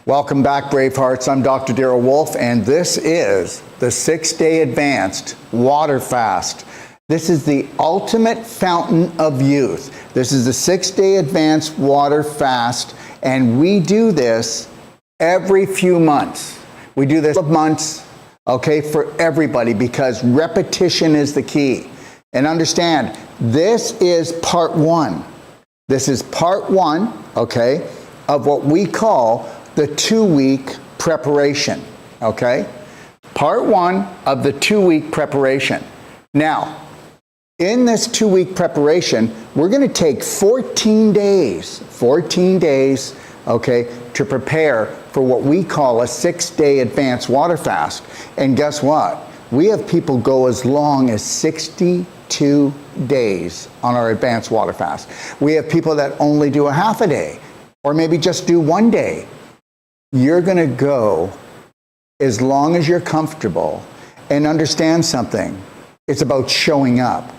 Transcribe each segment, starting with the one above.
Welcome back, Bravehearts. I'm Dr. Darrell Wolfe, and this is the 6-Day Advanced Water Fast. This is the ultimate fountain of youth. This is the 6-Day Advanced Water Fast, and we do this every few months. We do this months, okay, for everybody, because repetition is the key. And understand, this is part one. This is part one, okay, of what we call the 2-week preparation, okay? Part one of the 2-week preparation. Now, in this 2-week preparation, we're going to take 14 days, okay, to prepare for what we call a 6-day advanced water fast. And guess what? We have people go as long as 62 days on our advanced water fast. We have people that only do a half a day, or maybe just do 1 day. You're going to go as long as you're comfortable, and understand something. It's about showing up,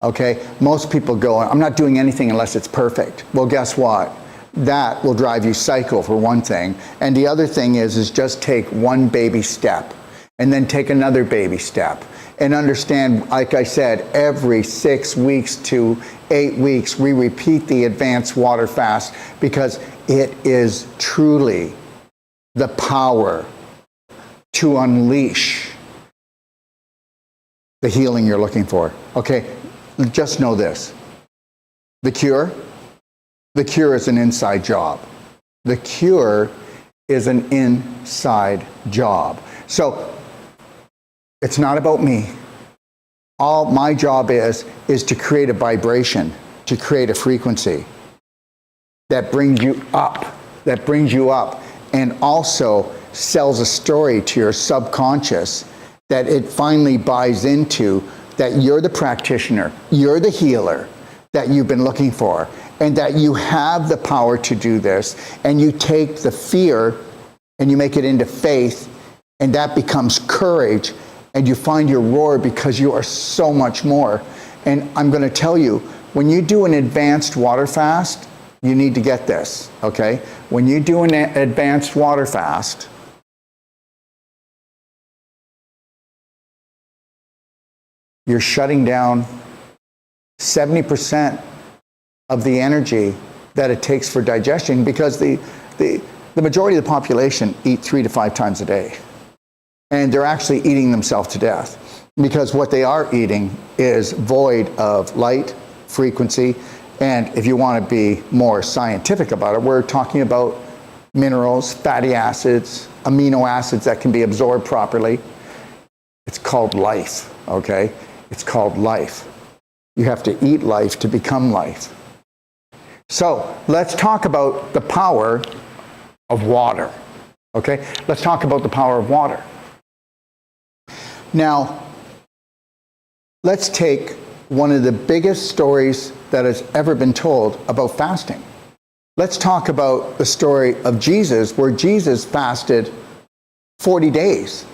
okay? Most people go, I'm not doing anything unless it's perfect. Well, guess what? That will drive you psycho, for one thing. And the other thing is just take one baby step, and then take another baby step. And understand, like I said, every 6 weeks to 8 weeks, we repeat the advanced water fast, because it is truly the power to unleash the healing you're looking for. Okay, just know this. The cure is an inside job. The cure is an inside job. So it's not about me. All my job is to create a vibration, to create a frequency that brings you up, and also sells a story to your subconscious that it finally buys into, that you're the practitioner, you're the healer that you've been looking for, and that you have the power to do this. And you take the fear and you make it into faith, and that becomes courage, and you find your roar, because you are so much more. And I'm going to tell you, when you do an advanced water fast, you need to get this, okay? When you do an advanced water fast, you're shutting down 70% of the energy that it takes for digestion, because the majority of the population eat 3 to 5 times a day. And they're actually eating themselves to death, because what they are eating is void of light, frequency, and if you want to be more scientific about it, we're talking about minerals, fatty acids, amino acids that can be absorbed properly. It's called life, okay? It's called life. You have to eat life to become life. So let's talk about the power of water, okay? Let's talk about the power of water. Now, let's take one of the biggest stories that has ever been told about fasting. Let's talk about the story of Jesus, where Jesus fasted 40 days.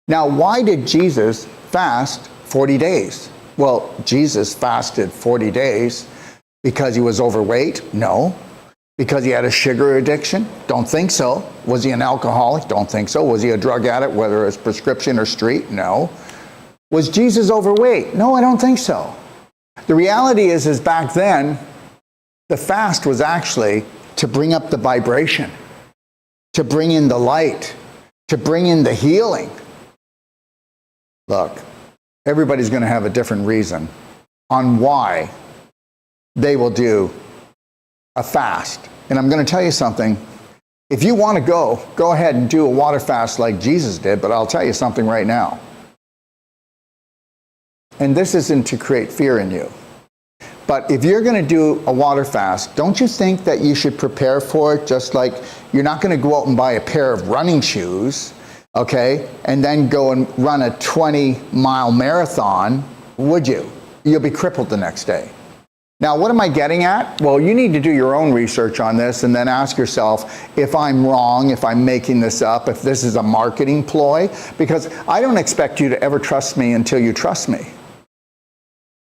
Now, why did Jesus fast 40 days? Well, Jesus fasted 40 days because he was overweight? No. Because he had a sugar addiction? Don't think so. Was he an alcoholic? Don't think so. Was he a drug addict, whether it's prescription or street? No. Was Jesus overweight? No, I don't think so. The reality is back then, the fast was actually to bring up the vibration, to bring in the light, to bring in the healing. Look, everybody's going to have a different reason on why they will do a fast. And I'm going to tell you something. If you want to go ahead and do a water fast like Jesus did, but I'll tell you something right now. And this isn't to create fear in you. But if you're going to do a water fast, don't you think that you should prepare for it? Just like you're not going to go out and buy a pair of running shoes, okay, and then go and run a 20-mile marathon, would you? You'll be crippled the next day. Now, what am I getting at? Well, you need to do your own research on this, and then ask yourself if I'm wrong, if I'm making this up, if this is a marketing ploy, because I don't expect you to ever trust me until you trust me.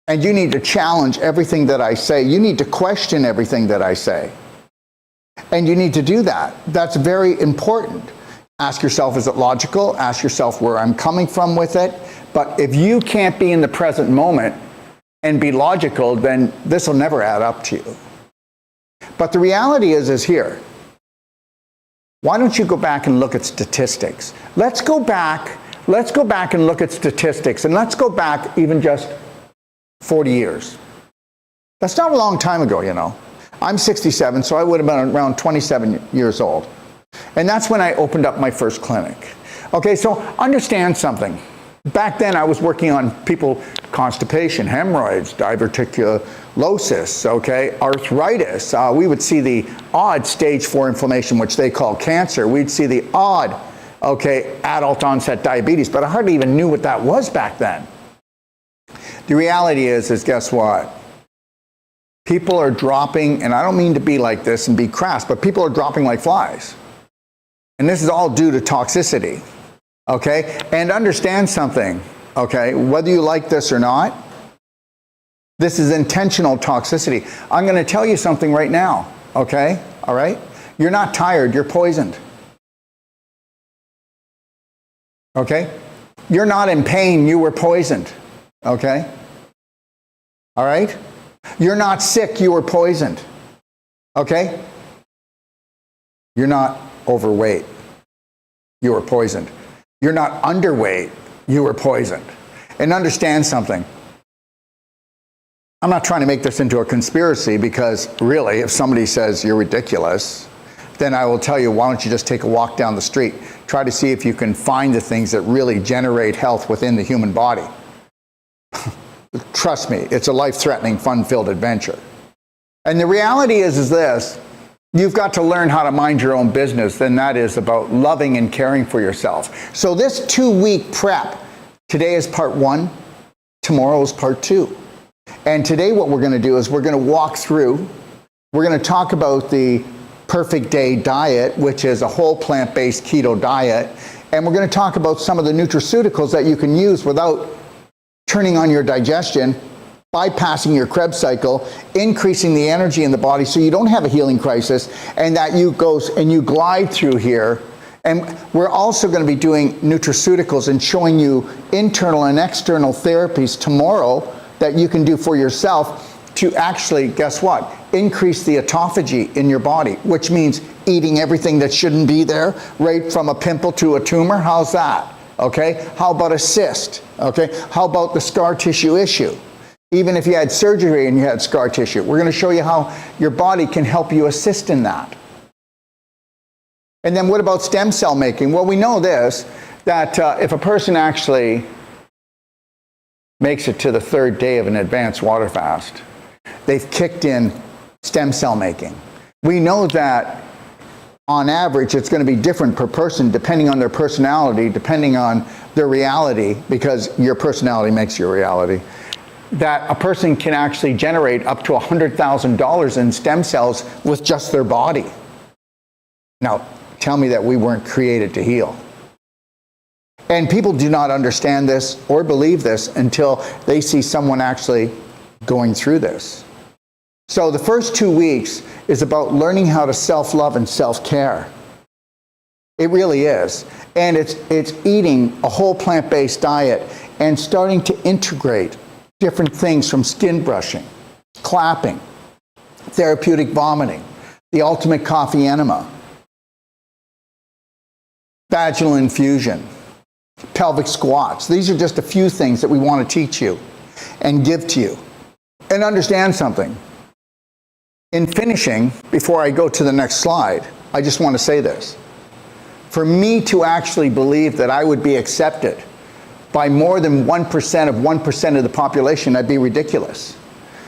And you need to challenge everything that I say. You need to question everything that I say. And you need to do that. That's very important. Ask yourself, is it logical? Ask yourself where I'm coming from with it. But if you can't be in the present moment and be logical, then this will never add up to you. But the reality is here. Why don't you go back and look at statistics? Let's go back and look at statistics, and let's go back even just 40 years. That's not a long time ago, you know. I'm 67, so I would have been around 27 years old. And that's when I opened up my first clinic. Okay, so understand something. Back then I was working on people, constipation, hemorrhoids, diverticulosis, okay, arthritis. We would see the odd stage 4 inflammation, which they call cancer. We'd see the odd, okay, adult onset diabetes, but I hardly even knew what that was back then. The reality is guess what? People are dropping, and I don't mean to be like this and be crass, but people are dropping like flies. And this is all due to toxicity, okay? And understand something, okay? Whether you like this or not, this is intentional toxicity. I'm going to tell you something right now, okay? All right? You're not tired, you're poisoned. Okay? You're not in pain, you were poisoned. Okay? All right? You're not sick, you were poisoned. Okay? You're not overweight, you were poisoned. You're not underweight, you were poisoned. And understand something. I'm not trying to make this into a conspiracy, because really, if somebody says you're ridiculous, then I will tell you, why don't you just take a walk down the street? Try to see if you can find the things that really generate health within the human body. Trust me, it's a life-threatening, fun-filled adventure. And the reality is this, you've got to learn how to mind your own business, and that is about loving and caring for yourself. So this 2-week prep, today is part 1, tomorrow is part 2. And today what we're going to do is we're going to walk through, we're going to talk about the Perfect Day diet, which is a whole plant-based keto diet, and we're going to talk about some of the nutraceuticals that you can use without turning on your digestion, bypassing your Krebs cycle, increasing the energy in the body so you don't have a healing crisis, and that you go and you glide through here. And we're also going to be doing nutraceuticals and showing you internal and external therapies tomorrow that you can do for yourself to actually, guess what? Increase the autophagy in your body, which means eating everything that shouldn't be there, right from a pimple to a tumor. How's that? Okay? How about a cyst? Okay? How about the scar tissue issue? Even if you had surgery and you had scar tissue, we're going to show you how your body can help you assist in that. And then what about stem cell making? Well, we know this, that if a person actually makes it to the 3rd day of an advanced water fast, they've kicked in stem cell making. We know that on average it's going to be different per person depending on their personality, depending on their reality, because your personality makes your reality, that a person can actually generate up to $100,000 in stem cells with just their body. Now, tell me that we weren't created to heal. And people do not understand this or believe this until they see someone actually going through this. So the first 2 weeks is about learning how to self-love and self-care. It really is. And it's eating a whole plant-based diet and starting to integrate different things from skin brushing, clapping, therapeutic vomiting, the ultimate coffee enema, vaginal infusion, pelvic squats. These are just a few things that we want to teach you and give to you. And understand something. In finishing, before I go to the next slide, I just want to say this. For me to actually believe that I would be accepted by more than 1% of 1% of the population, that'd be ridiculous.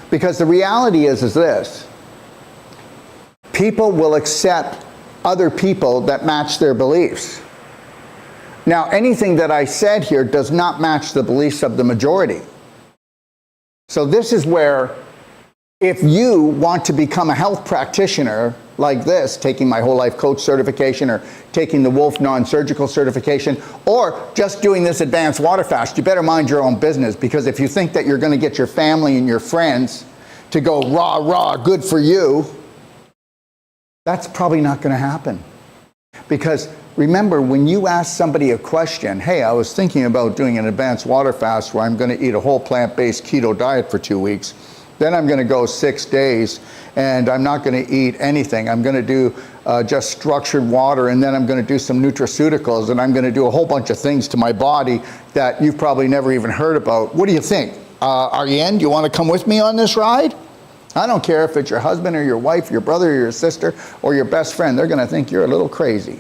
Because the reality is this. People will accept other people that match their beliefs. Now, anything that I said here does not match the beliefs of the majority. So this is where, if you want to become a health practitioner like this, taking my whole life coach certification or taking the Wolf non-surgical certification, or just doing this advanced water fast, you better mind your own business, because if you think that you're going to get your family and your friends to go rah, rah, good for you, That's probably not going to happen. Because remember, when you ask somebody a question, hey, I was thinking about doing an advanced water fast where I'm going to eat a whole plant-based keto diet for 2 weeks. Then I'm going to go 6 days and I'm not going to eat anything. I'm going to do just structured water, and then I'm going to do some nutraceuticals, and I'm going to do a whole bunch of things to my body that you've probably never even heard about. What do you think? Are you in? Do you want to come with me on this ride? I don't care if it's your husband or your wife, your brother or your sister, or your best friend. They're going to think you're a little crazy.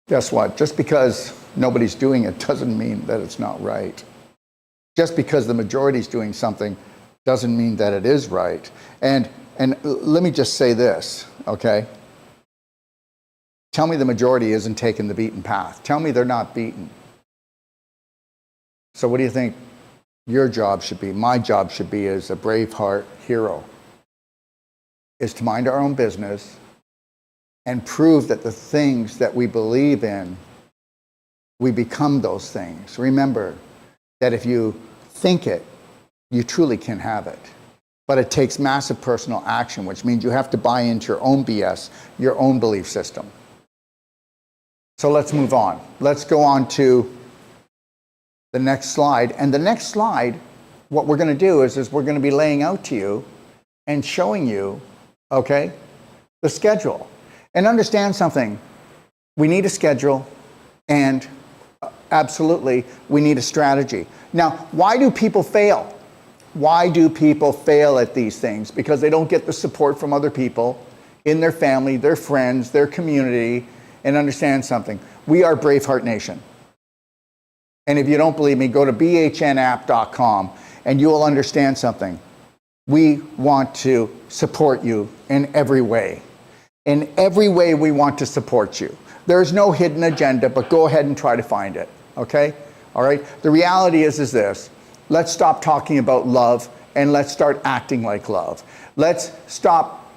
Guess what? Just because nobody's doing it doesn't mean that it's not right. Just because the majority's doing something doesn't mean that it is right. And let me just say this, okay? Tell me the majority isn't taking the beaten path. Tell me they're not beaten. So what do you think your job should be? My job should be as a Braveheart hero, is to mind our own business and prove that the things that we believe in, we become those things. Remember that if you think it, you truly can have it. But it takes massive personal action, which means you have to buy into your own BS, your own belief system. So let's move on. Let's go on to the next slide. And the next slide, what we're going to do is we're going to be laying out to you and showing you, okay, the schedule. And understand something. We need a schedule, and absolutely, we need a strategy. Now, why do people fail? Why do people fail at these things? Because they don't get the support from other people in their family, their friends, their community. And understand something. We are Braveheart Nation. And if you don't believe me, go to bhnapp.com and you will understand something. We want to support you in every way. In every way we want to support you. There's no hidden agenda, but go ahead and try to find it, okay? All right? The reality is this. Let's stop talking about love and let's start acting like love. Let's stop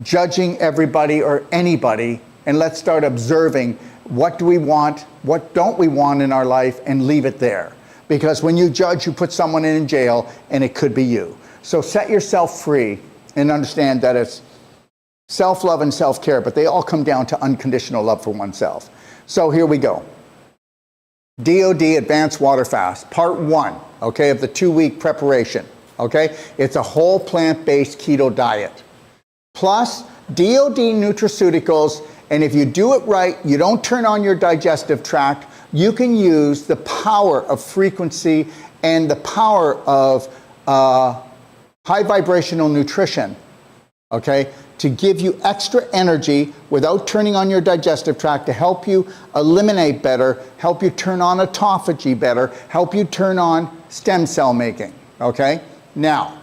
judging everybody or anybody, and let's start observing what do we want, what don't we want in our life, and leave it there. Because when you judge, you put someone in jail, and it could be you. So set yourself free and understand that it's self-love and self-care, but they all come down to unconditional love for oneself. So here we go. DOD Advanced Water Fast, part 1, okay, of the 2-week preparation, okay? It's a whole plant-based keto diet. Plus DOD nutraceuticals, and if you do it right, you don't turn on your digestive tract, you can use the power of frequency and the power of high vibrational nutrition, okay, to give you extra energy without turning on your digestive tract, to help you eliminate better, help you turn on autophagy better, help you turn on stem cell making, okay? Now,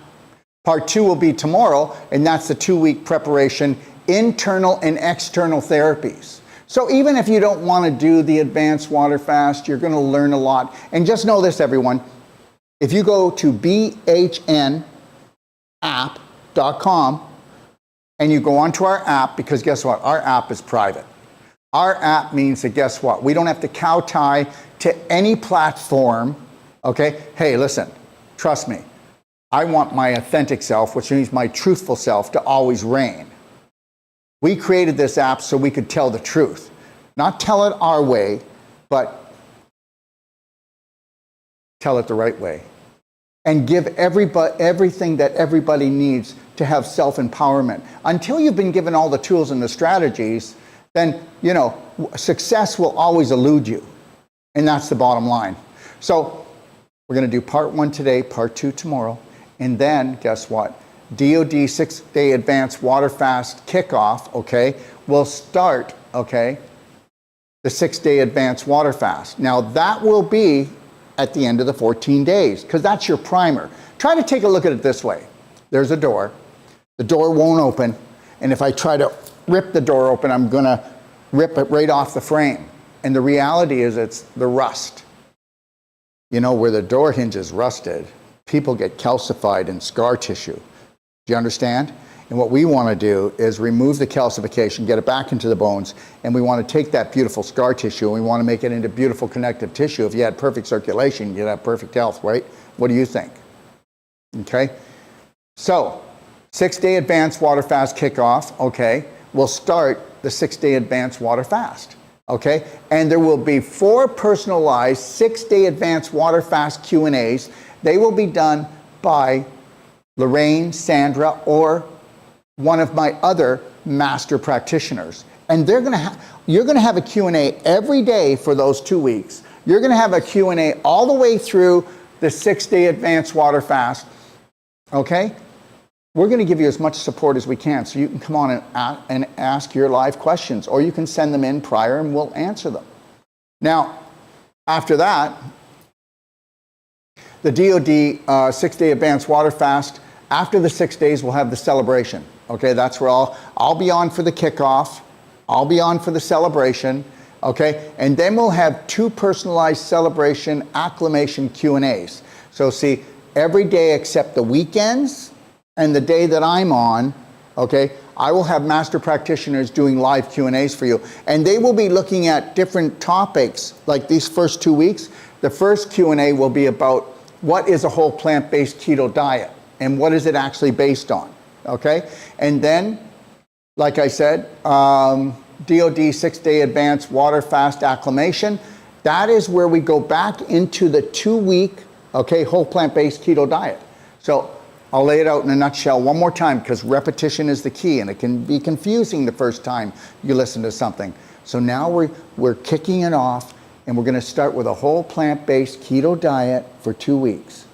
part 2 will be tomorrow, and that's the 2-week preparation, internal and external therapies. So even if you don't want to do the advanced water fast, you're going to learn a lot. And just know this, everyone, if you go to bhnapp.com, and you go onto our app, because guess what? Our app is private. Our app means that guess what? We don't have to cow tie to any platform, okay? Hey, listen, trust me. I want my authentic self, which means my truthful self, to always reign. We created this app so we could tell the truth. Not tell it our way, but tell it the right way. And give everything that everybody needs to have self-empowerment. Until you've been given all the tools and the strategies, then, you know, success will always elude you. And that's the bottom line. So we're going to do part 1 today, part 2 tomorrow. And then, guess what? DOD 6-day advanced water fast kickoff, okay, will start, okay, the 6-day advanced water fast. Now that will be at the end of the 14 days, because that's your primer. Try to take a look at it this way. There's a door. The door won't open, and if I try to rip the door open, I'm going to rip it right off the frame. And the reality is it's the rust. You know, where the door hinge is rusted, people get calcified and scar tissue. Do you understand? And what we want to do is remove the calcification, get it back into the bones, and we want to take that beautiful scar tissue and we want to make it into beautiful connective tissue. If you had perfect circulation, you'd have perfect health, right? What do you think? Okay? So, 6-day advanced water fast kickoff, okay, will start the 6-day advanced water fast, okay? And there will be 4 personalized 6-day advanced water fast Q&As. They will be done by Lorraine, Sandra, or one of my other master practitioners. And you're going to have a Q&A every day for those 2 weeks. You're going to have a Q&A all the way through the 6-day advanced water fast, okay? We're going to give you as much support as we can, so you can come on and ask your live questions, or you can send them in prior and we'll answer them. Now, after that, the DoD 6-day advanced water fast, after the 6 days, we'll have the celebration. Okay, that's where I'll be on for the kickoff. I'll be on for the celebration. Okay, and then we'll have 2 personalized celebration acclamation Q&As. So see, every day except the weekends and the day that I'm on, okay, I will have master practitioners doing live Q&As for you. And they will be looking at different topics, like these first 2 weeks. The first Q&A will be about what is a whole plant-based keto diet and what is it actually based on, okay? And then, like I said, DoD 6-day advanced water fast acclimation. That is where we go back into the 2-week, okay, whole plant-based keto diet. So I'll lay it out in a nutshell one more time, because repetition is the key, and it can be confusing the first time you listen to something. So now we're kicking it off, and we're going to start with a whole plant-based keto diet for 2 weeks.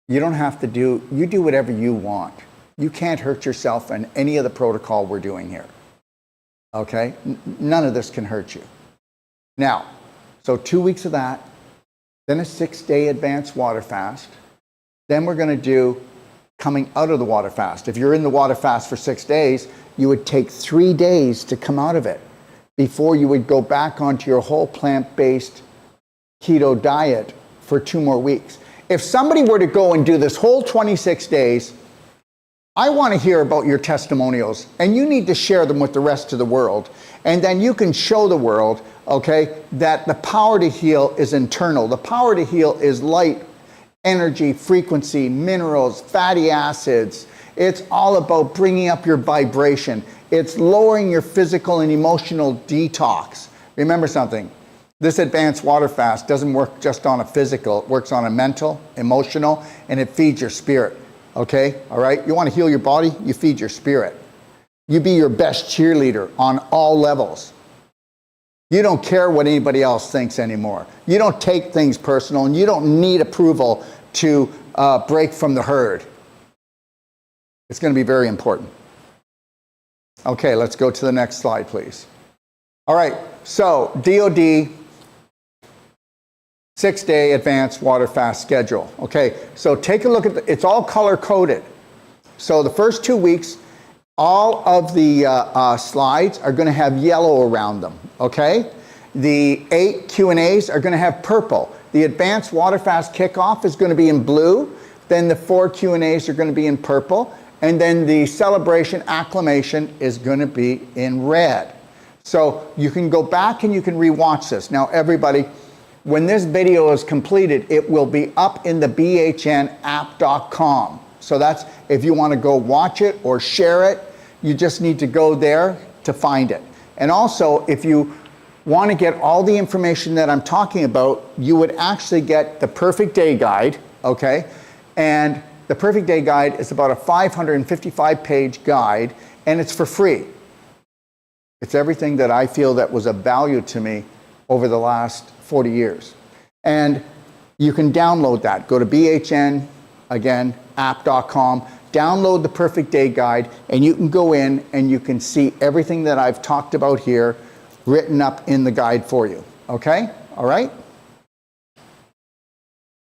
You don't have to you do whatever you want. You can't hurt yourself in any of the protocol we're doing here. Okay? None of this can hurt you. Now, so 2 weeks of that, then a 6-day advanced water fast. Then we're going to do coming out of the water fast. If you're in the water fast for 6 days, you would take 3 days to come out of it before you would go back onto your whole plant-based keto diet for 2 more weeks. If somebody were to go and do this whole 26 days, I want to hear about your testimonials, and you need to share them with the rest of the world. And then you can show the world, okay, that the power to heal is internal. The power to heal is light, energy, frequency, minerals, fatty acids. It's all about bringing up your vibration. It's lowering your physical and emotional detox. Remember something, this advanced water fast doesn't work just on a physical, it works on a mental, emotional, and it feeds your spirit. Okay, all right? You want to heal your body, you feed your spirit. You be your best cheerleader on all levels. You don't care what anybody else thinks anymore. You don't take things personal, and you don't need approval to break from the herd. It's going to be very important. Okay, let's go to the next slide, please. All right, so DoD 6-day advanced water fast schedule. Okay, so take a look at it's all color coded. So the first 2 weeks, all of the slides are going to have yellow around them. Okay, the 8 Q&As are going to have purple. The advanced water fast kickoff is going to be in blue. Then the 4 Q&As are going to be in purple. And then the celebration acclamation is going to be in red. So you can go back and you can rewatch this. Now everybody, when this video is completed, it will be up in the bhnapp.com. So that's, if you want to go watch it or share it, you just need to go there to find it. And also, if you want to get all the information that I'm talking about, you would actually get the Perfect Day Guide, okay? And the Perfect Day Guide is about a 555-page guide, and it's for free. It's everything that I feel that was of value to me over the last 40 years. And you can download that. Go to bhnapp.com, download the Perfect Day Guide, and you can go in and you can see everything that I've talked about here written up in the guide for you. Okay? All right?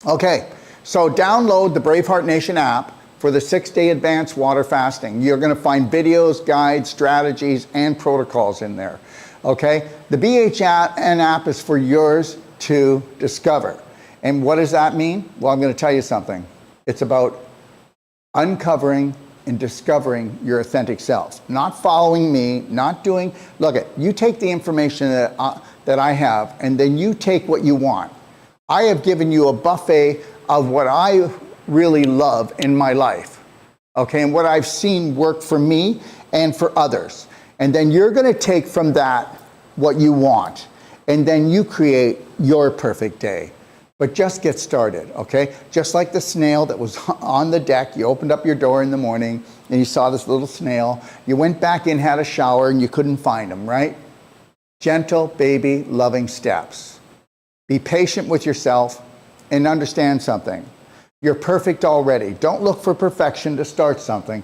Okay, so download the Braveheart Nation app for the 6-day advanced water fasting. You're going to find videos, guides, strategies, and protocols in there. Okay? The BHN app is for yours to discover. And what does that mean? Well, I'm going to tell you something. It's about uncovering and discovering your authentic self. Not following me, not doing, look at, you take the information that I have, and then you take what you want. I have given you a buffet of what I really love in my life. okay, and what I've seen work for me and for others. And then you're going to take from that what you want, and then you create your perfect day. But just get started, okay? Just like the snail that was on the deck, you opened up your door in the morning and you saw this little snail. You went back in, had a shower, and you couldn't find him, right? Gentle, baby, loving steps. Be patient with yourself and understand something. You're perfect already. Don't look for perfection to start something.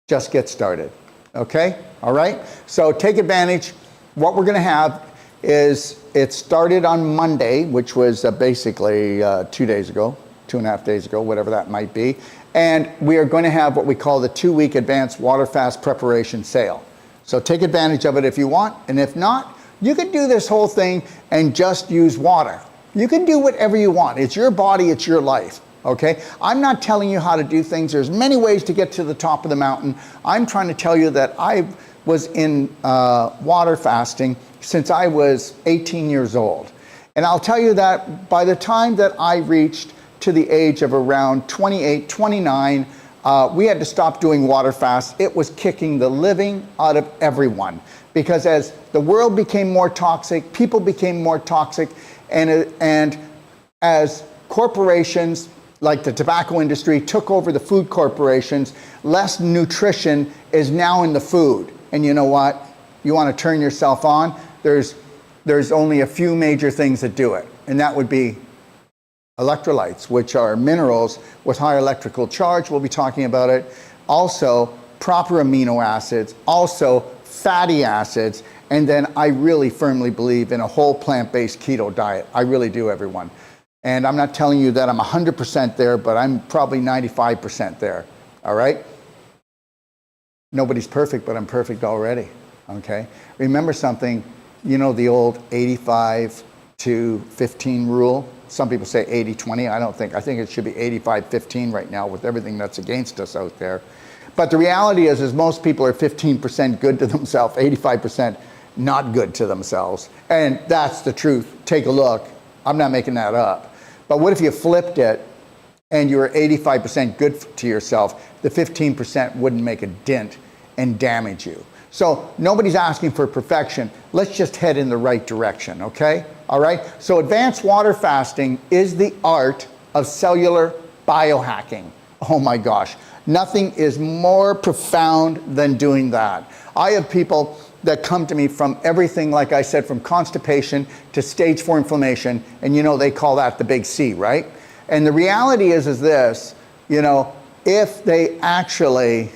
Just get started, okay? All right? So take advantage. What we're going to have is, it started on Monday, which was basically 2 days ago, 2.5 days ago, whatever that might be. And we are going to have what we call the 2-week advanced water fast preparation sale. So take advantage of it if you want. And if not, you could do this whole thing and just use water. You can do whatever you want. It's your body, it's your life. Okay? I'm not telling you how to do things. There's many ways to get to the top of the mountain. I'm trying to tell you that I was in water fasting since I was 18 years old. And I'll tell you that by the time that I reached to the age of around 28, 29, we had to stop doing water fasts. It was kicking the living out of everyone. Because as the world became more toxic, people became more toxic, and as corporations like the tobacco industry took over the food corporations, less nutrition is now in the food. And you know what? You want to turn yourself on? There's only a few major things that do it, and that would be electrolytes, which are minerals with high electrical charge. We'll be talking about it. Also, proper amino acids, also fatty acids, and then I really firmly believe in a whole plant-based keto diet. I really do, everyone. And I'm not telling you that I'm 100% there, but I'm probably 95% there, all right? Nobody's perfect, but I'm perfect already, okay? Remember something, you know the old 85 to 15 rule? Some people say 80-20. I think it should be 85-15 right now with everything that's against us out there. But the reality is most people are 15% good to themselves, 85% not good to themselves. And that's the truth. Take a look. I'm not making that up. But what if you flipped it and you were 85% good to yourself? The 15% wouldn't make a dent and damage you. So nobody's asking for perfection. Let's just head in the right direction, okay? All right? So advanced water fasting is the art of cellular biohacking. Oh my gosh. Nothing is more profound than doing that. I have people that come to me from everything, like I said, from constipation to stage 4 inflammation, and you know they call that the big C, right? And the reality is this, you know, if they actually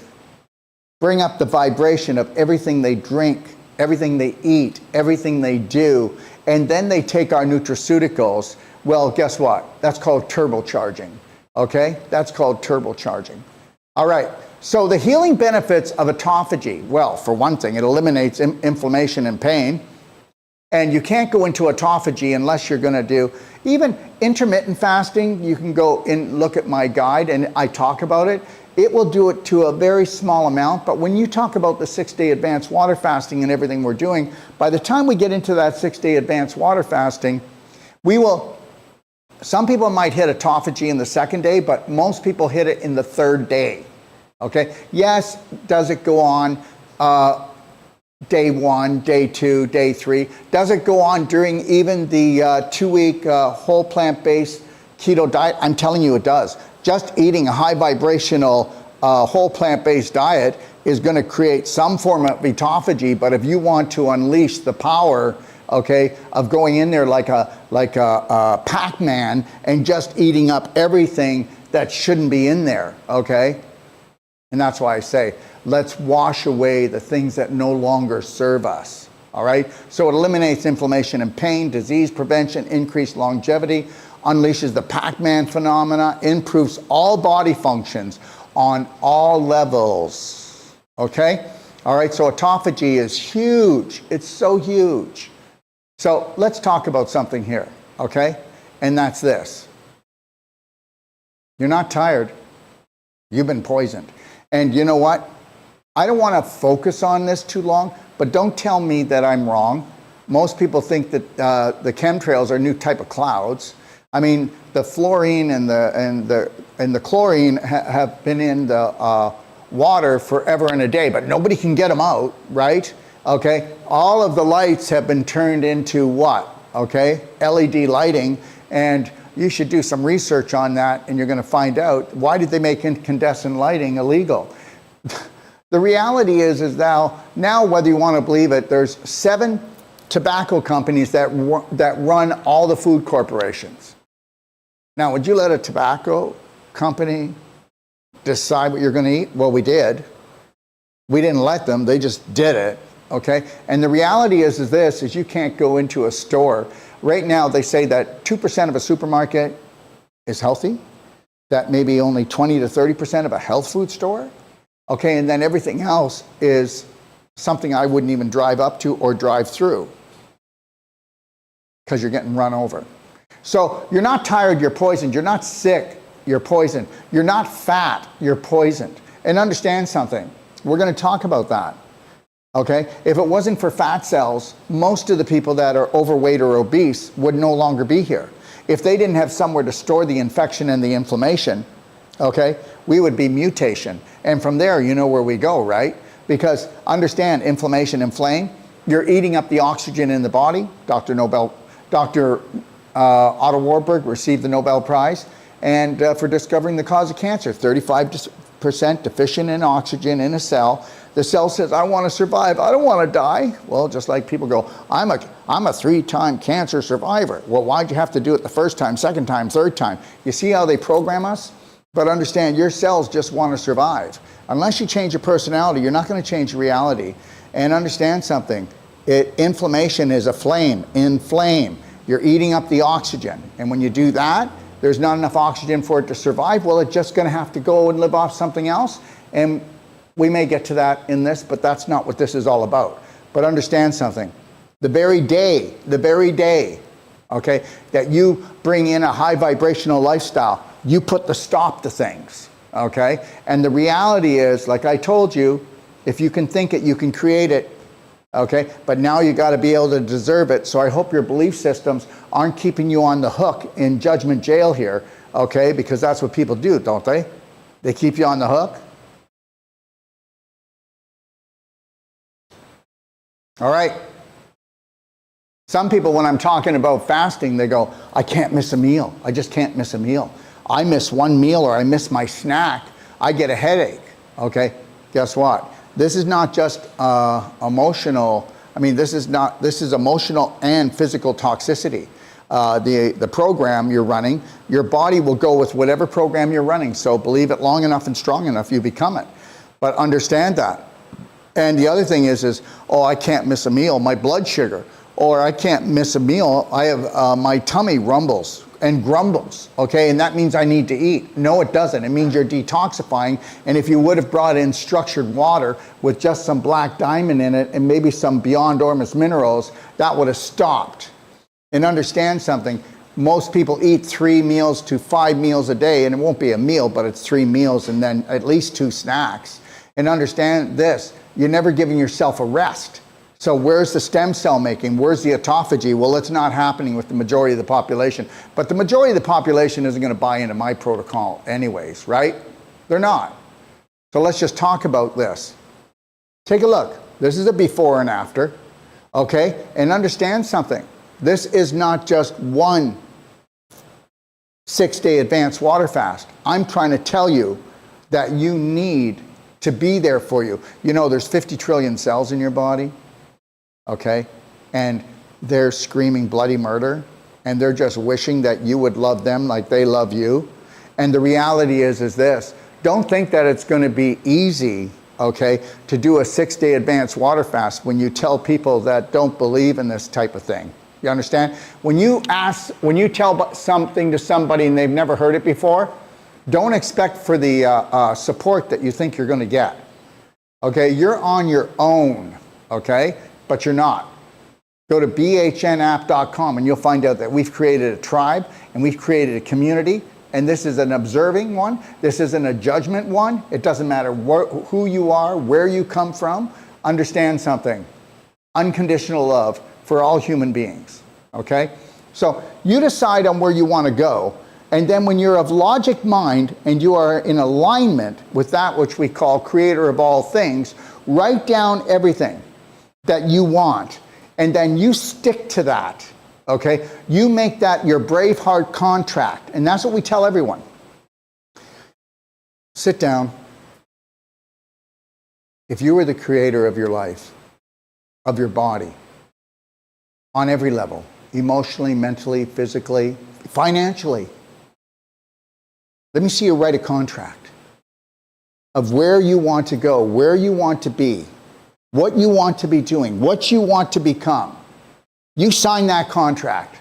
bring up the vibration of everything they drink, everything they eat, everything they do, and then they take our nutraceuticals, well, guess what? That's called turbocharging, okay? That's called turbocharging. All right, so the healing benefits of autophagy, well, for one thing, it eliminates inflammation and pain, and you can't go into autophagy unless you're gonna do even intermittent fasting. You can go and look at my guide, and I talk about it. It will do it to a very small amount, but when you talk about the 6-day advanced water fasting and everything we're doing, by the time we get into that 6-day advanced water fasting, some people might hit autophagy in the 2nd day, but most people hit it in the 3rd day, okay? Yes, does it go on day 1, day 2, day 3? Does it go on during even the 2-week whole plant-based keto diet? I'm telling you it does. Just eating a high vibrational whole plant-based diet is going to create some form of autophagy, but if you want to unleash the power, okay, of going in there like a Pac-Man and just eating up everything that shouldn't be in there, okay? And that's why I say, let's wash away the things that no longer serve us, all right? So it eliminates inflammation and pain, disease prevention, increased longevity, unleashes the Pac-Man phenomena, improves all body functions on all levels, okay? All right, so autophagy is huge. It's so huge. So let's talk about something here, okay? And that's this. You're not tired. You've been poisoned. And you know what? I don't want to focus on this too long, but don't tell me that I'm wrong. Most people think that the chemtrails are a new type of clouds. I mean, the fluorine and the chlorine have been in the water forever and a day, but nobody can get them out, right? Okay, all of the lights have been turned into what? Okay, LED lighting, and you should do some research on that, and you're going to find out why did they make incandescent lighting illegal. The reality is now whether you want to believe it, there's 7 tobacco companies that run all the food corporations. Now, would you let a tobacco company decide what you're going to eat? Well, we did. We didn't let them, they just did it, okay? And the reality is this, is you can't go into a store. Right now, they say that 2% of a supermarket is healthy, that maybe only 20 to 30% of a health food store, okay? And then everything else is something I wouldn't even drive up to or drive through because you're getting run over. So you're not tired, you're poisoned. You're not sick, you're poisoned. You're not fat, you're poisoned. And understand something. We're going to talk about that. Okay? If it wasn't for fat cells, most of the people that are overweight or obese would no longer be here. If they didn't have somewhere to store the infection and the inflammation, okay, we would be mutation. And from there, you know where we go, right? Because understand, inflammation and flame, you're eating up the oxygen in the body. Dr. Otto Warburg received the Nobel Prize and for discovering the cause of cancer. 35% deficient in oxygen in a cell. The cell says, I want to survive, I don't want to die. Well, just like people go, I'm a 3-time cancer survivor. Well, why'd you have to do it the first time, second time, third time? You see how they program us? But understand, your cells just want to survive. Unless you change your personality, you're not going to change reality. And understand something, inflammation is a flame, inflame. You're eating up the oxygen. And when you do that, there's not enough oxygen for it to survive. Well, it's just going to have to go and live off something else. And we may get to that in this, but that's not what this is all about. But understand something. The very day, okay, that you bring in a high vibrational lifestyle, you put the stop to things, okay? And the reality is, like I told you, if you can think it, you can create it. Okay, but now you got to be able to deserve it. So I hope your belief systems aren't keeping you on the hook in judgment jail here, okay? Because that's what people do, don't they? They keep you on the hook. All right. Some people, when I'm talking about fasting, they go, I can't miss a meal. I just can't miss a meal. I miss one meal or I miss my snack, I get a headache, okay? Guess what? This is not just emotional. I mean, this is emotional and physical toxicity. The program you're running, your body will go with whatever program you're running. So believe it long enough and strong enough, you become it. But understand that. And the other thing is, oh, I can't miss a meal, my blood sugar. Or I can't miss a meal, I have, my tummy rumbles and grumbles, okay? And that means I need to eat. No, it doesn't. It means you're detoxifying. And if you would have brought in structured water with just some black diamond in it and maybe some Beyond Ormus minerals, that would have stopped. And understand something, most people eat 3 meals to 5 meals a day, and it won't be a meal, but it's 3 meals and then at least 2 snacks. And understand this, you're never giving yourself a rest. So where's the stem cell making? Where's the autophagy? Well, it's not happening with the majority of the population. But the majority of the population isn't going to buy into my protocol anyways, right? They're not. So let's just talk about this. Take a look. This is a before and after, okay? And understand something. This is not just one 6-day advanced water fast. I'm trying to tell you that you need to be there for you. You know, there's 50 trillion cells in your body. Okay, and they're screaming bloody murder, and they're just wishing that you would love them like they love you. And the reality is this, don't think that it's going to be easy, okay, to do a 6-day advanced water fast when you tell people that don't believe in this type of thing. You understand? When you tell something to somebody and they've never heard it before, don't expect for the support that you think you're going to get. Okay, you're on your own, okay? But you're not. Go to bhnapp.com and you'll find out that we've created a tribe and we've created a community, and this is an observing one. This isn't a judgment one. It doesn't matter who you are, where you come from. Understand something. Unconditional love for all human beings, okay? So you decide on where you want to go, And then when you're of logic mind and you are in alignment with that which we call creator of all things, write down everything that you want. And then you stick to that, okay? You make that your Braveheart contract. And that's what we tell everyone. Sit down. If you were the creator of your life, of your body, on every level, emotionally, mentally, physically, financially, let me see you write a contract of where you want to go, where you want to be, what you want to be doing, what you want to become. You sign that contract,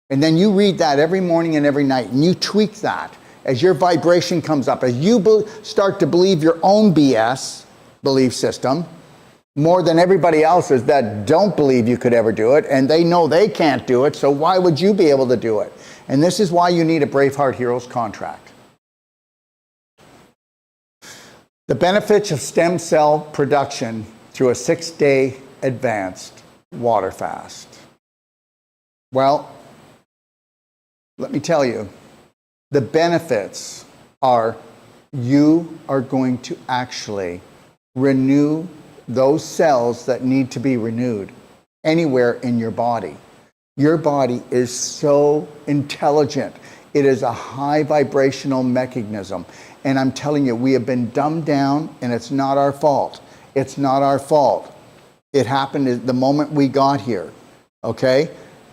and then you read that every morning and every night, and you tweak that as your vibration comes up, as you start to believe your own BS belief system, more than everybody else's that don't believe you could ever do it, and they know they can't do it, so why would you be able to do it? And this is why you need a Braveheart Heroes contract. The benefits of stem cell production through a 6-day advanced water fast. Well, let me tell you, the benefits are you are going to actually renew those cells that need to be renewed anywhere in your body. Your body is so intelligent. It is a high vibrational mechanism. And I'm telling you, we have been dumbed down, and it's not our fault. It's not our fault. It happened the moment we got here, okay?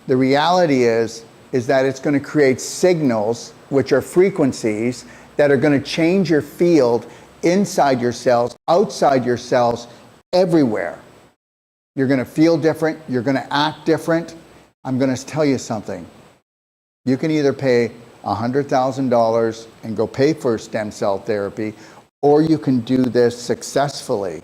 The reality is that it's going to create signals, which are frequencies, that are going to change your field inside your cells, outside your cells, everywhere. You're going to feel different. You're going to act different. I'm going to tell you something. You can either pay $100,000 and go pay for stem cell therapy, or you can do this successfully,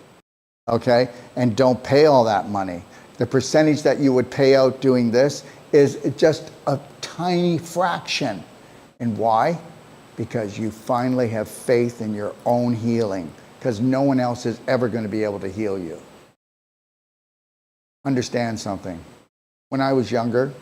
okay, and don't pay all that money. The percentage that you would pay out doing this is just a tiny fraction. And why? Because you finally have faith in your own healing, because no one else is ever going to be able to heal you. Understand something. When I was younger,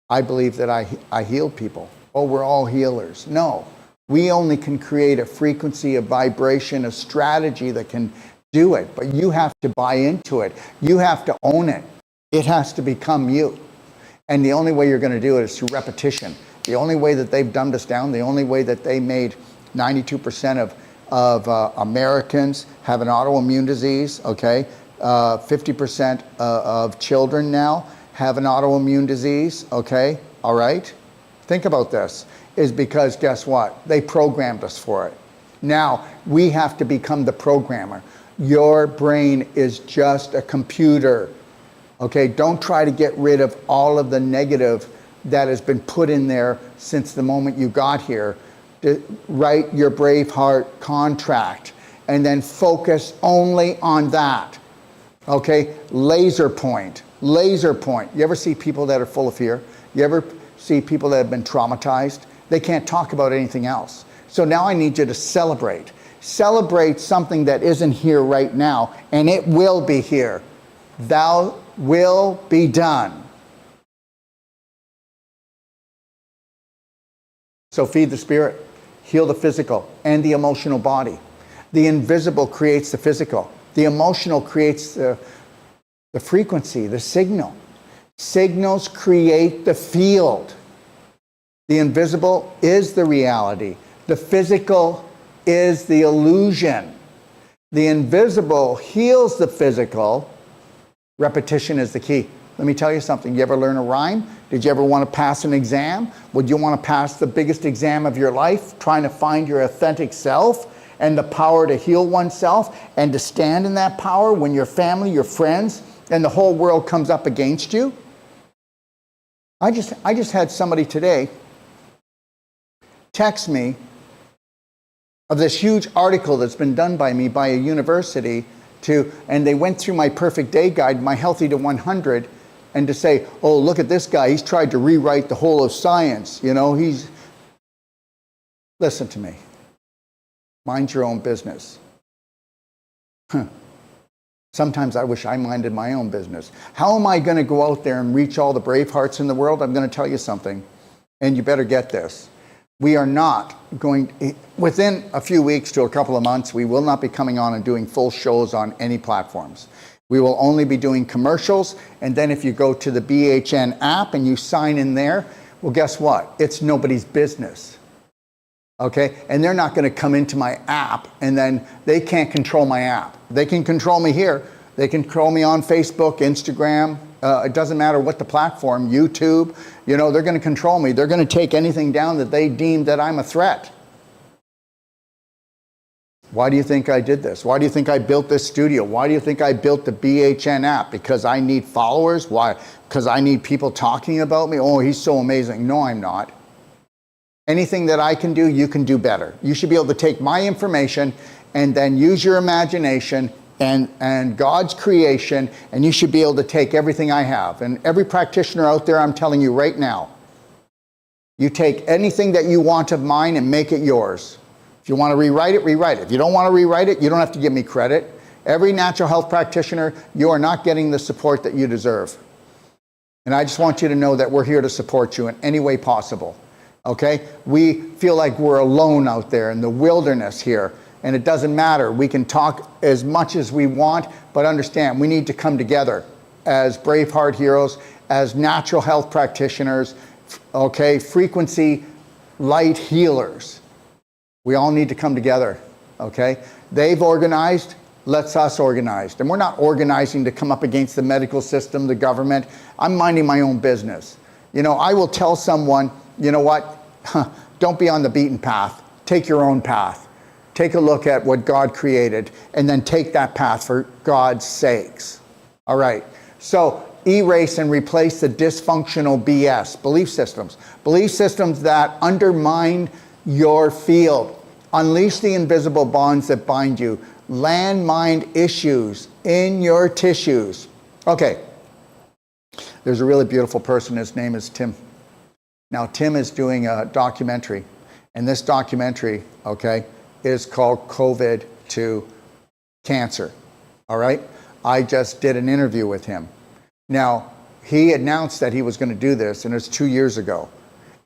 I believed that I healed people. Oh, we're all healers. No, we only can create a frequency, a vibration, a strategy that can do it. But you have to buy into it. You have to own it. It has to become you. And the only way you're going to do it is through repetition. The only way that they've dumbed us down, the only way that they made 92% of Americans have an autoimmune disease, okay? 50% of children now have an autoimmune disease, okay? All right? Think about this, is because guess what? They programmed us for it. Now, we have to become the programmer. Your brain is just a computer, okay? Don't try to get rid of all of the negative that has been put in there since the moment you got here. Write your Braveheart contract and then focus only on that, okay? Laser point. You ever see people that are full of fear? You ever see people that have been traumatized? They can't talk about anything else. So now I need you to celebrate. Celebrate something that isn't here right now, and it will be here. Thou will be done. So feed the spirit, heal the physical and the emotional body. The invisible creates the physical. The emotional creates the frequency, the signal. Signals create the field. The invisible is the reality. The physical is the illusion. The invisible heals the physical. Repetition is the key. Let me tell you something. You ever learn a rhyme? Did you ever want to pass an exam? Would you want to pass the biggest exam of your life, trying to find your authentic self and the power to heal oneself and to stand in that power when your family, your friends, and the whole world comes up against you? I just had somebody today text me of this huge article that's been done by me by a university and they went through my perfect day guide, my Healthy to 100, and to say, oh, look at this guy, he's tried to rewrite the whole of science, listen to me. Mind your own business. Sometimes I wish I minded my own business. How am I going to go out there and reach all the brave hearts in the world? I'm going to tell you something, and you better get this. We are not going, within a few weeks to a couple of months, we will not be coming on and doing full shows on any platforms. We will only be doing commercials, and then if you go to the BHN app and you sign in there, well, guess what? It's nobody's business. Okay? And they're not going to come into my app, and then they can't control my app. They can control me here. They can control me on Facebook, Instagram. It doesn't matter what the platform, YouTube. You know, they're going to control me. They're going to take anything down that they deem that I'm a threat. Why do you think I did this? Why do you think I built this studio? Why do you think I built the BHN app? Because I need followers? Why? Because I need people talking about me? Oh, he's so amazing. No, I'm not. Anything that I can do, you can do better. You should be able to take my information and then use your imagination and God's creation, and you should be able to take everything I have. And every practitioner out there, I'm telling you right now, you take anything that you want of mine and make it yours. If you want to rewrite it, rewrite it. If you don't want to rewrite it, you don't have to give me credit. Every natural health practitioner, you are not getting the support that you deserve. And I just want you to know that we're here to support you in any way possible. Okay? We feel like we're alone out there in the wilderness here. And it doesn't matter. We can talk as much as we want, but understand we need to come together as Braveheart heroes, as natural health practitioners, okay, frequency light healers. We all need to come together, okay? They've organized, let's us organize. And we're not organizing to come up against the medical system, the government. I'm minding my own business. You know, I will tell someone, you know what, don't be on the beaten path. Take your own path. Take a look at what God created and then take that path for God's sakes. All right. So erase and replace the dysfunctional BS, belief systems that undermine your field. Unleash the invisible bonds that bind you. Landmine issues in your tissues. Okay. There's a really beautiful person. His name is Tim. Now, Tim is doing a documentary. And this documentary, okay, is called COVID to Cancer. All right? I just did an interview with him. Now, he announced that he was going to do this, and it's 2 years ago.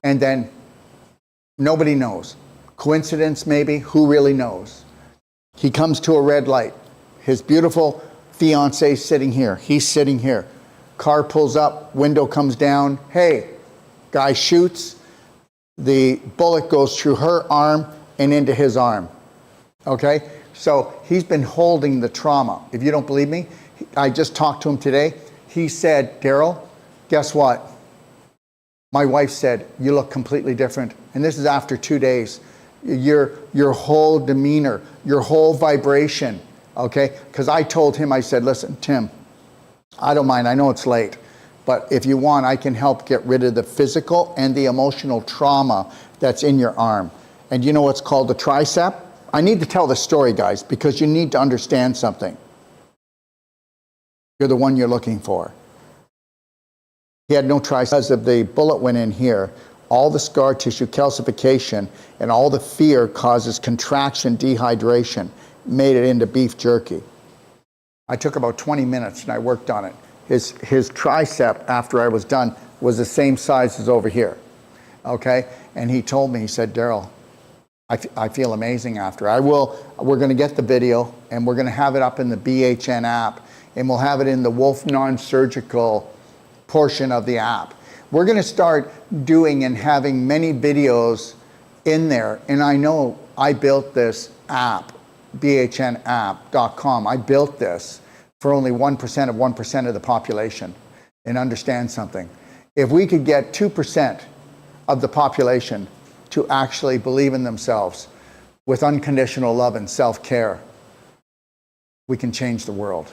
And then nobody knows. Coincidence, maybe? Who really knows? He comes to a red light. His beautiful fiancée is sitting here. He's sitting here. Car pulls up, window comes down. Hey, guy shoots. The bullet goes through her arm and into his arm. Okay? So he's been holding the trauma. If you don't believe me, I just talked to him today. He said, Daryl, guess what? My wife said, you look completely different. And this is after 2 days. Your whole demeanor, your whole vibration, okay? Because I told him, I said, listen, Tim, I don't mind. I know it's late. But if you want, I can help get rid of the physical and the emotional trauma that's in your arm. And you know what's called the tricep? I need to tell the story, guys, because you need to understand something. You're the one you're looking for. He had no tricep because of the bullet went in here. All the scar tissue calcification and all the fear causes contraction, dehydration, made it into beef jerky. I took about 20 minutes and I worked on it. His tricep, after I was done, was the same size as over here. Okay? And he told me, he said, Daryl, I feel amazing after. We're going to get the video and we're going to have it up in the BHN app and we'll have it in the Wolf Non-Surgical portion of the app. We're going to start doing and having many videos in there. And I know I built this app, bhnapp.com. I built this for only 1% of 1% of the population. And understand something. If we could get 2% of the population to actually believe in themselves with unconditional love and self-care, we can change the world.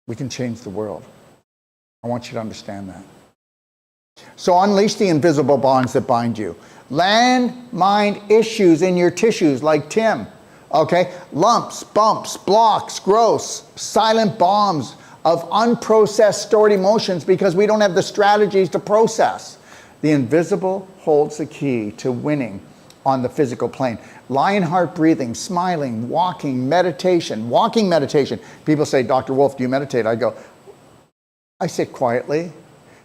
We can change the world. I want you to understand that. So unleash the invisible bonds that bind you. Landmine issues in your tissues like Tim. Okay? Lumps, bumps, blocks, growths, silent bombs of unprocessed stored emotions because we don't have the strategies to process. The invisible holds the key to winning on the physical plane. Lion heart breathing, smiling, walking, meditation. Walking meditation. People say, Dr. Wolf, do you meditate? I go, I sit quietly.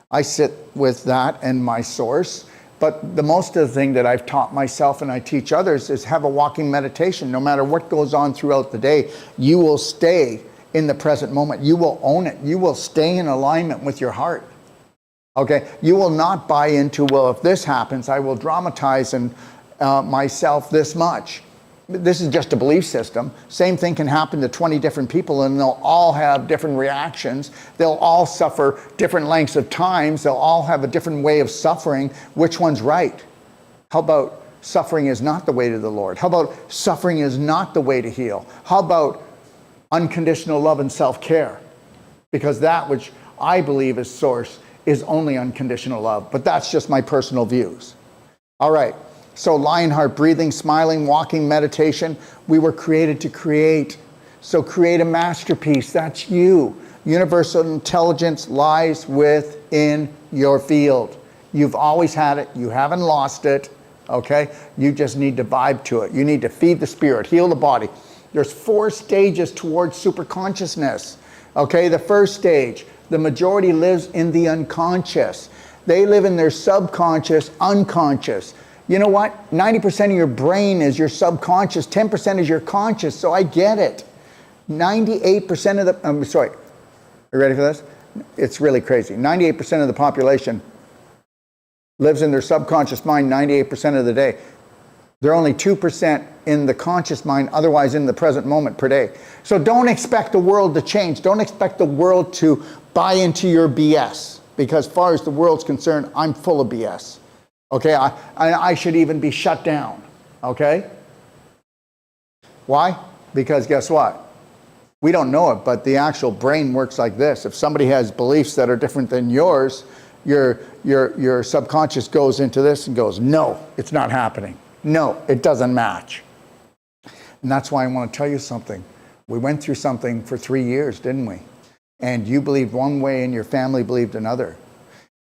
I sit with that and my source. But the most of the thing that I've taught myself and I teach others is have a walking meditation. No matter what goes on throughout the day, you will stay in the present moment. You will own it. You will stay in alignment with your heart. Okay? You will not buy into, well, if this happens, I will dramatize myself this much. This is just a belief system. Same thing can happen to 20 different people and they'll all have different reactions. They'll all suffer different lengths of times. They'll all have a different way of suffering. Which one's right? How about suffering is not the way to the Lord? How about suffering is not the way to heal? How about unconditional love and self-care? Because that which I believe is source is only unconditional love. But that's just my personal views. All right. So Lionheart, breathing, smiling, walking, meditation. We were created to create. So create a masterpiece. That's you. Universal intelligence lies within your field. You've always had it. You haven't lost it. Okay? You just need to vibe to it. You need to feed the spirit, heal the body. There's 4 stages towards superconsciousness. Okay? The first stage, the majority lives in the unconscious. They live in their subconscious, unconscious. You know what? 90% of your brain is your subconscious, 10% is your conscious, so I get it. 98% of the, are you ready for this? It's really crazy. 98% of the population lives in their subconscious mind 98% of the day. They're only 2% in the conscious mind, otherwise in the present moment per day. So don't expect the world to change. Don't expect the world to buy into your BS, because as far as the world's concerned, I'm full of BS. Okay, I should even be shut down, okay? Why? Because guess what? We don't know it, but the actual brain works like this. If somebody has beliefs that are different than yours, your subconscious goes into this and goes, no, it's not happening. No, it doesn't match. And that's why I want to tell you something. We went through something for 3 years, didn't we? And you believed one way and your family believed another.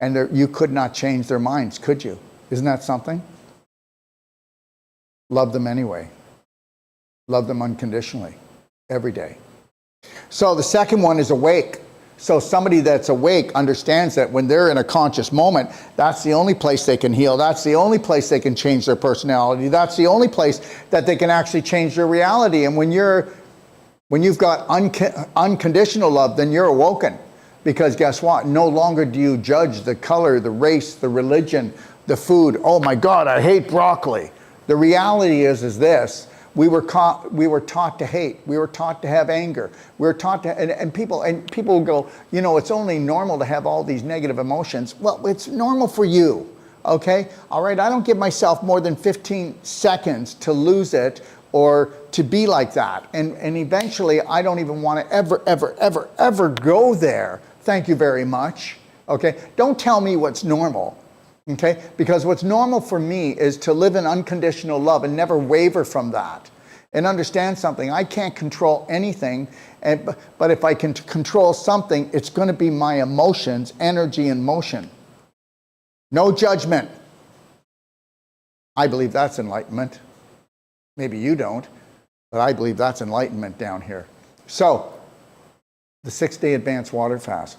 And you could not change their minds, could you? Isn't that something? Love them anyway. Love them unconditionally, every day. So the second one is awake. So somebody that's awake understands that when they're in a conscious moment, that's the only place they can heal. That's the only place they can change their personality. That's the only place that they can actually change their reality. And when you've got unconditional love, then you're awoken. Because guess what? No longer do you judge the color, the race, the religion, the food. Oh my God, I hate broccoli. The reality is this. We were taught to hate. We were taught to have anger. We were taught to, and people go, you know, it's only normal to have all these negative emotions. Well, it's normal for you, okay? All right, I don't give myself more than 15 seconds to lose it or to be like that. And eventually, I don't even want to ever go there. Thank you very much, okay? Don't tell me what's normal. Okay? Because what's normal for me is to live in unconditional love and never waver from that. And understand something, I can't control anything, but if I can control something, it's going to be my emotions, energy, and motion. No judgment. I believe that's enlightenment. Maybe you don't, but I believe that's enlightenment down here. So, the 6-day advanced water fast.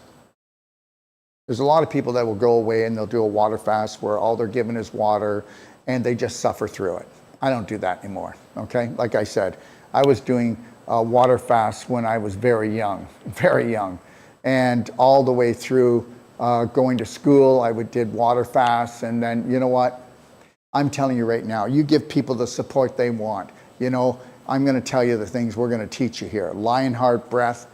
There's a lot of people that will go away and they'll do a water fast where all they're given is water and they just suffer through it. I don't do that anymore, okay? Like I said, I was doing water fasts when I was very young. And all the way through going to school, did water fasts. And then, you know what? I'm telling you right now, you give people the support they want. You know, I'm going to tell you the things we're going to teach you here. Lionheart breath,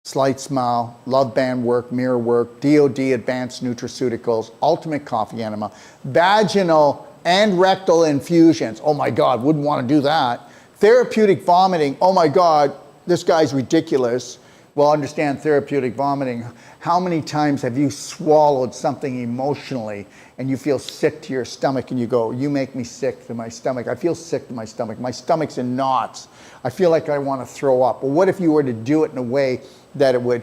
Slight Smile, Love Band work, mirror work, DOD advanced nutraceuticals, ultimate coffee enema, vaginal and rectal infusions. Oh my God, wouldn't want to do that. Therapeutic vomiting. Oh my God, this guy's ridiculous. Well, understand therapeutic vomiting. How many times have you swallowed something emotionally and you feel sick to your stomach and you go, you make me sick to my stomach. I feel sick to my stomach. My stomach's in knots. I feel like I want to throw up. Well, what if you were to do it in a way that it would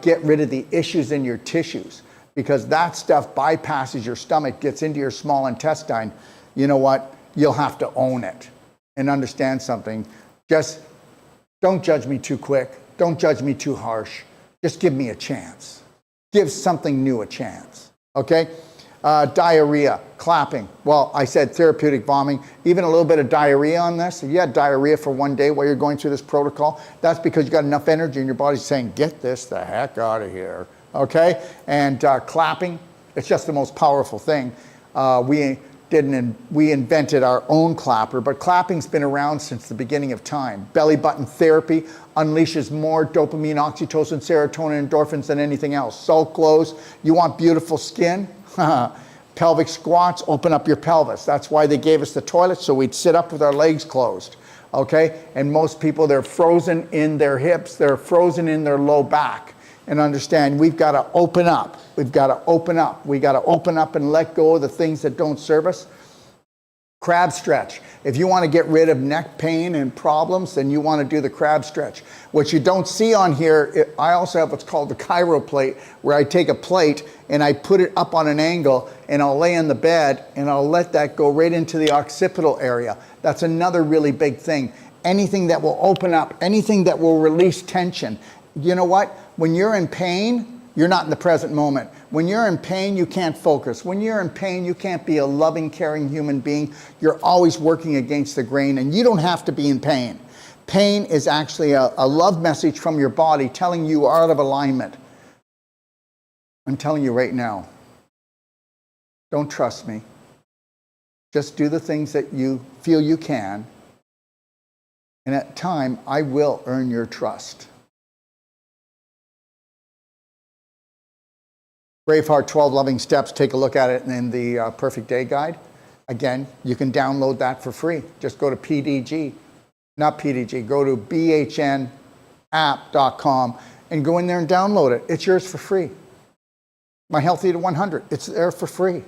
get rid of the issues in your tissues? Because that stuff bypasses your stomach, gets into your small intestine. You know what? You'll have to own it and understand something. Just don't judge me too quick. Don't judge me too harsh. Just give me a chance. Give something new a chance, okay? Diarrhea, clapping. Well, I said therapeutic vomiting, even a little bit of diarrhea on this. If you had diarrhea for one day while you're going through this protocol, that's because you got enough energy and your body's saying, get this the heck out of here, okay? And clapping, it's just the most powerful thing. We invented our own clapper, but clapping's been around since the beginning of time. Belly button therapy unleashes more dopamine, oxytocin, serotonin, endorphins than anything else. So close. You want beautiful skin? Pelvic squats, open up your pelvis. That's why they gave us the toilet, so we'd sit up with our legs closed. Okay? And most people, they're frozen in their hips, they're frozen in their low back. And understand, we've got to open up. We've got to open up. We've got to open up and let go of the things that don't serve us. Crab stretch. If you want to get rid of neck pain and problems, then you want to do the crab stretch. What you don't see on here, I also have what's called the Chiroplate plate, where I take a plate and I put it up on an angle and I'll lay in the bed and I'll let that go right into the occipital area. That's another really big thing. Anything that will open up, anything that will release tension. You know what? When you're in pain, you're not in the present moment. When you're in pain, you can't focus. When you're in pain, you can't be a loving, caring human being. You're always working against the grain, and you don't have to be in pain. Pain is actually a love message from your body telling you are out of alignment. I'm telling you right now, don't trust me. Just do the things that you feel you can, and at time, I will earn your trust. Braveheart 12 Loving Steps, take a look at it in the Perfect Day Guide. Again, you can download that for free. Just go to PDG, not PDG, go to BHNapp.com and go in there and download it. It's yours for free. My Healthy to 100, it's there for free.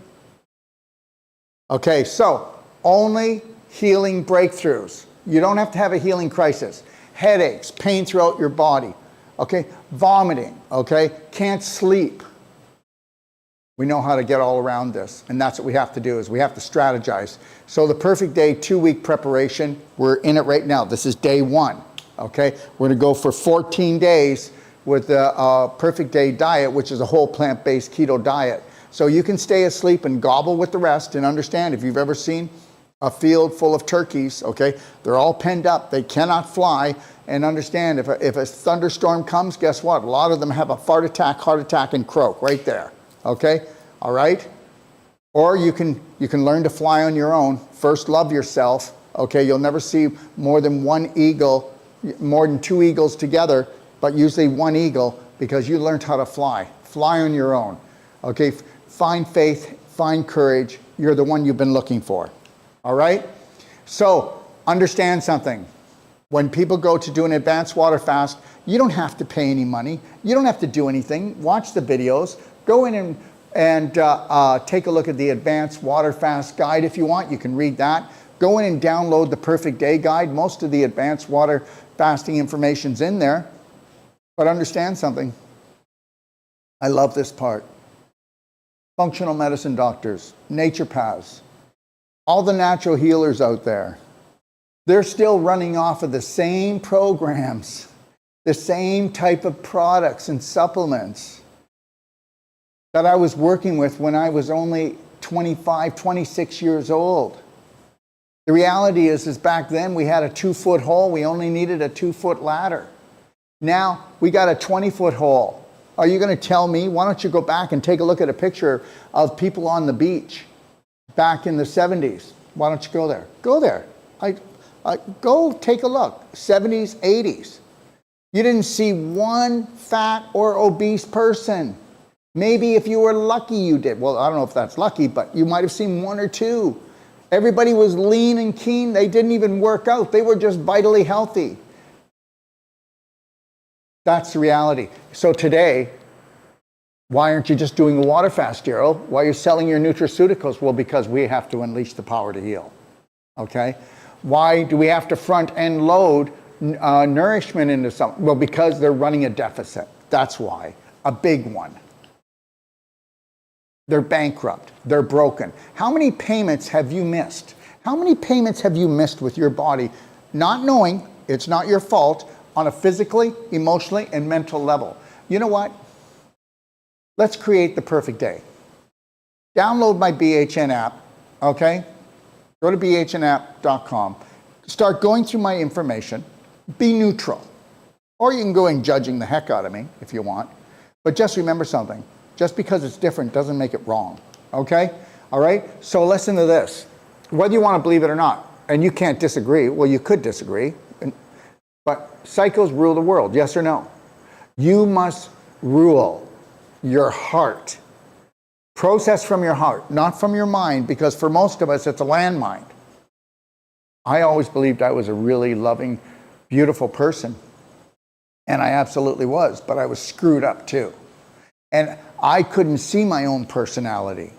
Okay, so only healing breakthroughs. You don't have to have a healing crisis. Headaches, pain throughout your body, okay? Vomiting, okay? Can't sleep. We know how to get all around this, and that's what we have to do, is we have to strategize. So the Perfect Day 2-week preparation, we're in it right now. This is day 1, okay? We're gonna go for 14 days with the Perfect Day diet, which is a whole plant-based keto diet. So you can stay asleep and gobble with the rest, and understand, if you've ever seen a field full of turkeys, okay, they're all penned up, they cannot fly, and understand, if a thunderstorm comes, guess what? A lot of them have a heart attack, and croak right there. Okay, all right? Or you can learn to fly on your own. First, love yourself. Okay, you'll never see more than 2 eagles together, but usually 1 eagle, because you learned how to fly. Fly on your own. Okay, find faith, find courage. You're the one you've been looking for. All right? So, understand something. When people go to do an advanced water fast, you don't have to pay any money. You don't have to do anything. Watch the videos. Go in and take a look at the Advanced Water Fast Guide if you want. You can read that. Go in and download the Perfect Day Guide. Most of the advanced water fasting information's in there. But understand something. I love this part. Functional medicine doctors, naturopaths, all the natural healers out there, they're still running off of the same programs, the same type of products and supplements that I was working with when I was only 25, 26 years old. The reality is back then we had a 2-foot hole. We only needed a 2-foot ladder. Now we got a 20-foot hole. Are you going to tell me? Why don't you go back and take a look at a picture of people on the beach back in the 70s? Why don't you go there? Go there. Go take a look. 70s, 80s. You didn't see one fat or obese person. Maybe if you were lucky you did. Well, I don't know if that's lucky, but you might have seen 1 or 2. Everybody was lean and keen. They didn't even work out. They were just vitally healthy. That's the reality. So today, why aren't you just doing a water fast, Daryl? Why are you selling your nutraceuticals? Well, because we have to unleash the power to heal. Okay? Why do we have to front end load nourishment into something? Well, because they're running a deficit. That's why. A big one. They're bankrupt. They're broken. How many payments have you missed? How many payments have you missed with your body, not knowing it's not your fault, on a physically, emotionally, and mental level? You know what? Let's create the perfect day. Download my BHN app, okay? Go to bhnapp.com. Start going through my information. Be neutral. Or you can go in judging the heck out of me if you want. But just remember something. Just because it's different doesn't make it wrong, okay? All right? So listen to this. Whether you want to believe it or not, and you can't disagree, well, you could disagree, but psychos rule the world, yes or no? You must rule your heart. Process from your heart, not from your mind, because for most of us, it's a landmine. I always believed I was a really loving, beautiful person. And I absolutely was, but I was screwed up too. And I couldn't see my own personality.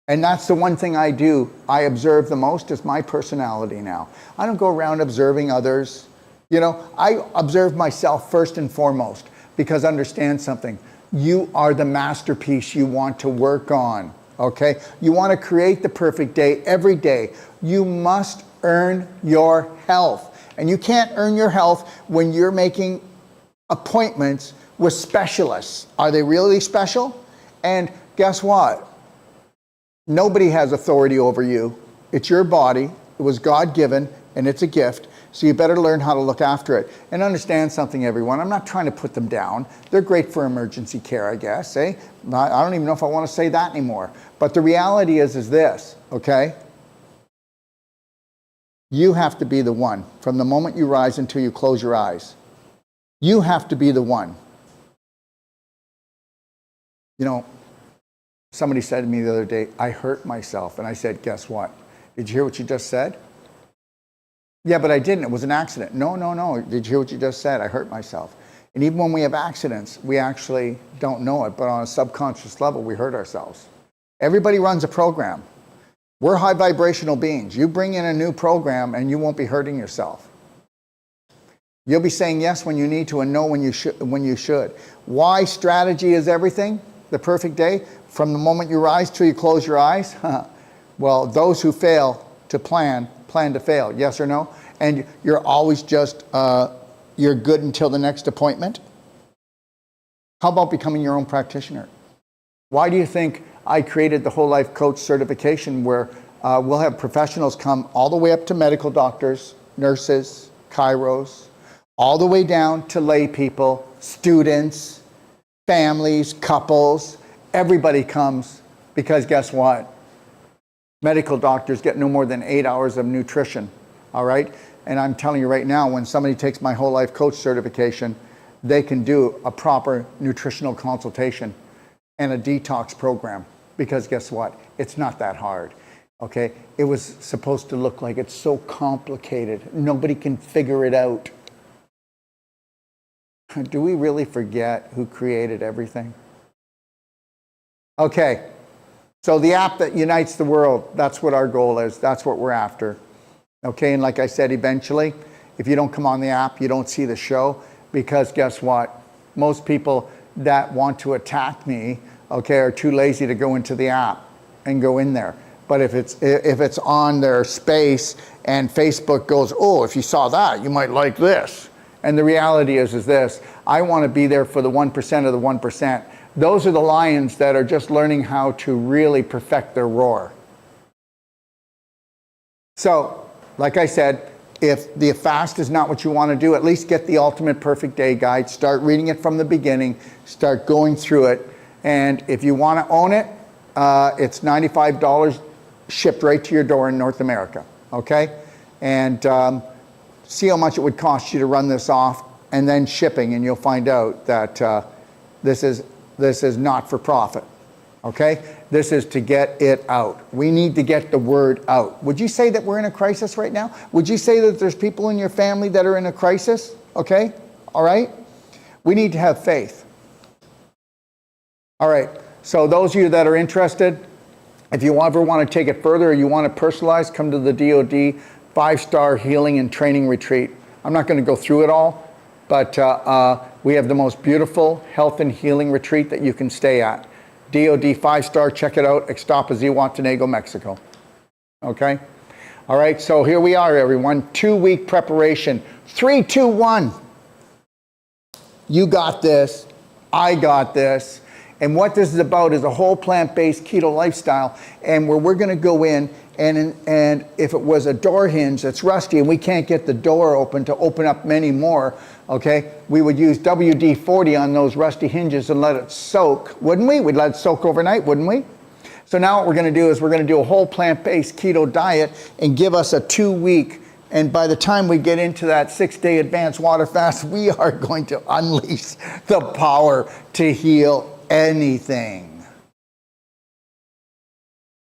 And that's the one thing I do. I observe the most is my personality now. I don't go around observing others. You know, I observe myself first and foremost, because understand something. You are the masterpiece you want to work on, okay? You want to create the perfect day every day. You must earn your health. And you can't earn your health when you're making appointments with specialists. Are they really special? And guess what? Nobody has authority over you. It's your body. It was God-given, and it's a gift. So you better learn how to look after it. And understand something, everyone. I'm not trying to put them down. They're great for emergency care, I guess. Eh? I don't even know if I want to say that anymore. But the reality is this, okay? You have to be the one from the moment you rise until you close your eyes. You have to be the one. You know, somebody said to me the other day, I hurt myself. And I said, guess what? Did you hear what you just said? Yeah, but I didn't. It was an accident. No. Did you hear what you just said? I hurt myself. And even when we have accidents, we actually don't know it. But on a subconscious level, we hurt ourselves. Everybody runs a program. We're high vibrational beings. You bring in a new program and you won't be hurting yourself. You'll be saying yes when you need to and no when you should. Why strategy is everything? The perfect day? From the moment you rise till you close your eyes? Well, those who fail to plan to fail. Yes or no? And you're always just, you're good until the next appointment? How about becoming your own practitioner? Why do you think I created the Whole Life Coach certification where we'll have professionals come all the way up to medical doctors, nurses, chiros, all the way down to lay people, students, families, couples. Everybody comes because guess what? Medical doctors get no more than 8 hours of nutrition, all right? And I'm telling you right now, when somebody takes my Whole Life Coach certification, they can do a proper nutritional consultation and a detox program. Because guess what? It's not that hard, okay? It was supposed to look like it's so complicated. Nobody can figure it out. Do we really forget who created everything? Okay, so the app that unites the world, that's what our goal is. That's what we're after. Okay, and like I said, eventually, if you don't come on the app, you don't see the show, because guess what? Most people that want to attack me, okay, are too lazy to go into the app and go in there. But if it's on their space and Facebook goes, oh, if you saw that, you might like this. And the reality is this, I want to be there for the 1% of the 1%. Those are the lions that are just learning how to really perfect their roar. So, like I said, if the fast is not what you want to do, at least get the Ultimate Perfect Day Guide. Start reading it from the beginning. Start going through it. And if you want to own it, it's $95 shipped right to your door in North America. Okay? And see how much it would cost you to run this off, and then shipping, and you'll find out that this is not for profit. Okay? This is to get it out. We need to get the word out. Would you say that we're in a crisis right now? Would you say that there's people in your family that are in a crisis? Okay? All right? We need to have faith. All right. So those of you that are interested, if you ever want to take it further or you want to personalize, come to the DoD 5-star healing and training retreat. I'm not going to go through it all, but we have the most beautiful health and healing retreat that you can stay at. DoD 5-star, check it out, Ixtapa, Zihuatanejo, Mexico. Okay? All right, so here we are, everyone. 2-week preparation. 3, 2, 1. You got this. I got this. And what this is about is a whole plant-based keto lifestyle, and where we're going to go in, and if it was a door hinge that's rusty and we can't get the door open to open up many more, okay, we would use WD-40 on those rusty hinges and let it soak, wouldn't we? We'd let it soak overnight, wouldn't we? So now what we're going to do is we're going to do a whole plant-based keto diet and give us a 2-week, and by the time we get into that 6-day advanced water fast, we are going to unleash the power to heal anything.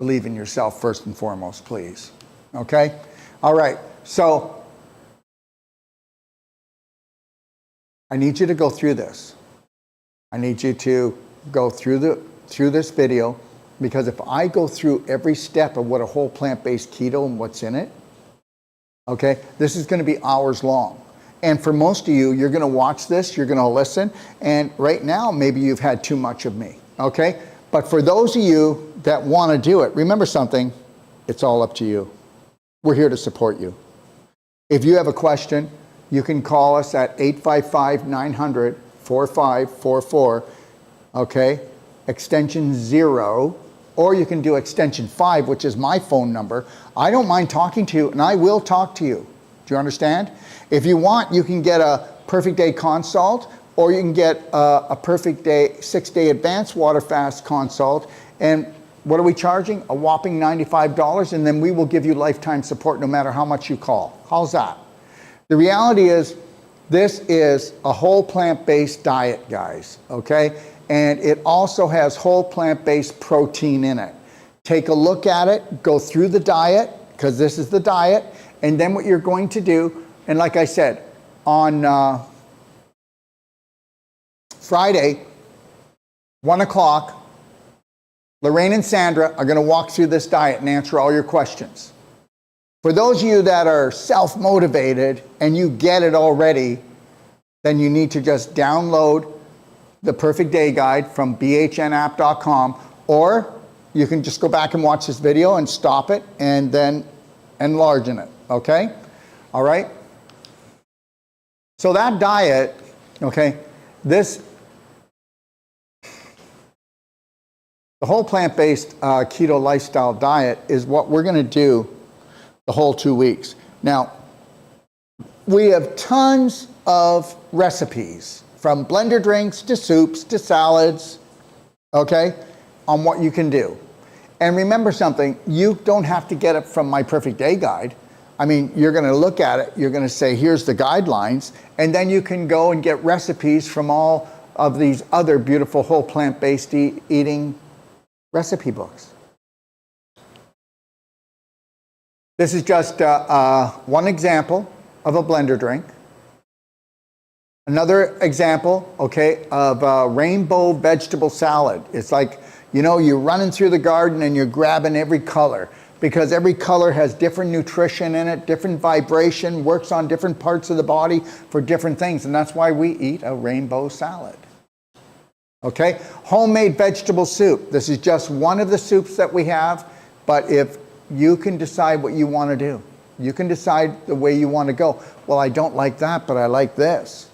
Believe in yourself first and foremost, please. Okay? All right. So I need you to go through this. I need you to go through this video, because if I go through every step of what a whole plant-based keto and what's in it, okay, this is going to be hours long. And for most of you, you're going to watch this, you're going to listen, and right now, maybe you've had too much of me, okay? But for those of you that want to do it, remember something, it's all up to you. We're here to support you. If you have a question, you can call us at 855-900-4544, okay, extension 0, or you can do extension 5, which is my phone number. I don't mind talking to you, and I will talk to you. Do you understand? If you want, you can get a Perfect Day consult, or you can get a Perfect Day 6-day advanced water fast consult. And what are we charging? A whopping $95, and then we will give you lifetime support no matter how much you call. How's that? The reality is, this is a whole plant-based diet, guys, okay? And it also has whole plant-based protein in it. Take a look at it, go through the diet, because this is the diet, and then what you're going to do, and like I said, on Friday, 1 o'clock, Lorraine and Sandra are going to walk through this diet and answer all your questions. For those of you that are self-motivated and you get it already, then you need to just download the Perfect Day Guide from bhnapp.com, or you can just go back and watch this video and stop it and then enlarge it, okay? All right? So that diet, okay, the whole plant-based keto lifestyle diet is what we're going to do the whole 2 weeks. Now, we have tons of recipes, from blender drinks to soups to salads, okay, on what you can do. And remember something, you don't have to get it from my Perfect Day Guide. I mean, you're going to look at it, you're going to say, here's the guidelines, and then you can go and get recipes from all of these other beautiful whole plant-based eating recipe books. This is just one example of a blender drink. Another example, okay, of a rainbow vegetable salad. It's like, you know, you're running through the garden and you're grabbing every color, because every color has different nutrition in it, different vibration, works on different parts of the body for different things, and that's why we eat a rainbow salad. Okay, homemade vegetable soup. This is just one of the soups that we have, but if you can decide what you want to do, you can decide the way you want to go. Well, I don't like that, but I like this.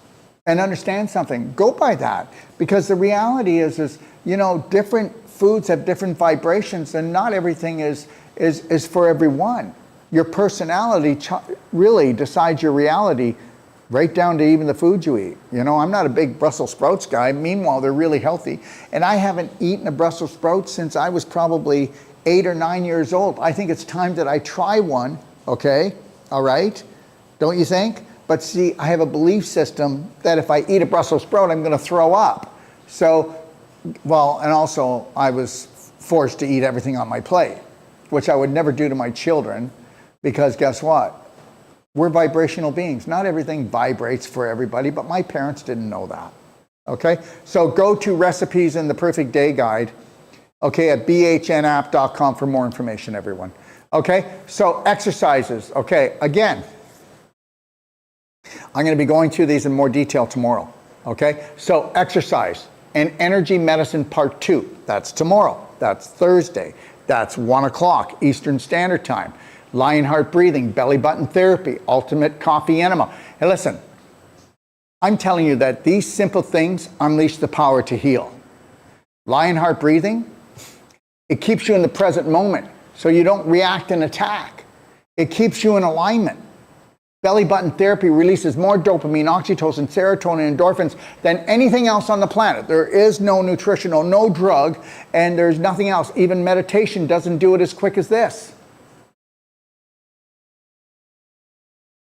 And understand something, go by that, because the reality is, you know, different foods have different vibrations, and not everything is for everyone. Your personality really decides your reality, right down to even the food you eat. You know, I'm not a big Brussels sprouts guy. Meanwhile, they're really healthy. And I haven't eaten a Brussels sprout since I was probably 8 or 9 years old. I think it's time that I try one, okay? All right? Don't you think? But see, I have a belief system that if I eat a Brussels sprout, I'm going to throw up. So, well, and also I was forced to eat everything on my plate, which I would never do to my children, because guess what? We're vibrational beings. Not everything vibrates for everybody, but my parents didn't know that. Okay? So go to recipes in the Perfect Day Guide, okay, at bhnapp.com for more information, everyone. Okay? So exercises. Okay, again, I'm going to be going through these in more detail tomorrow. Okay? So exercise and energy medicine part 2. That's tomorrow. That's Thursday. That's 1 o'clock Eastern Standard Time. Lionheart breathing, belly button therapy, ultimate coffee enema. Hey, listen, I'm telling you that these simple things unleash the power to heal. Lionheart breathing, it keeps you in the present moment so you don't react and attack. It keeps you in alignment. Belly button therapy releases more dopamine, oxytocin, serotonin, and endorphins than anything else on the planet. There is no nutritional, no drug, and there's nothing else. Even meditation doesn't do it as quick as this.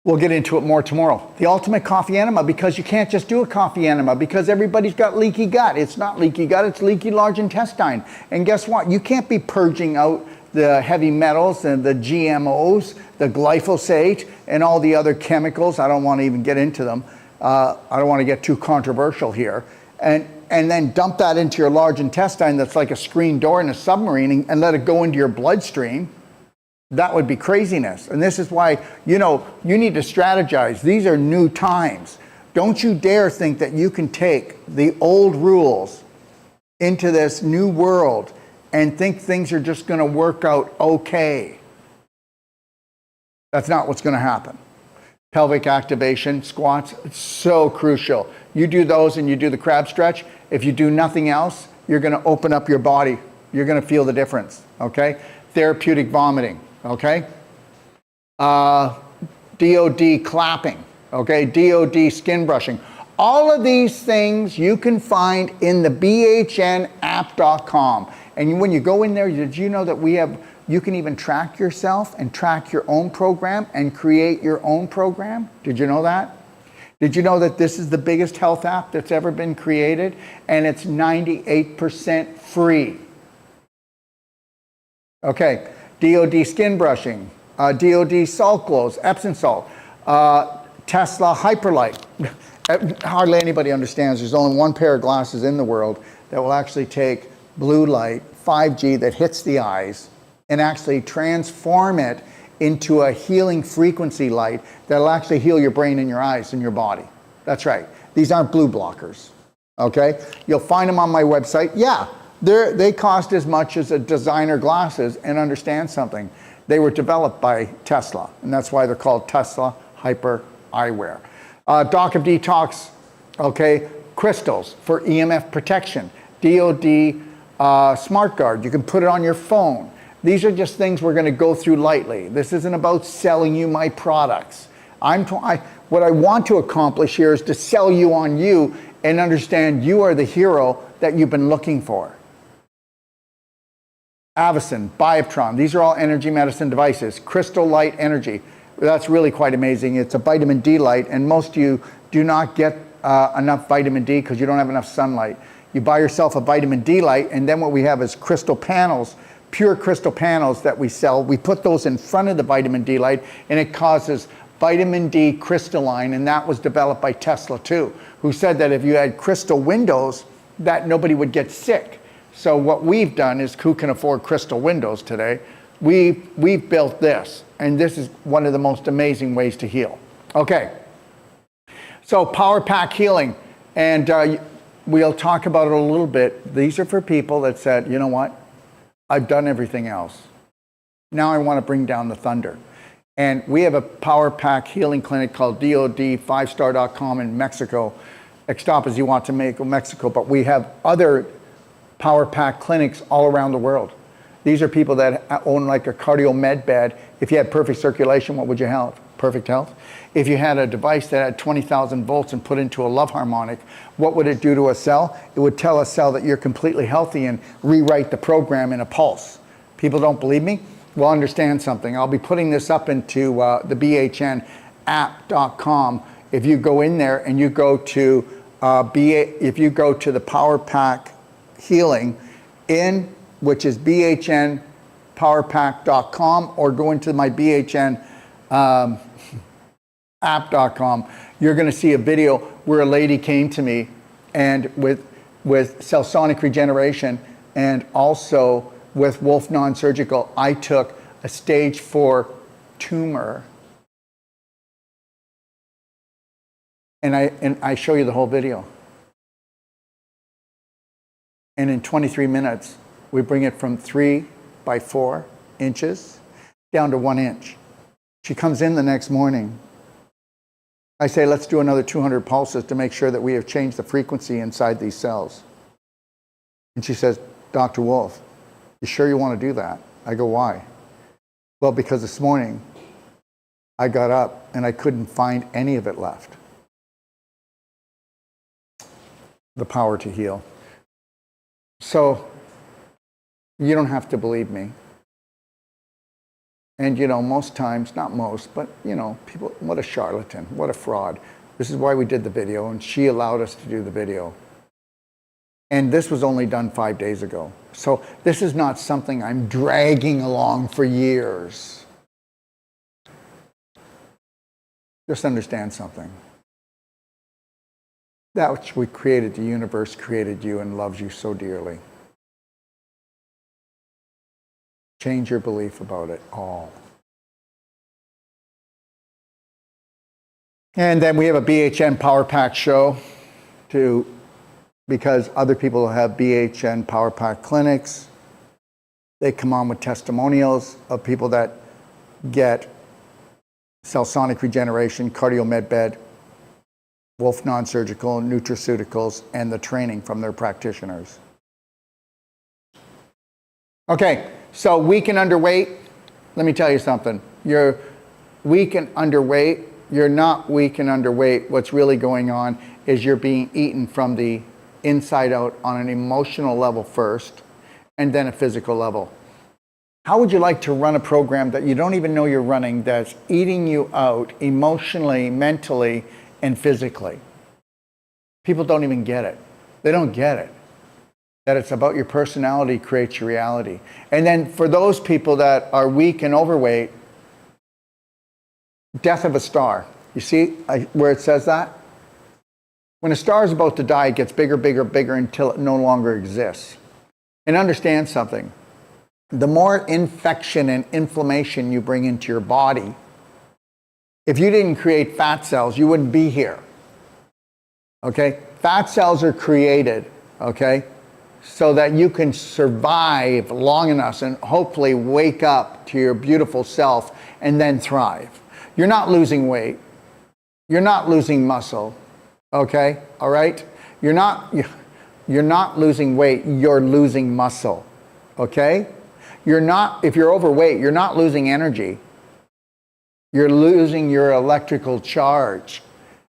We'll get into it more tomorrow. The ultimate coffee enema, because you can't just do a coffee enema because everybody's got leaky gut. It's not leaky gut, it's leaky large intestine. And guess what? You can't be purging out the heavy metals and the GMOs, the glyphosate, and all the other chemicals. I don't want to even get into them. I don't want to get too controversial here. And then dump that into your large intestine that's like a screen door in a submarine and let it go into your bloodstream. That would be craziness. And this is why, you need to strategize. These are new times. Don't you dare think that you can take the old rules into this new world and think things are just going to work out okay. That's not what's going to happen. Pelvic activation, squats, it's so crucial. You do those and you do the crab stretch. If you do nothing else, you're going to open up your body. You're going to feel the difference, okay? Therapeutic vomiting, okay? DOD clapping, okay? DOD skin brushing. All of these things you can find in the bhnapp.com. And when you go in there, did you know that you can even track yourself and track your own program and create your own program? Did you know that? Did you know that this is the biggest health app that's ever been created? And it's 98% free. Okay, DOD skin brushing, DOD salt glows, Epsom salt, Tesla Hyperlight. Hardly anybody understands there's only one pair of glasses in the world that will actually take blue light, 5G, that hits the eyes and actually transform it into a healing frequency light that'll actually heal your brain and your eyes and your body. That's right. These aren't blue blockers, okay? You'll find them on my website. Yeah, they cost as much as a designer glasses, and understand something. They were developed by Tesla, and that's why they're called Tesla Hyper Eyewear. Doc of Detox, okay, crystals for EMF protection. DOD Smart Guard, you can put it on your phone. These are just things we're going to go through lightly. This isn't about selling you my products. What I want to accomplish here is to sell you on you and understand you are the hero that you've been looking for. Avicen, Bioptron, these are all energy medicine devices. Crystal Light Energy, that's really quite amazing. It's a vitamin D light, and most of you do not get enough vitamin D because you don't have enough sunlight. You buy yourself a vitamin D light, and then what we have is crystal panels, pure crystal panels that we sell. We put those in front of the vitamin D light, and it causes vitamin D crystalline, and that was developed by Tesla too, who said that if you had crystal windows, that nobody would get sick. So what we've done is, who can afford crystal windows today? We've built this, and this is one of the most amazing ways to heal. Okay, so Power Pack Healing, and we'll talk about it a little bit. These are for people that said, you know what? I've done everything else. Now I want to bring down the thunder. And we have a Power Pack Healing Clinic called DOD5star.com in Mexico. Ixtapas, you want to make Mexico, but we have other Power Pack clinics all around the world. These are people that own like a cardio med bed. If you had perfect circulation, what would you have? Perfect health. If you had a device that had 20,000 volts and put into a love harmonic, what would it do to a cell? It would tell a cell that you're completely healthy and rewrite the program in a pulse. People don't believe me? Well, understand something. I'll be putting this up into the bhnapp.com. If you go in there and you go to if you go to the Power Pack Healing which is bhnpowerpack.com, or go into my bhn app.com, you're going to see a video where a lady came to me and with Cellsonic Regeneration and also with Wolf Non-Surgical, I took a stage 4 tumor, and I show you the whole video. And in 23 minutes, we bring it from 3 by 4 inches down to 1 inch. She comes in the next morning. I say, let's do another 200 pulses to make sure that we have changed the frequency inside these cells. And she says, Dr. Wolf, you sure you want to do that? I go, why? Well, because this morning I got up and I couldn't find any of it left. The power to heal. So you don't have to believe me. And most times, not most, but people, what a charlatan, what a fraud. This is why we did the video, and she allowed us to do the video. And this was only done 5 days ago. So this is not something I'm dragging along for years. Just understand something. That which we created, the universe created you and loves you so dearly. Change your belief about it all. And then we have a BHN Power Pack show because other people have BHN Power Pack clinics. They come on with testimonials of people that get cell sonic regeneration, cardio med bed, Wolf non-surgical, nutraceuticals, and the training from their practitioners. Okay, so weak and underweight. Let me tell you something. You're weak and underweight. You're not weak and underweight. What's really going on is you're being eaten from the inside out on an emotional level first, and then a physical level. How would you like to run a program that you don't even know you're running that's eating you out emotionally, mentally, and physically? People don't even get it. They don't get it. That it's about your personality creates your reality. And then for those people that are weak and overweight, death of a star. You see where it says that? When a star is about to die, it gets bigger, bigger, bigger until it no longer exists. And understand something. The more infection and inflammation you bring into your body, if you didn't create fat cells, you wouldn't be here. Okay? Fat cells are created, okay, so that you can survive long enough and hopefully wake up to your beautiful self and then thrive. You're not losing weight. You're not losing muscle. Okay? All right? You're not losing weight, you're losing muscle. Okay? If you're overweight, you're not losing energy. You're losing your electrical charge.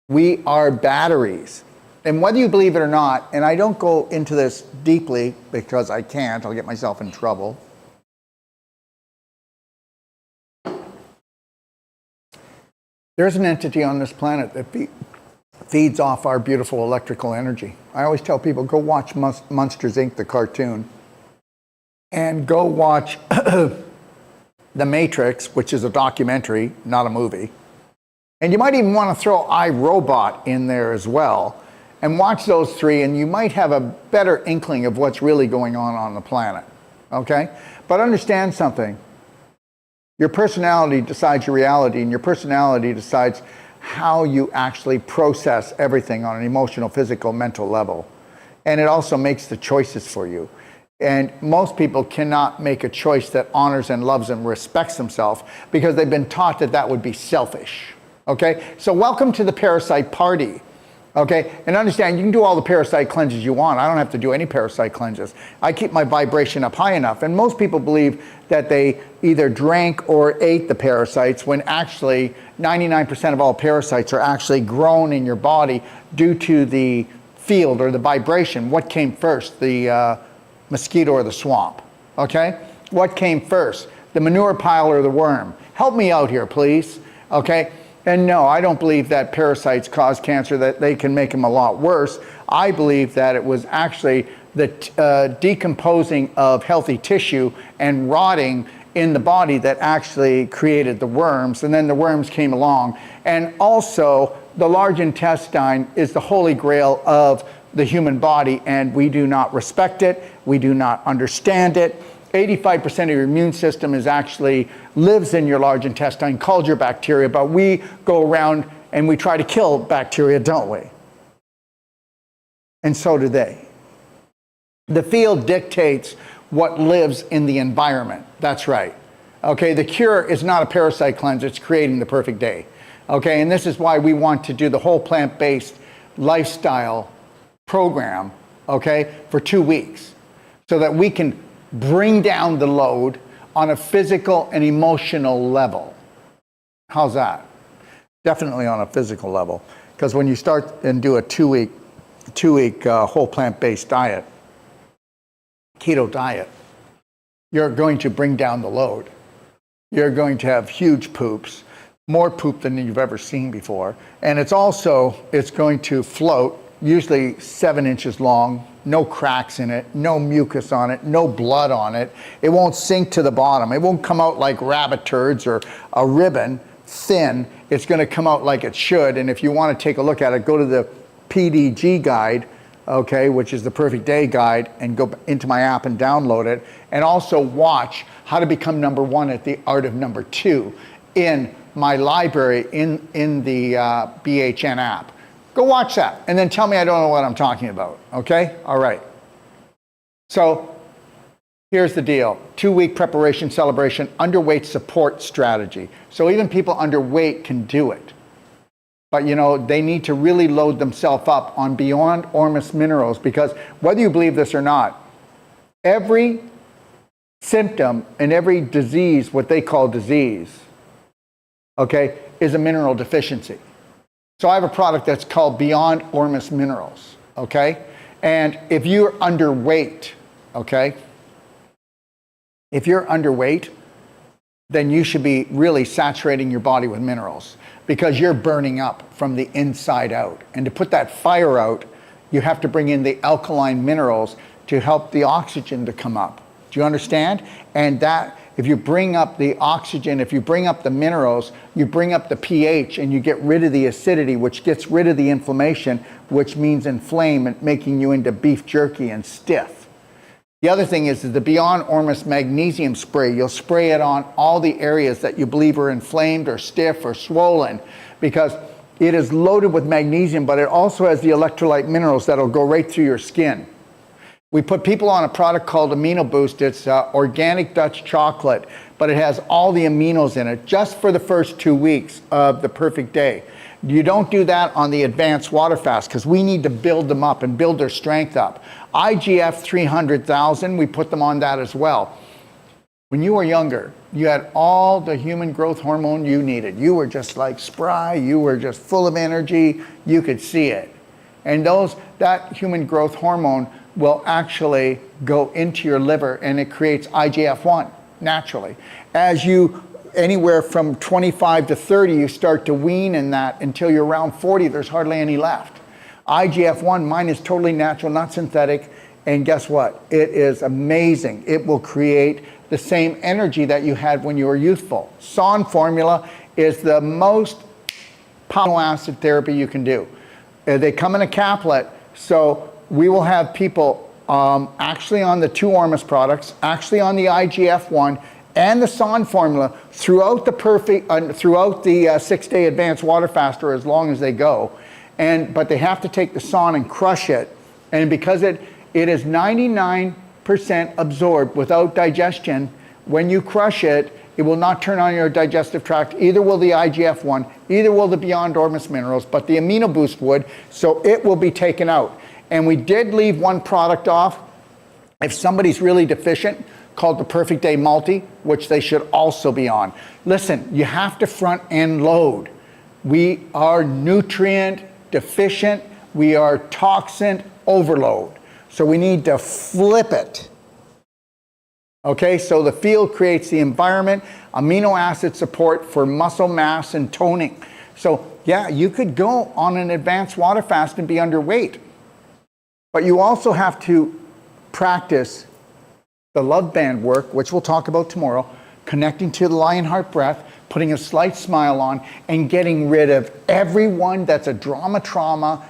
We are batteries. And whether you believe it or not, and I don't go into this deeply because I can't, I'll get myself in trouble. There's an entity on this planet that feeds off our beautiful electrical energy. I always tell people, go watch Monsters, Inc., the cartoon, and go watch The Matrix, which is a documentary, not a movie. And you might even want to throw iRobot in there as well, and watch those three, and you might have a better inkling of what's really going on the planet. Okay? But understand something. Your personality decides your reality, and your personality decides how you actually process everything on an emotional, physical, mental level. And it also makes the choices for you. And most people cannot make a choice that honors and loves and respects themselves because they've been taught that that would be selfish. Okay? So welcome to the parasite party. Okay? And understand, you can do all the parasite cleanses you want. I don't have to do any parasite cleanses. I keep my vibration up high enough. And most people believe that they either drank or ate the parasites when actually 99% of all parasites are actually grown in your body due to the field or the vibration. What came first? The mosquito or the swamp? Okay? What came first? The manure pile or the worm? Help me out here, please. Okay? And no, I don't believe that parasites cause cancer, that they can make them a lot worse. I believe that it was actually the decomposing of healthy tissue and rotting in the body that actually created the worms, and then the worms came along. And also, the large intestine is the holy grail of the human body, and we do not respect it, we do not understand it. 85% of your immune system lives in your large intestine, called your bacteria, but we go around and we try to kill bacteria, don't we? And so do they. The field dictates what lives in the environment. That's right. Okay, the cure is not a parasite cleanse, it's creating the perfect day. Okay, and this is why we want to do the whole plant-based lifestyle program, okay, for 2 weeks. so that we can bring down the load on a physical and emotional level. How's that? Definitely on a physical level. Because when you start and do a two-week whole plant-based diet, keto diet, you're going to bring down the load. You're going to have huge poops, more poop than you've ever seen before. And it's going to float, usually 7 inches long, no cracks in it, no mucus on it, no blood on it. It won't sink to the bottom. It won't come out like rabbit turds or a ribbon, thin. It's going to come out like it should. And if you want to take a look at it, go to the PDG guide, okay, which is the Perfect Day guide, and go into my app and download it. And also watch How to Become Number One at the Art of Number Two in my library in the BHN app. Go watch that, and then tell me I don't know what I'm talking about, okay? All right. So here's the deal. 2-week preparation, celebration, underweight support strategy. So even people underweight can do it. But they need to really load themselves up on Beyond Ormus minerals, because whether you believe this or not, every symptom and every disease, what they call disease, okay, is a mineral deficiency. So I have a product that's called Beyond Ormus Minerals, okay? And if you're underweight, okay, if you're underweight, then you should be really saturating your body with minerals, because you're burning up from the inside out. And to put that fire out, you have to bring in the alkaline minerals to help the oxygen to come up. Do you understand? And that, if you bring up the oxygen, if you bring up the minerals, you bring up the pH and you get rid of the acidity, which gets rid of the inflammation, which means inflame and making you into beef jerky and stiff. The other thing is the Beyond Ormus magnesium spray. You'll spray it on all the areas that you believe are inflamed or stiff or swollen, because it is loaded with magnesium, but it also has the electrolyte minerals that'll go right through your skin. We put people on a product called Amino Boost. It's organic Dutch chocolate, but it has all the aminos in it just for the first 2 weeks of the Perfect Day. You don't do that on the advanced water fast, because we need to build them up and build their strength up. IGF 300,000, we put them on that as well. When you were younger, you had all the human growth hormone you needed. You were just like spry, you were just full of energy, you could see it. And that human growth hormone will actually go into your liver, and it creates IGF-1 naturally. As you, anywhere from 25 to 30, you start to wean in that until you're around 40, there's hardly any left. IGF-1, mine is totally natural, not synthetic, and guess what? It is amazing. It will create the same energy that you had when you were youthful. SON formula is the most powerful acid therapy you can do. They come in a caplet, so we will have people actually on the 2 Ormus products, actually on the IGF-1 and the SON formula throughout the 6-day advanced water fast, or as long as they go. But they have to take the SON and crush it. And because it is 99% absorbed without digestion, when you crush it, it will not turn on your digestive tract. Either will the IGF-1, either will the Beyond Ormus minerals, but the Amino Boost would, so it will be taken out. And we did leave one product off if somebody's really deficient, called the Perfect Day Multi, which they should also be on. Listen, you have to front end load. We are nutrient deficient, we are toxin overload. So we need to flip it. Okay, so the field creates the environment, amino acid support for muscle mass and toning. So yeah, you could go on an advanced water fast and be underweight. But you also have to practice the love band work, which we'll talk about tomorrow, connecting to the Lionheart breath, putting a slight smile on, and getting rid of everyone that's a trauma,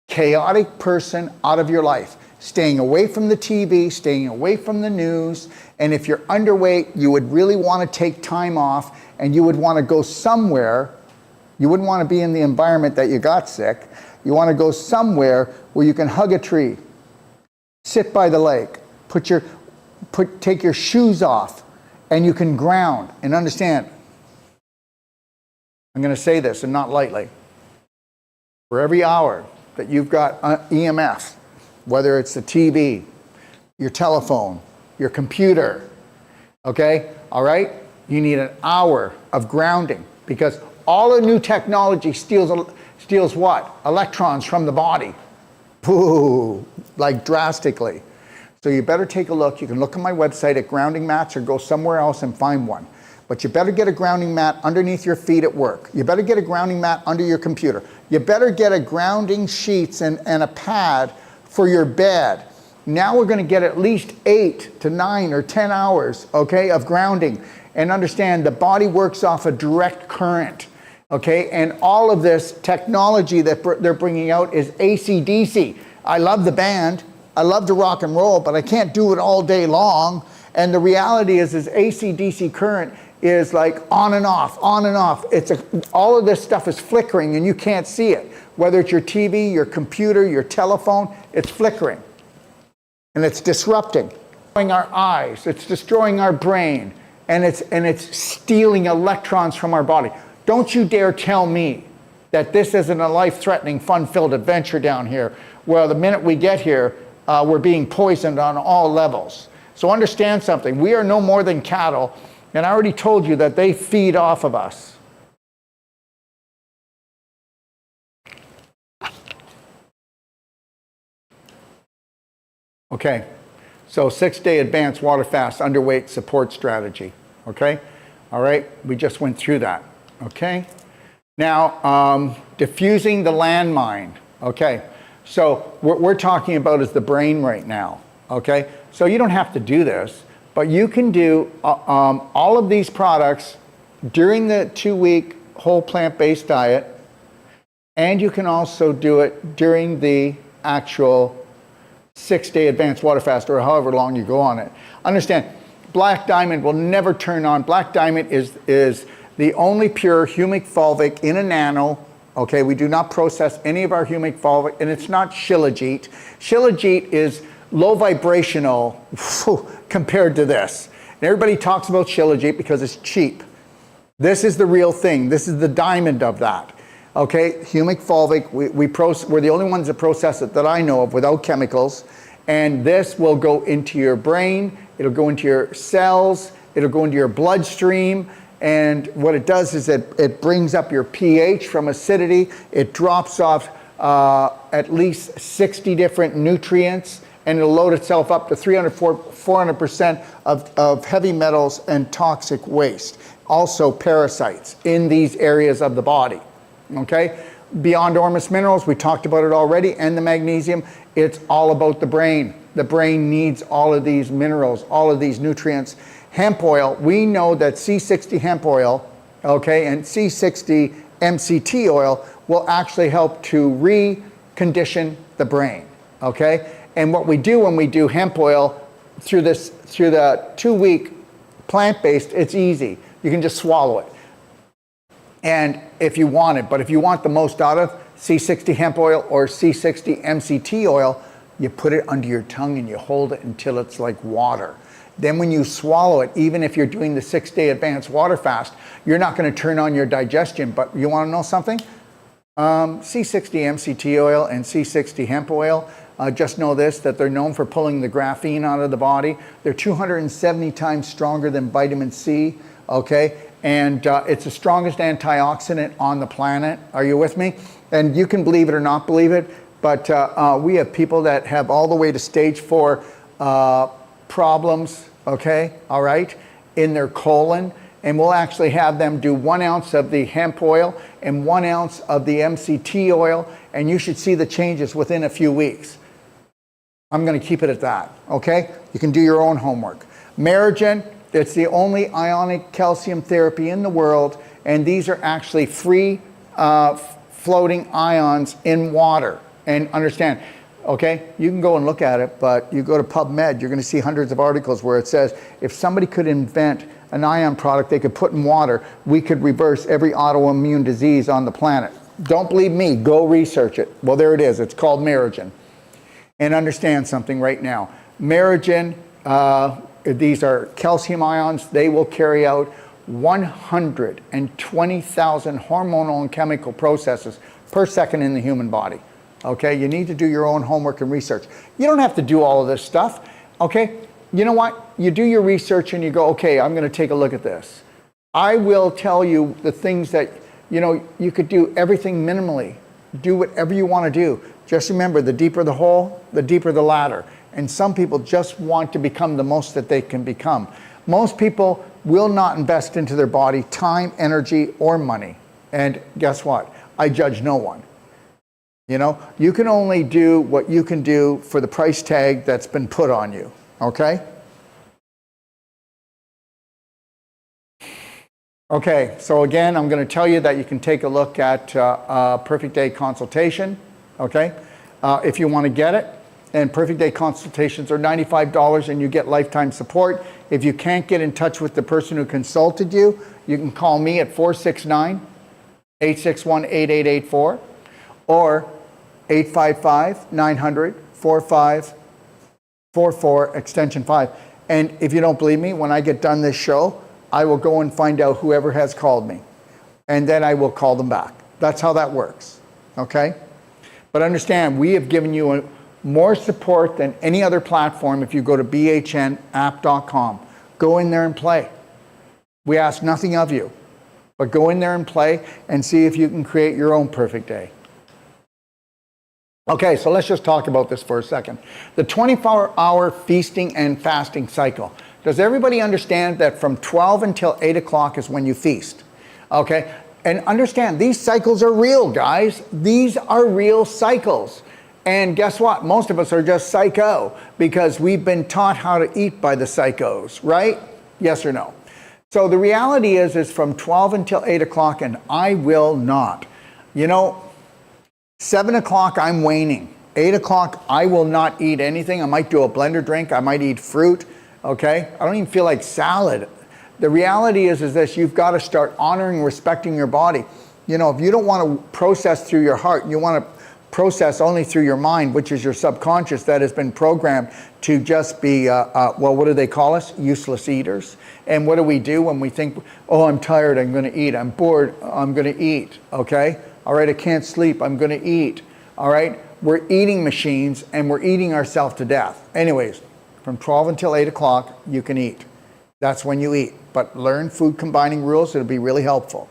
chaotic person out of your life. Staying away from the TV, staying away from the news, and if you're underweight, you would really want to take time off, and you would want to go somewhere. You wouldn't want to be in the environment that you got sick. You want to go somewhere where you can hug a tree, sit by the lake, take your shoes off, and you can ground and understand. I'm going to say this, and not lightly. For every hour that you've got EMF, whether it's the TV, your telephone, your computer, okay? All right? You need an hour of grounding because all the new technology steals what? Electrons from the body. Pooh, like drastically. So you better take a look. You can look on my website at grounding mats or go somewhere else and find one. But you better get a grounding mat underneath your feet at work. You better get a grounding mat under your computer. You better get a grounding sheets and a pad for your bed. Now we're going to get at least 8 to 9 or 10 hours, okay, of grounding. And understand the body works off a direct current, okay? And all of this technology that they're bringing out is AC/DC. I love the band. I love to rock and roll, but I can't do it all day long. And the reality is AC/DC current is like on and off, on and off. All of this stuff is flickering and you can't see it. Whether it's your TV, your computer, your telephone, it's flickering. And it's disrupting. It's destroying our eyes, it's destroying our brain, and it's stealing electrons from our body. Don't you dare tell me that this isn't a life-threatening, fun-filled adventure down here, where the minute we get here, we're being poisoned on all levels. So understand something, we are no more than cattle, and I already told you that they feed off of us. Okay, so 6-day advanced water fast underweight support strategy, okay? All right, we just went through that, okay? Now, diffusing the landmine, okay? So what we're talking about is the brain right now, okay? So you don't have to do this, but you can do all of these products during the 2-week whole plant-based diet, and you can also do it during the actual 6-day advanced water fast or however long you go on it. Understand, Black Diamond will never turn on. Black Diamond is the only pure humic fulvic in a nano. Okay, we do not process any of our humic fulvic, and it's not Shilajit. Shilajit is low vibrational compared to this. And everybody talks about Shilajit because it's cheap. This is the real thing. This is the diamond of that. Okay, humic fulvic, we're the only ones that process it that I know of without chemicals. And this will go into your brain, it'll go into your cells, it'll go into your bloodstream. And what it does is it brings up your pH from acidity. It drops off at least 60 different nutrients, and it'll load itself up to 400% of heavy metals and toxic waste. Also parasites in these areas of the body. Okay, Beyond Ormus Minerals, we talked about it already, and the magnesium, it's all about the brain. The brain needs all of these minerals, all of these nutrients. Hemp oil, we know that C60 hemp oil, okay, and C60 MCT oil will actually help to recondition the brain, okay? And what we do when we do hemp oil through the 2-week plant-based, it's easy. You can just swallow it. And if you want it, but if you want the most out of C60 hemp oil or C60 MCT oil, you put it under your tongue and you hold it until it's like water. Then when you swallow it, even if you're doing the 6-day advanced water fast, you're not going to turn on your digestion. But you want to know something? C60 MCT oil and C60 hemp oil, just know this, that they're known for pulling the graphene out of the body. They're 270 times stronger than vitamin C, okay? And it's the strongest antioxidant on the planet. Are you with me? And you can believe it or not believe it, but we have people that have all the way to stage 4 problems, okay, all right, in their colon. And we'll actually have them do 1 ounce of the hemp oil and 1 ounce of the MCT oil, and you should see the changes within a few weeks. I'm going to keep it at that, okay? You can do your own homework. Merigen, it's the only ionic calcium therapy in the world, and these are actually free floating ions in water. And understand, okay, you can go and look at it, but you go to PubMed, you're going to see hundreds of articles where it says if somebody could invent an ion product they could put in water, we could reverse every autoimmune disease on the planet. Don't believe me, go research it. Well, there it is, it's called Merigen. And understand something right now. Merigen, these are calcium ions. They will carry out 120,000 hormonal and chemical processes per second in the human body. Okay, you need to do your own homework and research. You don't have to do all of this stuff. Okay, you know what? You do your research and you go, okay, I'm going to take a look at this. I will tell you the things that, you could do everything minimally. Do whatever you want to do. Just remember, the deeper the hole, the deeper the ladder. And some people just want to become the most that they can become. Most people will not invest into their body time, energy, or money. And guess what? I judge no one. You can only do what you can do for the price tag that's been put on you, okay? Okay, so again, I'm going to tell you that you can take a look at a Perfect Day consultation, okay? If you want to get it. And Perfect Day consultations are $95 and you get lifetime support. If you can't get in touch with the person who consulted you, you can call me at 469-861-8884 or 855-900-4544 extension 5. And if you don't believe me, when I get done this show, I will go and find out whoever has called me. And then I will call them back. That's how that works, okay? But understand, we have given you more support than any other platform if you go to bhnapp.com. Go in there and play. We ask nothing of you, but go in there and play and see if you can create your own perfect day. Okay, so let's just talk about this for a second. The 24-hour feasting and fasting cycle. Does everybody understand that from 12 until 8 o'clock is when you feast? Okay, and understand these cycles are real, guys. These are real cycles. And guess what? Most of us are just psycho because we've been taught how to eat by the psychos, right? Yes or no? So the reality is from 12 until 8 o'clock, and I will not. 7 o'clock, I'm waning. 8 o'clock, I will not eat anything. I might do a blender drink. I might eat fruit, okay? I don't even feel like salad. The reality is this, you've got to start honoring and respecting your body. If you don't want to process through your heart, you want to process only through your mind, which is your subconscious that has been programmed to just be, what do they call us? Useless eaters. And what do we do when we think, oh, I'm tired, I'm going to eat. I'm bored, I'm going to eat, okay? All right, I can't sleep, I'm going to eat. All right, we're eating machines and we're eating ourselves to death. Anyways, from 12 until 8 o'clock, you can eat. That's when you eat. But learn food combining rules, it'll be really helpful.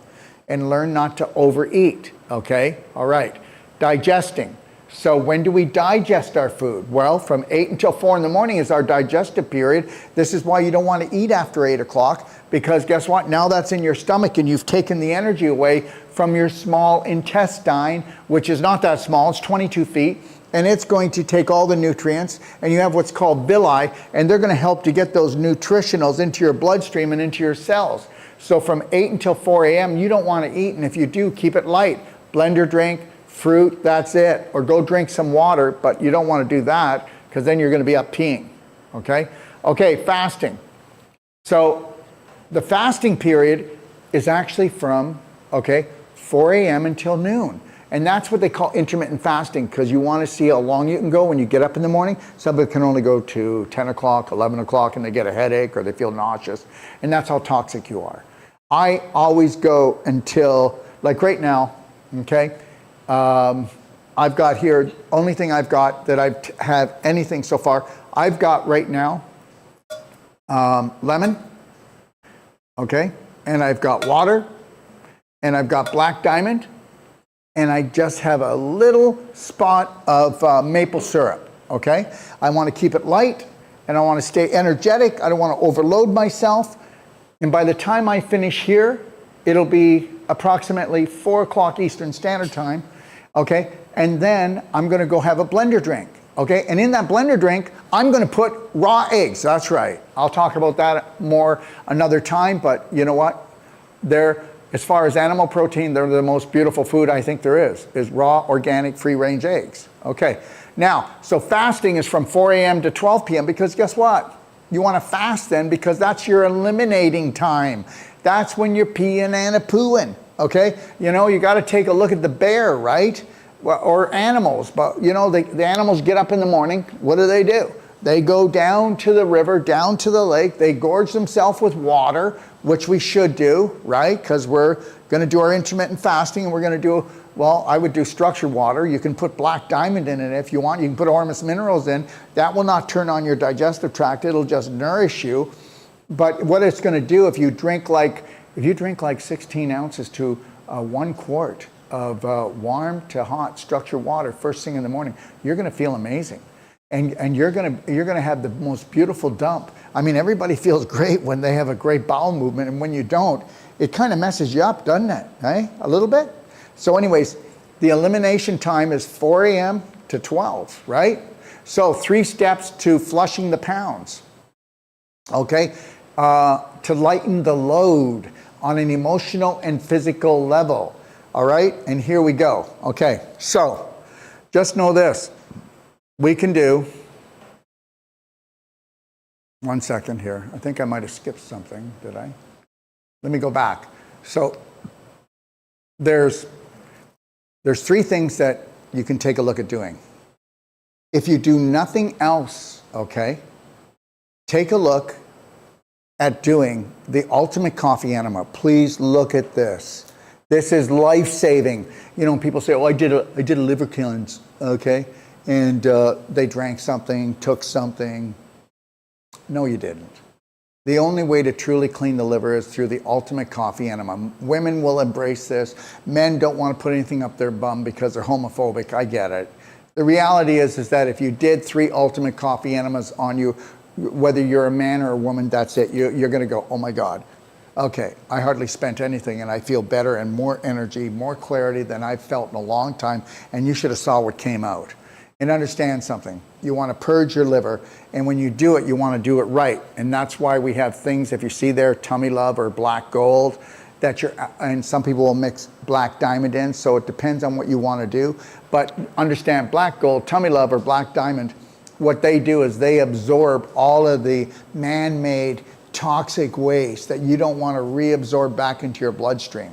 And learn not to overeat, okay? All right. Digesting. So when do we digest our food? Well, from 8 until 4 in the morning is our digestive period. This is why you don't want to eat after 8 o'clock, because guess what? Now that's in your stomach and you've taken the energy away from your small intestine, which is not that small, it's 22 feet, and it's going to take all the nutrients, and you have what's called villi, and they're going to help to get those nutritionals into your bloodstream and into your cells. So from 8 until 4 a.m., you don't want to eat, and if you do, keep it light. Blender drink, fruit, that's it. Or go drink some water, but you don't want to do that because then you're going to be up peeing, okay? Okay, fasting. So the fasting period is actually from, 4 a.m. until noon. And that's what they call intermittent fasting because you want to see how long you can go when you get up in the morning. Some people can only go to 10 o'clock, 11 o'clock, and they get a headache or they feel nauseous. And that's how toxic you are. I always go until, like right now, okay? I've got here, only thing I've got that I have anything so far, I've got right now lemon, okay? And I've got water, and I've got black diamond, and I just have a little spot of maple syrup, okay? I want to keep it light, and I want to stay energetic. I don't want to overload myself. And by the time I finish here, it'll be approximately 4 o'clock Eastern Standard Time, okay? And then I'm going to go have a blender drink, okay? And in that blender drink, I'm going to put raw eggs. That's right. I'll talk about that more another time, but you know what? As far as animal protein, they're the most beautiful food I think there is raw, organic, free-range eggs. Okay, now, so fasting is from 4 a.m. to 12 p.m. because guess what? You want to fast then because that's your eliminating time. That's when you're peeing and a pooing, okay? You got to take a look at the bear, right? Or animals, but the animals get up in the morning. What do? They go down to the river, down to the lake. They gorge themselves with water, which we should do, right? Because we're going to do our intermittent fasting and we're going to do Well, I would do structured water. You can put black diamond in it if you want. You can put Ormus minerals in. That will not turn on your digestive tract. It'll just nourish you. But what it's going to do, if you drink like 16 ounces to 1 quart of warm to hot structured water first thing in the morning, you're going to feel amazing. And you're gonna have the most beautiful dump. I mean, everybody feels great when they have a great bowel movement, and when you don't, it kind of messes you up, doesn't it? Eh? A little bit. So, anyways, the elimination time is 4 a.m. to 12, right? So 3 steps to flushing the pounds. Okay, to lighten the load on an emotional and physical level. All right, and here we go. Okay, so just know this. We can do, 1 second here. I think I might have skipped something, did I? Let me go back. So there's 3 things that you can take a look at doing. If you do nothing else, okay, take a look at doing the Ultimate Coffee Enema. Please look at this. This is life-saving. You know, people say, oh, I did a liver cleanse, okay? And they drank something, took something. No, you didn't. The only way to truly clean the liver is through the Ultimate Coffee Enema. Women will embrace this. Men don't want to put anything up their bum because they're homophobic. I get it. The reality is that if you did 3 Ultimate Coffee Enemas on you, whether you're a man or a woman, that's it. You're going to go, oh my God. Okay, I hardly spent anything and I feel better and more energy, more clarity than I've felt in a long time. And you should have saw what came out. And understand something. You want to purge your liver, and when you do it, you want to do it right. And that's why we have things, if you see there, Tummy Love or Black Gold, and some people will mix Black Diamond in, so it depends on what you want to do. But understand, Black Gold, Tummy Love, or Black Diamond, what they do is they absorb all of the man-made toxic waste that you don't want to reabsorb back into your bloodstream.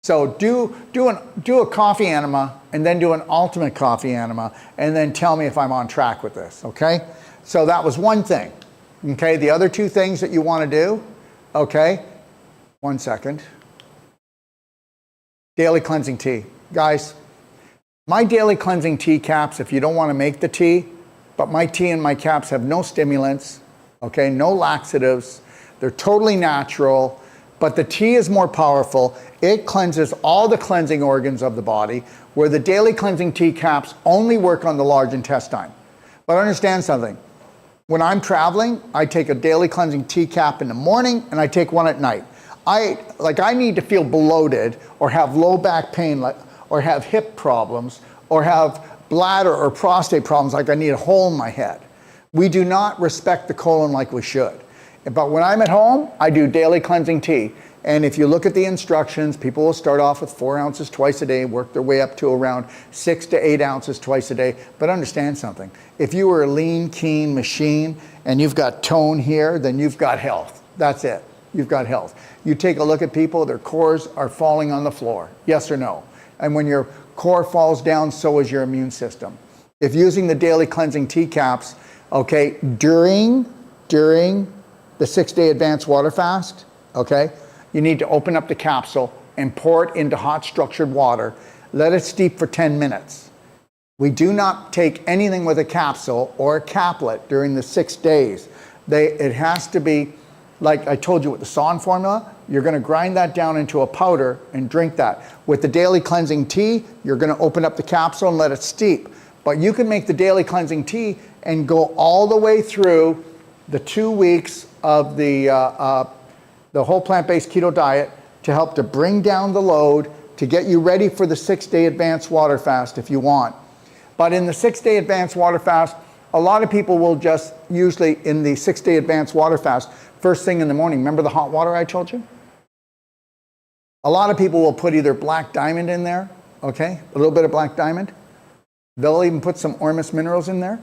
So do a coffee enema, and then do an Ultimate Coffee Enema, and then tell me if I'm on track with this, okay? So that was one thing, okay? The other 2 things that you want to do, okay? 1 second. Daily cleansing tea. Guys, my daily cleansing tea caps, if you don't want to make the tea, but my tea and my caps have no stimulants, okay? No laxatives. They're totally natural. But the tea is more powerful. It cleanses all the cleansing organs of the body, where the daily cleansing tea caps only work on the large intestine. But understand something. When I'm traveling, I take a daily cleansing tea cap in the morning, and I take one at night. I need to feel bloated, or have low back pain, or have hip problems, or have bladder or prostate problems, like I need a hole in my head. We do not respect the colon like we should. But when I'm at home, I do daily cleansing tea. And if you look at the instructions, people will start off with 4 ounces twice a day, work their way up to around 6 to 8 ounces twice a day. But understand something. If you are a lean, keen machine and you've got tone here, then you've got health. That's it. You've got health. You take a look at people, their cores are falling on the floor. Yes or no? And when your core falls down, so is your immune system. If using the daily cleansing tea caps, okay, during the 6-day advanced water fast, okay, you need to open up the capsule and pour it into hot structured water. Let it steep for 10 minutes. We do not take anything with a capsule or a caplet during the 6 days. It has to be, like I told you with the SON formula, you're going to grind that down into a powder and drink that. With the daily cleansing tea, you're going to open up the capsule and let it steep. But you can make the daily cleansing tea and go all the way through the 2 weeks of the whole plant-based keto diet to help to bring down the load, to get you ready for the 6-day advanced water fast if you want. But in the 6-day advanced water fast, a lot of people will just usually in the 6-day advanced water fast, first thing in the morning, remember the hot water I told you? A lot of people will put either Black Diamond in there, okay, a little bit of Black Diamond. They'll even put some Ormus minerals in there.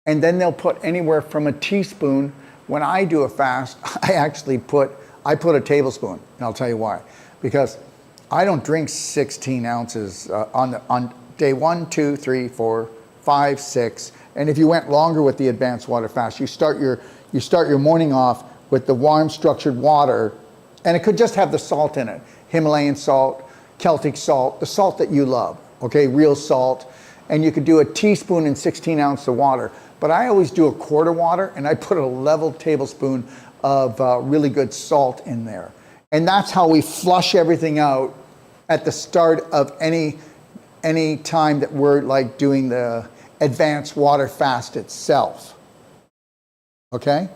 And then they'll put anywhere from a teaspoon. When I do a fast, I put a tablespoon, and I'll tell you why. Because I don't drink 16 ounces on day 1, 2, 3, 4, 5, 6. And if you went longer with the advanced water fast, you start your morning off with the warm structured water, and it could just have the salt in it, Himalayan salt, Celtic salt, the salt that you love, okay, real salt. And you could do a teaspoon in 16 ounces of water. But I always do a quart of water, and I put a level tablespoon of really good salt in there. And that's how we flush everything out at the start of any time that we're like doing the advanced water fast itself. Okay?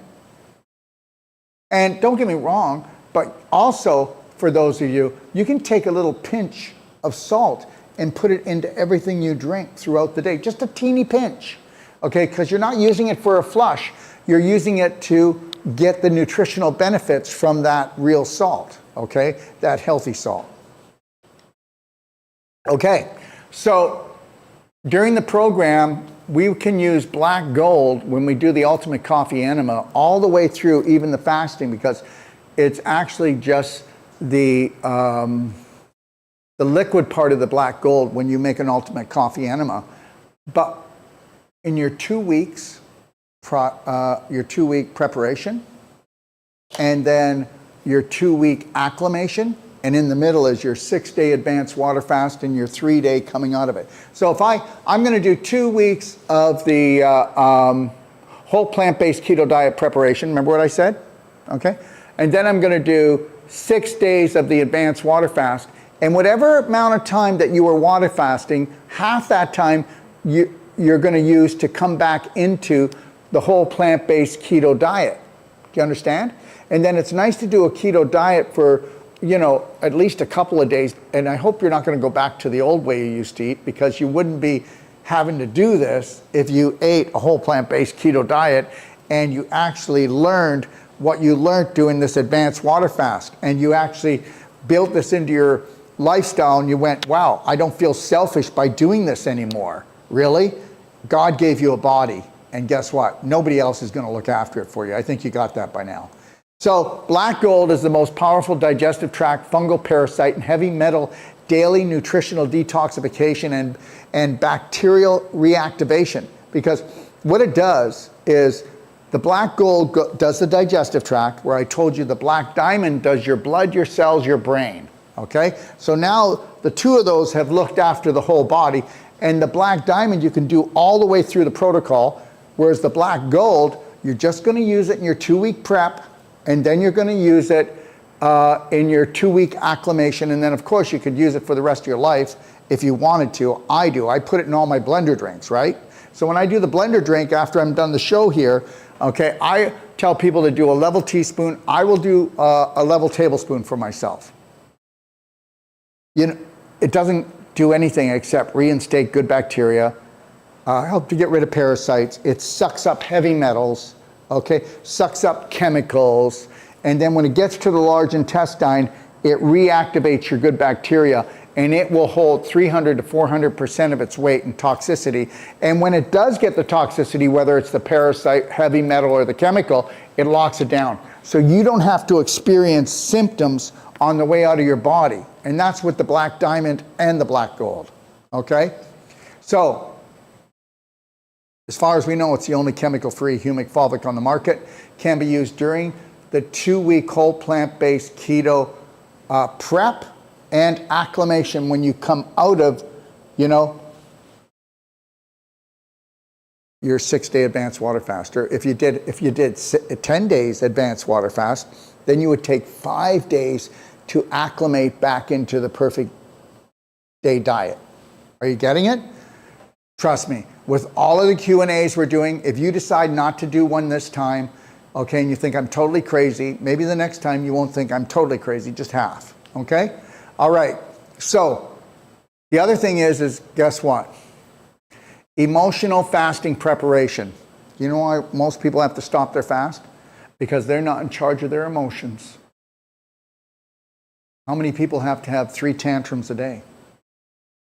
And don't get me wrong, but also for those of you, you can take a little pinch of salt and put it into everything you drink throughout the day. Just a teeny pinch, okay? Because you're not using it for a flush. You're using it to get the nutritional benefits from that real salt, okay? That healthy salt. Okay, so during the program, we can use Black Gold when we do the Ultimate Coffee Enema all the way through, even the fasting, because it's actually just the liquid part of the Black Gold when you make an Ultimate Coffee Enema. But in your 2 weeks, your 2 week preparation, and then your 2 week acclimation, and in the middle is your 6-day advanced water fast and your 3-day coming out of it. So if I'm going to do 2 weeks of the whole plant-based keto diet preparation. Remember what I said? Okay. And then I'm going to do 6 days of the advanced water fast. And whatever amount of time that you were water fasting, half that time you're going to use to come back into the whole plant-based keto diet. Do you understand? And then it's nice to do a keto diet for, you know, at least a couple of days. And I hope you're not going to go back to the old way you used to eat, because you wouldn't be having to do this if you ate a whole plant-based keto diet and you actually learned what you learned doing this advanced water fast, and you actually built this into your lifestyle, and you went, wow, I don't feel selfish by doing this anymore. Really? God gave you a body, and guess what? Nobody else is going to look after it for you. I think you got that by now. So Black Gold is the most powerful digestive tract fungal parasite and heavy metal daily nutritional detoxification and bacterial reactivation. Because what it does is the Black Gold does the digestive tract, where I told you the Black Diamond does your blood, your cells, your brain. Okay? So now the two of those have looked after the whole body, and the Black Diamond you can do all the way through the protocol, whereas the Black Gold, you're just going to use it in your 2 week prep, and then you're going to use it in your 2 week acclimation, and then of course you could use it for the rest of your life if you wanted to. I do. I put it in all my blender drinks, right? So when I do the blender drink after I'm done the show here, okay, I tell people to do a level teaspoon. I will do a level tablespoon for myself. You know, it doesn't do anything except reinstate good bacteria, help to get rid of parasites. It sucks up heavy metals, okay, sucks up chemicals, and then when it gets to the large intestine, it reactivates your good bacteria, and it will hold 300 to 400% of its weight in toxicity. And when it does get the toxicity, whether it's the parasite, heavy metal, or the chemical, it locks it down. So you don't have to experience symptoms on the way out of your body. And that's with the Black Diamond and the Black Gold, okay? So, as far as we know, it's the only chemical-free humic fulvic on the market. Can be used during the 2 week whole plant-based keto prep and acclimation when you come out of, you know, your 6-day advanced water fast. Or if you did 10 days advanced water fast, then you would take 5 days to acclimate back into the perfect day diet. Are you getting it? Trust me, with all of the Q&As we're doing, if you decide not to do one this time, okay, and you think I'm totally crazy, maybe the next time you won't think I'm totally crazy, just half, okay? All right, so the other thing is guess what? Emotional fasting preparation. You know why most people have to stop their fast? Because they're not in charge of their emotions. How many people have to have 3 tantrums a day?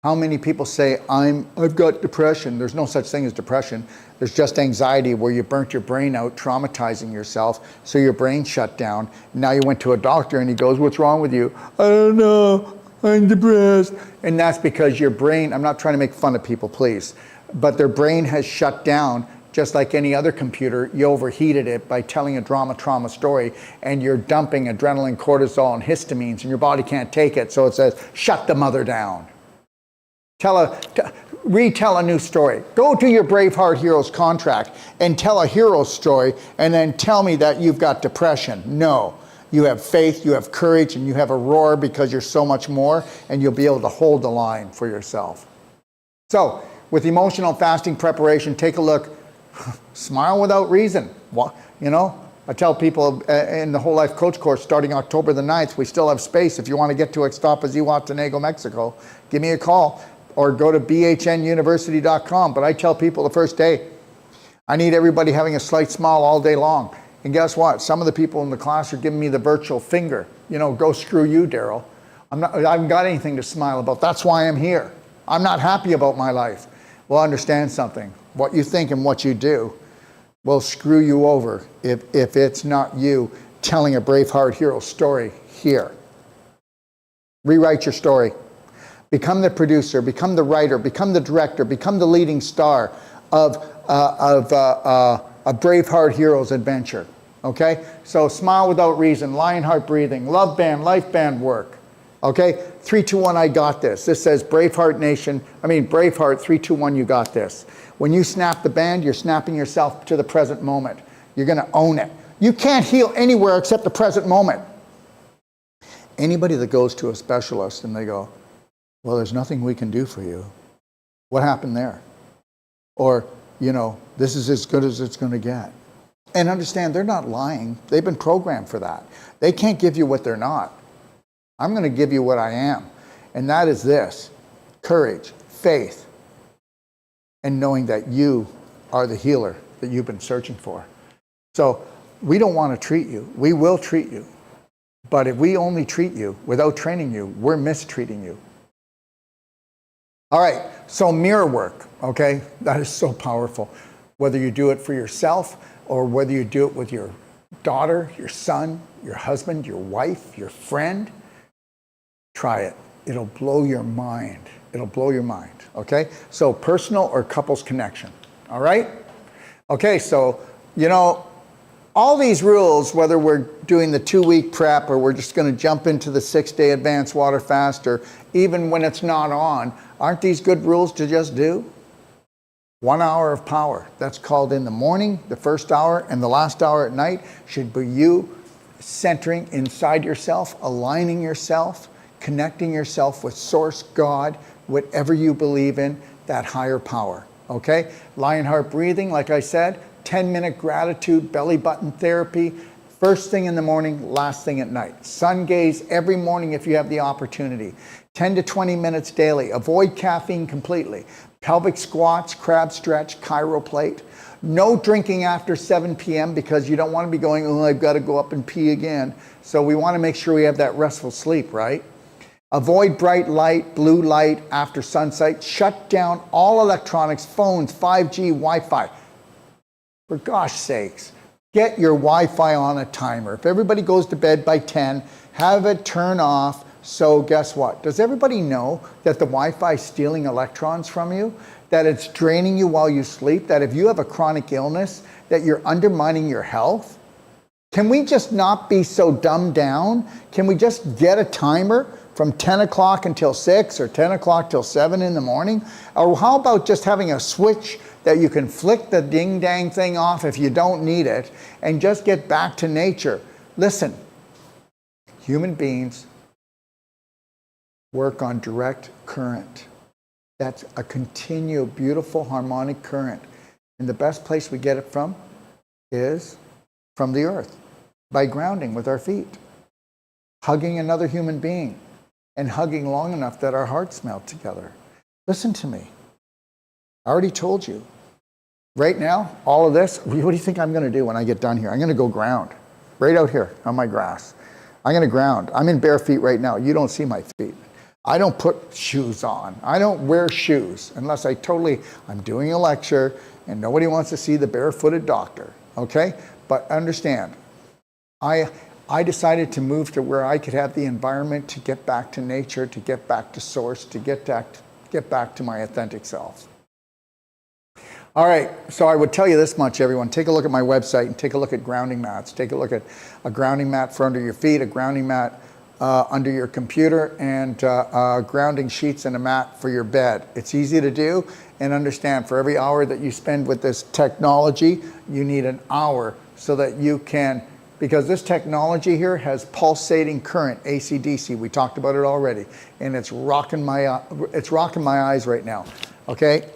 How many people say, I've got depression? There's no such thing as depression. There's just anxiety where you burnt your brain out, traumatizing yourself, so your brain shut down. Now you went to a doctor and he goes, what's wrong with you? I don't know, I'm depressed. And that's because your brain, I'm not trying to make fun of people, please, but their brain has shut down Just like any other computer, you overheated it by telling a trauma story, and you're dumping adrenaline, cortisol, and histamines, and your body can't take it, so it says, shut the mother down. Retell a new story. Go to your Braveheart Heroes contract and tell a hero story, and then tell me that you've got depression. No. You have faith, you have courage, and you have a roar because you're so much more, and you'll be able to hold the line for yourself. So, with emotional fasting preparation, take a look. Smile without reason. You know, I tell people in the Whole Life Coach course starting October the 9th, we still have space. If you want to get to Ixtapas, Zihuatanejo, Mexico, give me a call or go to bhnuniversity.com. But I tell people the first day, I need everybody having a slight smile all day long. And guess what? Some of the people in the class are giving me the virtual finger. You know, go screw you, Daryl. I haven't got anything to smile about. That's why I'm here. I'm not happy about my life. Well, understand something. What you think and what you do will screw you over if it's not you telling a Braveheart hero story here. Rewrite your story. Become the producer, become the writer, become the director, become the leading star of a Braveheart hero's adventure. Okay? So smile without reason, Lionheart breathing, love band, life band work. Okay? 3, 2, 1, I got this. This says Braveheart 3, 2, 1, you got this. When you snap the band, you're snapping yourself to the present moment. You're going to own it. You can't heal anywhere except the present moment. Anybody that goes to a specialist and they go, well, there's nothing we can do for you. What happened there? Or, you know, this is as good as it's going to get. And understand, they're not lying. They've been programmed for that. They can't give you what they're not. I'm going to give you what I am. And that is this: courage, faith, and knowing that you are the healer that you've been searching for. So we don't want to treat you. We will treat you. But if we only treat you without training you, we're mistreating you. All right, so mirror work, okay? That is so powerful. Whether you do it for yourself or whether you do it with your daughter, your son, your husband, your wife, your friend, try it. It'll blow your mind. It'll blow your mind, okay? So personal or couples connection, all right? Okay, so, you know, all these rules, whether we're doing the 2-week prep or we're just going to jump into the 6-day advanced water fast, or even when it's not on, aren't these good rules to just do? 1 hour of power. That's called in the morning, the first hour, and the last hour at night should be you centering inside yourself, aligning yourself, connecting yourself with Source, God, whatever you believe in, that higher power, okay? Lionheart breathing, like I said, 10-minute gratitude, belly button therapy, first thing in the morning, last thing at night. Sun gaze every morning if you have the opportunity. 10 to 20 minutes daily. Avoid caffeine completely. Pelvic squats, crab stretch, chiroplate. No drinking after 7 p.m. because you don't want to be going, oh, I've got to go up and pee again. So we want to make sure we have that restful sleep, right? Avoid bright light, blue light after sunset. Shut down all electronics, phones, 5G, Wi-Fi. For gosh sakes, get your Wi-Fi on a timer. If everybody goes to bed by 10, have it turn off. So guess what? Does everybody know that the Wi-Fi is stealing electrons from you? That it's draining you while you sleep? That if you have a chronic illness, that you're undermining your health? Can we just not be so dumbed down? Can we just get a timer from 10 o'clock until 6 or 10 o'clock till 7 in the morning? Or how about just having a switch that you can flick the ding-dang thing off if you don't need it and just get back to nature? Listen, human beings work on direct current. That's a continual, beautiful, harmonic current. And the best place we get it from is from the earth, by grounding with our feet, hugging another human being, and hugging long enough that our hearts melt together. Listen to me. I already told you. Right now, all of this, what do you think I'm going to do when I get done here? I'm going to go ground. Right out here on my grass. I'm going to ground. I'm in bare feet right now. You don't see my feet. I don't put shoes on. I don't wear shoes unless I'm doing a lecture and nobody wants to see the barefooted doctor, okay? But understand, I decided to move to where I could have the environment to get back to nature, to get back to source, to get back to my authentic self. All right, so I would tell you this much, everyone. Take a look at my website and take a look at grounding mats. Take a look at a grounding mat for under your feet, a grounding mat under your computer, and grounding sheets and a mat for your bed. It's easy to do, and understand for every hour that you spend with this technology, you need an hour so that you can, because this technology here has pulsating current, AC/DC. We talked about it already, and it's rocking my eyes right now. Okay.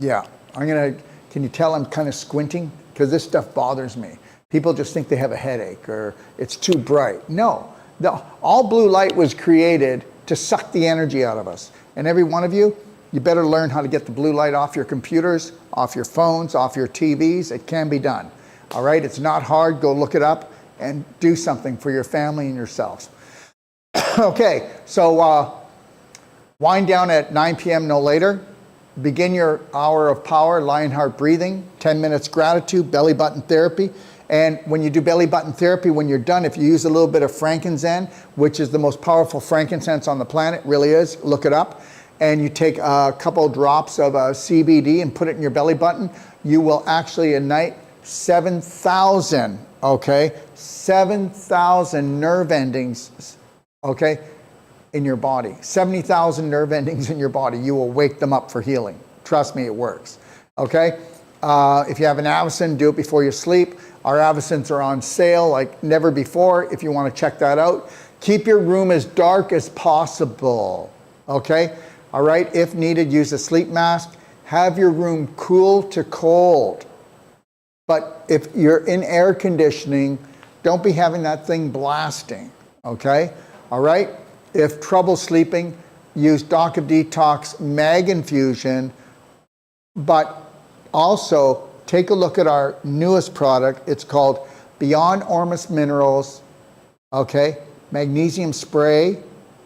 Yeah, can you tell I'm kind of squinting? Because this stuff bothers me. People just think they have a headache or it's too bright. No, all blue light was created to suck the energy out of us. And every one of you better learn how to get the blue light off your computers, off your phones, off your TVs. It can be done. All right, it's not hard. Go look it up and do something for your family and yourselves. Okay, so wind down at 9 p.m. no later. Begin your hour of power, Lionheart breathing, 10 minutes gratitude, belly button therapy. And when you do belly button therapy, when you're done, if you use a little bit of frankincense, which is the most powerful frankincense on the planet, really is, look it up, and you take a couple drops of CBD and put it in your belly button, you will actually ignite 7,000, okay, 7,000 nerve endings, okay, in your body. 70,000 nerve endings in your body. You will wake them up for healing. Trust me, it works. Okay? If you have an Avicen, do it before you sleep. Our Avicens are on sale like never before if you want to check that out. Keep your room as dark as possible. Okay? All right? If needed, use a sleep mask. Have your room cool to cold. But if you're in air conditioning, don't be having that thing blasting. Okay? All right? If trouble sleeping, use Doc of Detox Mag Infusion, but also take a look at our newest product. It's called Beyond Ormus Minerals, okay, magnesium spray.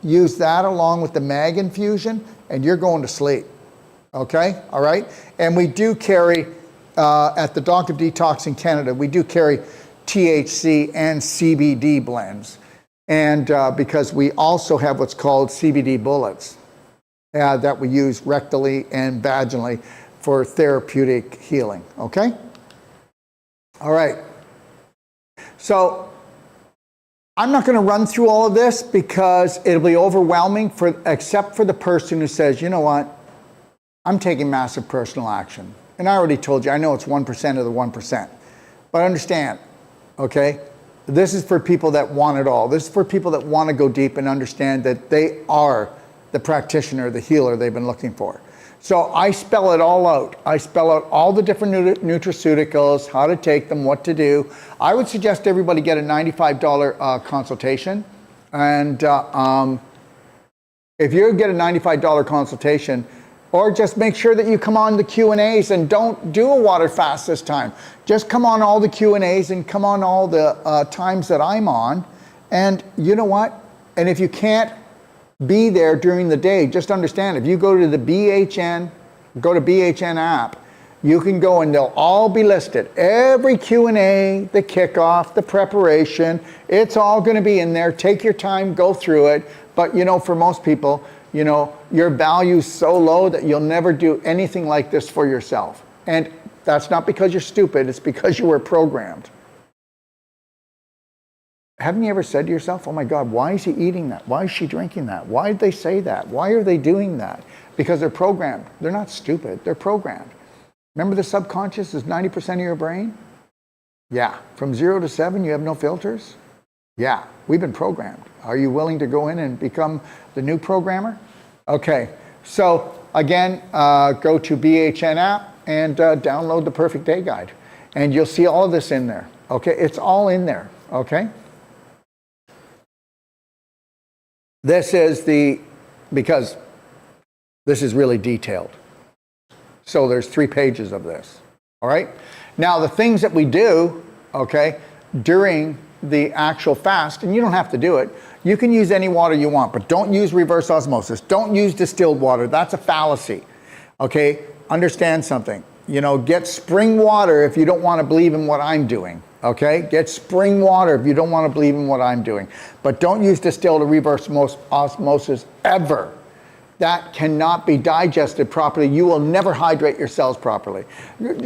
Use that along with the Mag Infusion, and you're going to sleep, okay, all right? And we do carry, at the Doc of Detox in Canada, we do carry THC and CBD blends. And because we also have what's called CBD bullets that we use rectally and vaginally for therapeutic healing, okay? All right. So I'm not going to run through all of this because it'll be overwhelming except for the person who says, you know what, I'm taking massive personal action. And I already told you, I know it's 1% of the 1%. But understand, okay? This is for people that want it all. This is for people that want to go deep and understand that they are the practitioner, the healer they've been looking for. So I spell it all out. I spell out all the different nutraceuticals, how to take them, what to do. I would suggest everybody get a $95 consultation. And if you get a $95 consultation, or just make sure that you come on the Q&As and don't do a water fast this time. Just come on all the Q&As and come on all the times that I'm on. And you know what? And if you can't be there during the day, just understand, if you go to the BHN app, you can go and they'll all be listed. Every Q&A, the kickoff, the preparation, it's all going to be in there. Take your time, go through it. But you know, for most people, you know, your value's so low that you'll never do anything like this for yourself. And that's not because you're stupid, it's because you were programmed. Haven't you ever said to yourself, oh my God, why is he eating that? Why is she drinking that? Why did they say that? Why are they doing that? Because they're programmed. They're not stupid, they're programmed. Remember the subconscious is 90% of your brain? Yeah. From 0 to 7, you have no filters? Yeah, we've been programmed. Are you willing to go in and become the new programmer? Okay, so again, go to BHN app and download the Perfect Day Guide. And you'll see all of this in there, okay? It's all in there, okay? This is because this is really detailed. So there's 3 pages of this, all right? Now the things that we do, okay, during the actual fast, and you don't have to do it. You can use any water you want, but don't use reverse osmosis. Don't use distilled water. That's a fallacy. Okay? Understand something. You know, get spring water if you don't want to believe in what I'm doing. Okay? Get spring water if you don't want to believe in what I'm doing. But don't use distilled or reverse osmosis ever. that cannot be digested properly. You will never hydrate your cells properly.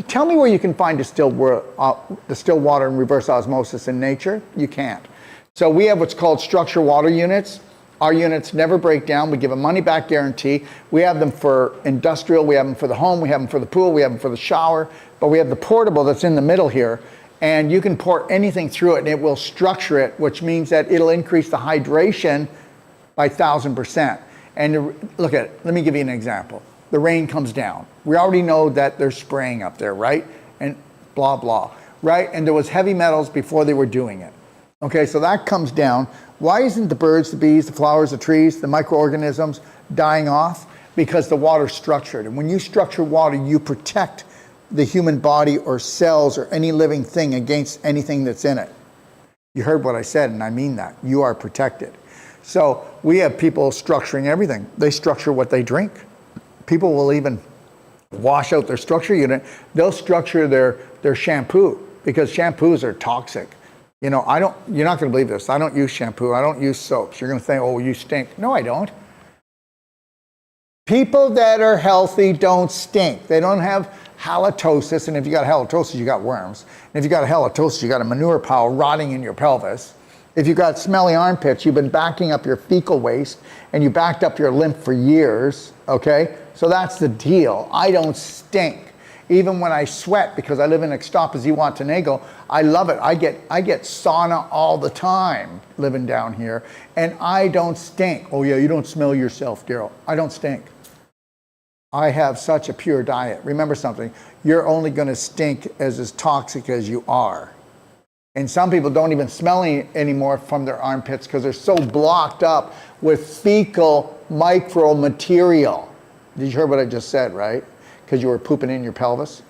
Tell me where you can find distilled water and reverse osmosis in nature. You can't. So we have what's called structure water units. Our units never break down. We give a money back guarantee. We have them for industrial, we have them for the home, we have them for the pool, we have them for the shower, but we have the portable that's in the middle here, and you can pour anything through it and it will structure it, which means that it'll increase the hydration by 1,000%. And look at it, let me give you an example. The rain comes down. We already know that there's spraying up there, right? And blah, blah, right? And there was heavy metals before they were doing it. Okay, so that comes down. Why isn't the birds, the bees, the flowers, the trees, the microorganisms dying off? Because the water's structured. And when you structure water, you protect the human body or cells or any living thing against anything that's in it. You heard what I said, and I mean that. You are protected. So we have people structuring everything. They structure what they drink. People will even wash out their structure unit. They'll structure their shampoo because shampoos are toxic. You know, you're not going to believe this. I don't use shampoo. I don't use soaps. You're going to think, oh, you stink. No, I don't. People that are healthy don't stink. They don't have halitosis. And if you got halitosis, you got worms. And if you got a halitosis, you got a manure pile rotting in your pelvis. If you got smelly armpits, you've been backing up your fecal waste and you backed up your lymph for years, okay? So that's the deal. I don't stink. Even when I sweat, because I live in Ixtapa, Zihuatanejo, I love it. I get sauna all the time living down here, and I don't stink. Oh yeah, you don't smell yourself, Daryl. I don't stink. I have such a pure diet. Remember something, you're only gonna stink as toxic as you are. And some people don't even smell anymore from their armpits because they're so blocked up with fecal micromaterial. Did you hear what I just said, right? Because you were pooping in your pelvis?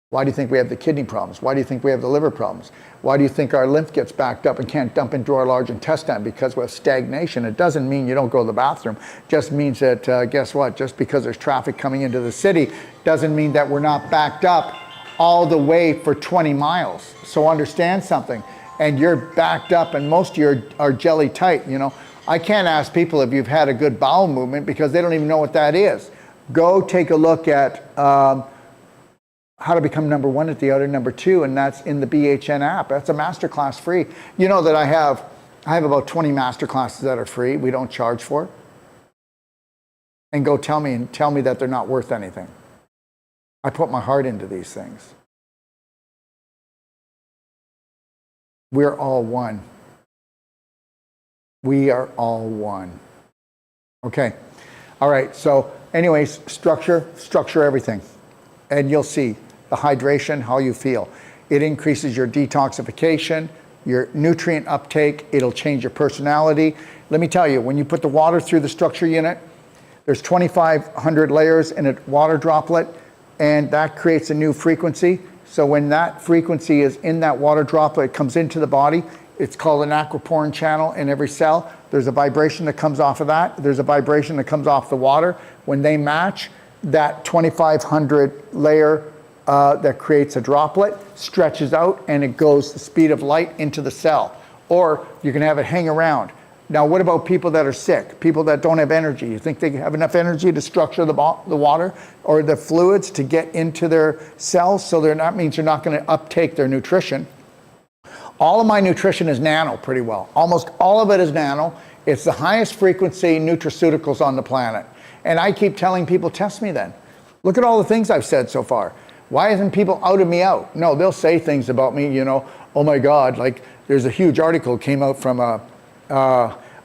Why do you think we have the kidney problems? Why do you think we have the liver problems? Why do you think our lymph gets backed up and can't dump into our large intestine? Because we have stagnation. It doesn't mean you don't go to the bathroom. It just means that, guess what? Just because there's traffic coming into the city doesn't mean that we're not backed up all the way for 20 miles. So understand something. And you're backed up and most of you are jelly tight, you know. I can't ask people if you've had a good bowel movement because they don't even know what that is. Go take a look at how to become number one at the outer number two, and that's in the BHN app. That's a masterclass free. You know that I have about 20 masterclasses that are free, we don't charge for. And go tell me that they're not worth anything. I put my heart into these things. We're all one. We are all one. Okay. All right. So anyways, structure everything. And you'll see the hydration, how you feel. It increases your detoxification, your nutrient uptake. It'll change your personality. Let me tell you, when you put the water through the structure unit, there's 2,500 layers in a water droplet, and that creates a new frequency. So when that frequency is in that water droplet, it comes into the body. It's called an aquaporin channel in every cell. There's a vibration that comes off of that. There's a vibration that comes off the water. When they match, that 2,500 layer that creates a droplet stretches out and it goes the speed of light into the cell. Or you can have it hang around. Now, what about people that are sick? People that don't have energy? You think they have enough energy to structure the water or the fluids to get into their cells? So that means they're not going to uptake their nutrition. All of my nutrition is nano pretty well. Almost all of it is nano. It's the highest frequency nutraceuticals on the planet. And I keep telling people, test me then. Look at all the things I've said so far. Why isn't people outed me out? No, they'll say things about me, you know, oh my God, like there's a huge article came out from a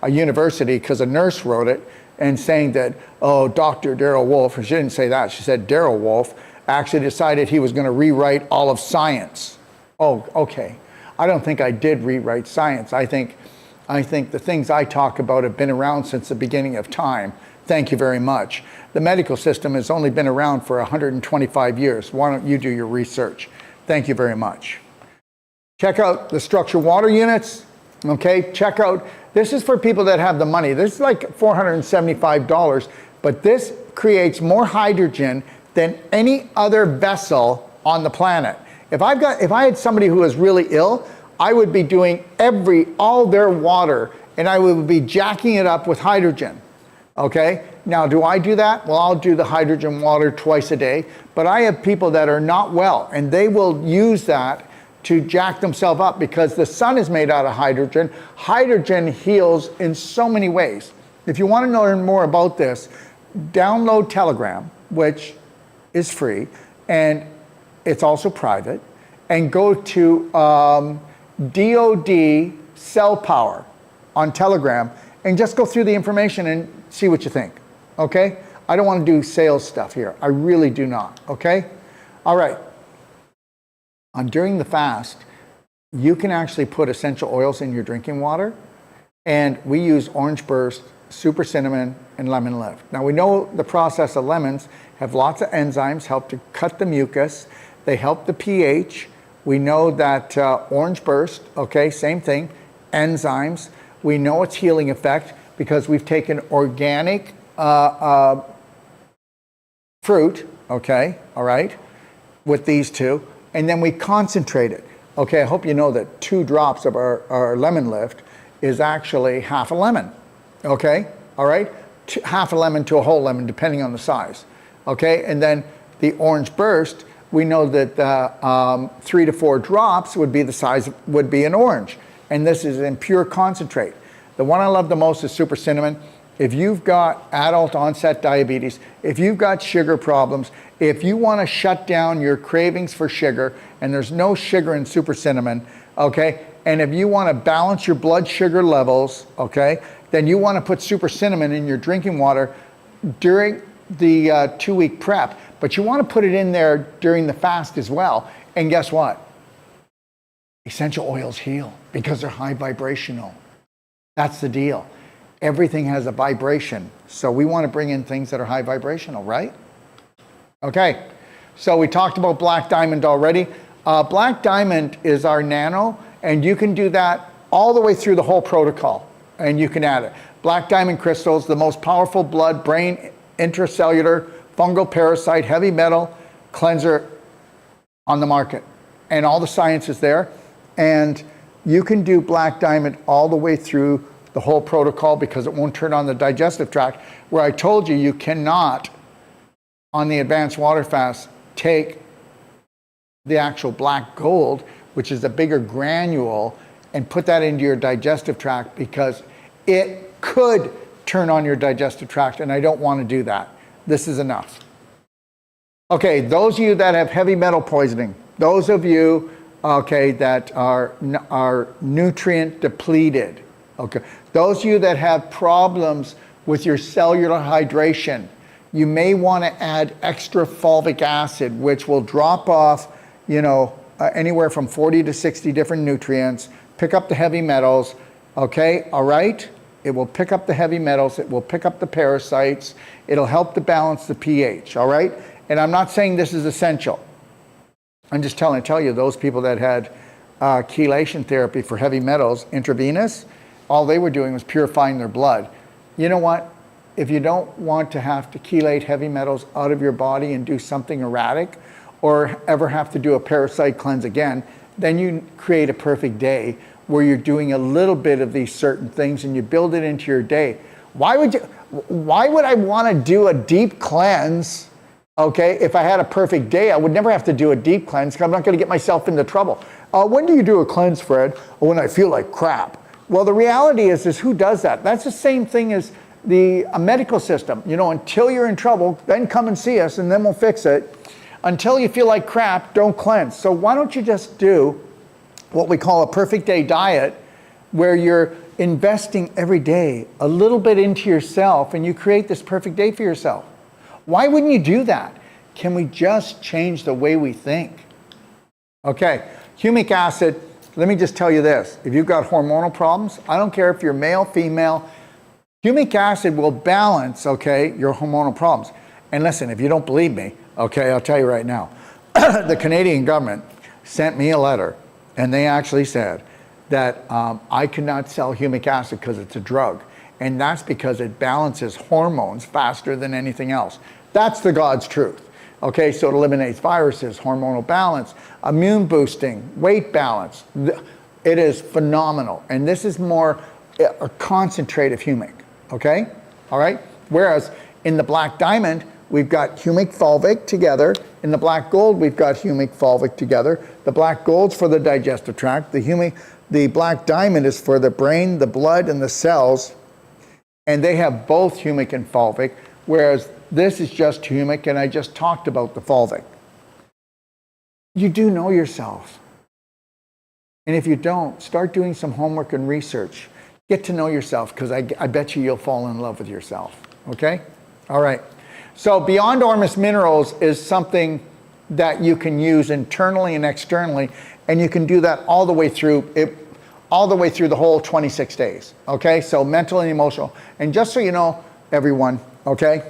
university because a nurse wrote it and saying that, oh, Dr. Daryl Wolfe, she didn't say that, she said Daryl Wolfe actually decided he was going to rewrite all of science. Oh, okay. I don't think I did rewrite science. I think the things I talk about have been around since the beginning of time. Thank you very much. The medical system has only been around for 125 years. Why don't you do your research? Thank you very much. Check out the structure water units. Okay, check out, this is for people that have the money. This is like $475, but this creates more hydrogen than any other vessel on the planet. If I had somebody who was really ill, I would be doing all their water and I would be jacking it up with hydrogen. Okay, now do I do that? Well, I'll do the hydrogen water twice a day, but I have people that are not well and they will use that to jack themselves up because the sun is made out of hydrogen. Hydrogen heals in so many ways. If you want to learn more about this, download Telegram, which is free, and it's also private, and go to DoD Cell Power on Telegram and just go through the information and see what you think, okay? I don't want to do sales stuff here. I really do not, okay? All right. During the fast, you can actually put essential oils in your drinking water, and we use Orange Burst, Super Cinnamon, and Lemon Lift. Now we know the process of lemons have lots of enzymes, help to cut the mucus, they help the pH. We know that Orange Burst, okay, same thing, enzymes. We know its healing effect because we've taken organic fruit, okay, all right, with these two, and then we concentrate it. Okay, I hope you know that 2 drops of our Lemon Lift is actually half a lemon, okay, all right? Half a lemon to a whole lemon, depending on the size, okay? And then the Orange Burst, we know that 3 to 4 drops would be the size, would be an orange. And this is in pure concentrate. The one I love the most is Super Cinnamon. If you've got adult onset diabetes, if you've got sugar problems, if you want to shut down your cravings for sugar, and there's no sugar in Super Cinnamon, okay, and if you want to balance your blood sugar levels, okay, then you want to put Super Cinnamon in your drinking water during the 2-week prep, but you want to put it in there during the fast as well. And guess what? Essential oils heal because they're high vibrational. That's the deal. Everything has a vibration. So we want to bring in things that are high vibrational, right? Okay, so we talked about Black Diamond already. Black Diamond is our nano, and you can do that all the way through the whole protocol, and you can add it. Black Diamond crystals, the most powerful blood, brain, intracellular, fungal parasite, heavy metal cleanser on the market. And all the science is there. And you can do Black Diamond all the way through the whole protocol because it won't turn on the digestive tract, where I told you cannot, on the advanced water fast, take the actual black gold, which is a bigger granule, and put that into your digestive tract because it could turn on your digestive tract, and I don't want to do that. This is enough. Okay, those of you that have heavy metal poisoning, those of you, okay, that are nutrient depleted, okay, those of you that have problems with your cellular hydration, you may want to add extra fulvic acid, which will drop off, anywhere from 40 to 60 different nutrients, pick up the heavy metals, okay, all right? It will pick up the heavy metals, it will pick up the parasites, it'll help to balance the pH, all right? And I'm not saying this is essential. I'm just tell you, those people that had chelation therapy for heavy metals intravenous, all they were doing was purifying their blood. You know what? If you don't want to have to chelate heavy metals out of your body and do something erratic, or ever have to do a parasite cleanse again, then you create a perfect day where you're doing a little bit of these certain things and you build it into your day. Why would I want to do a deep cleanse, okay? If I had a perfect day, I would never have to do a deep cleanse because I'm not going to get myself into trouble. When do you do a cleanse, Fred? When I feel like crap. Well, the reality is who does that? That's the same thing as the medical system. Until you're in trouble, then come and see us and then we'll fix it. Until you feel like crap, don't cleanse. So why don't you just do what we call a perfect day diet, where you're investing every day a little bit into yourself and you create this perfect day for yourself. Why wouldn't you do that? Can we just change the way we think? Okay, humic acid, let me just tell you this. If you've got hormonal problems, I don't care if you're male, female, humic acid will balance, okay, your hormonal problems. And listen, if you don't believe me, okay, I'll tell you right now. The Canadian government sent me a letter, and they actually said that I could not sell humic acid because it's a drug. And that's because it balances hormones faster than anything else. That's the God's truth. Okay, so it eliminates viruses, hormonal balance, immune boosting, weight balance. It is phenomenal. And this is more a concentrate of humic, okay? All right? Whereas in the black diamond, we've got humic fulvic together. In the black gold, we've got humic fulvic together. The black gold's for the digestive tract. The black diamond is for the brain, the blood, and the cells. And they have both humic and fulvic, whereas this is just humic, and I just talked about the fulvic. You do know yourself. And if you don't, start doing some homework and research. Get to know yourself, because I bet you'll fall in love with yourself. Okay? All right. So Beyond Ormus Minerals is something that you can use internally and externally, and you can do that all the way through the whole 26 days. Okay? So mental and emotional. And just so you know, everyone, okay?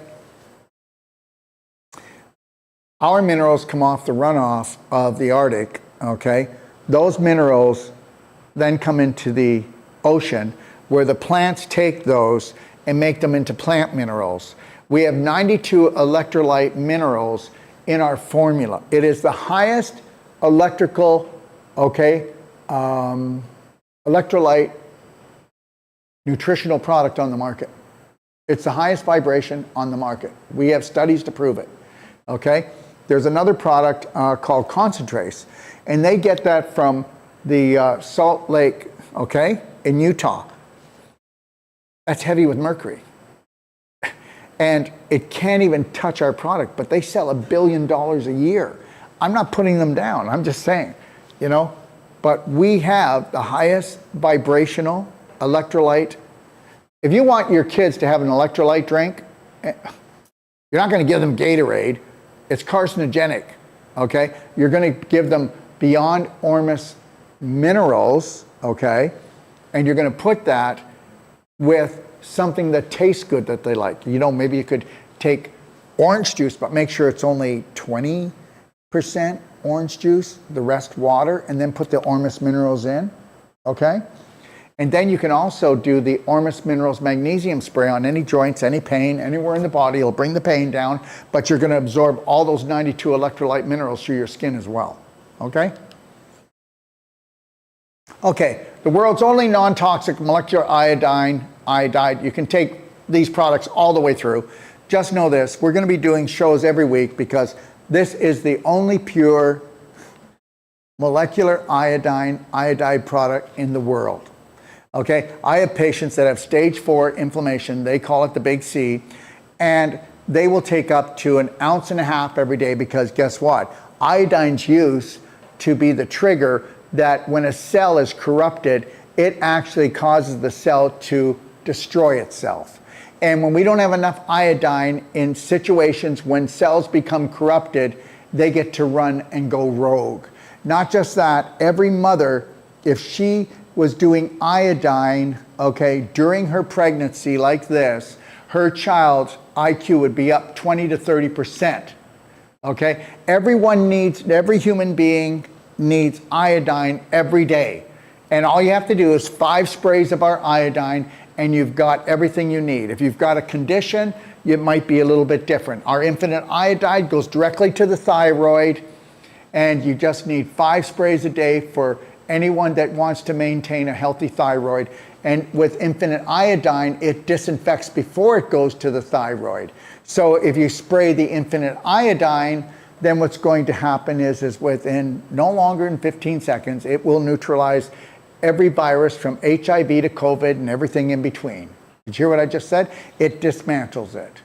Our minerals come off the runoff of the Arctic, okay? Those minerals then come into the ocean, where the plants take those and make them into plant minerals. We have 92 electrolyte minerals in our formula. It is the highest electrolyte nutritional product on the market. It's the highest vibration on the market. We have studies to prove it, okay? There's another product called Concentrace, and they get that from the Salt Lake, okay, in Utah. That's heavy with mercury. And it can't even touch our product, but they sell $1 billion a year. I'm not putting them down, I'm just saying, you know, but we have the highest vibrational electrolyte. If you want your kids to have an electrolyte drink, you're not going to give them Gatorade. It's carcinogenic, okay? You're going to give them Beyond Ormus Minerals, okay? And you're going to put that with something that tastes good that they like. You know, maybe you could take orange juice, but make sure it's only 20% orange juice, the rest water, and then put the Ormus Minerals in, okay? And then you can also do the Ormus Minerals magnesium spray on any joints, any pain, anywhere in the body. It'll bring the pain down, but you're going to absorb all those 92 electrolyte minerals through your skin as well. Okay? Okay, the world's only non-toxic molecular iodide. You can take these products all the way through. Just know this, we're going to be doing shows every week because this is the only pure molecular iodide product in the world. Okay, I have patients that have stage 4 inflammation, they call it the big C, and they will take up to 1.5 ounces every day because guess what? Iodine's used to be the trigger that when a cell is corrupted, it actually causes the cell to destroy itself. And when we don't have enough iodine in situations when cells become corrupted, they get to run and go rogue. Not just that, every mother, if she was doing iodine, okay, during her pregnancy like this, her child's IQ would be up 20 to 30%, okay? Every human being needs iodine every day. And all you have to do is 5 sprays of our iodine and you've got everything you need. If you've got a condition, it might be a little bit different. Our infinite iodide goes directly to the thyroid, and you just need 5 sprays a day for anyone that wants to maintain a healthy thyroid. And with infinite iodine, it disinfects before it goes to the thyroid. So if you spray the infinite iodine, then what's going to happen is within no longer than 15 seconds, it will neutralize every virus from HIV to COVID and everything in between. Did you hear what I just said? It dismantles it.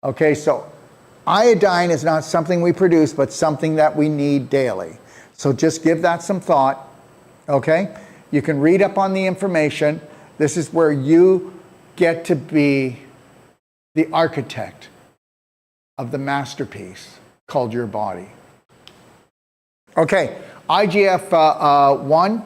Okay, so iodine is not something we produce, but something that we need daily. So just give that some thought. Okay, you can read up on the information. This is where you get to be the architect of the masterpiece called your body. Okay, IGF-1,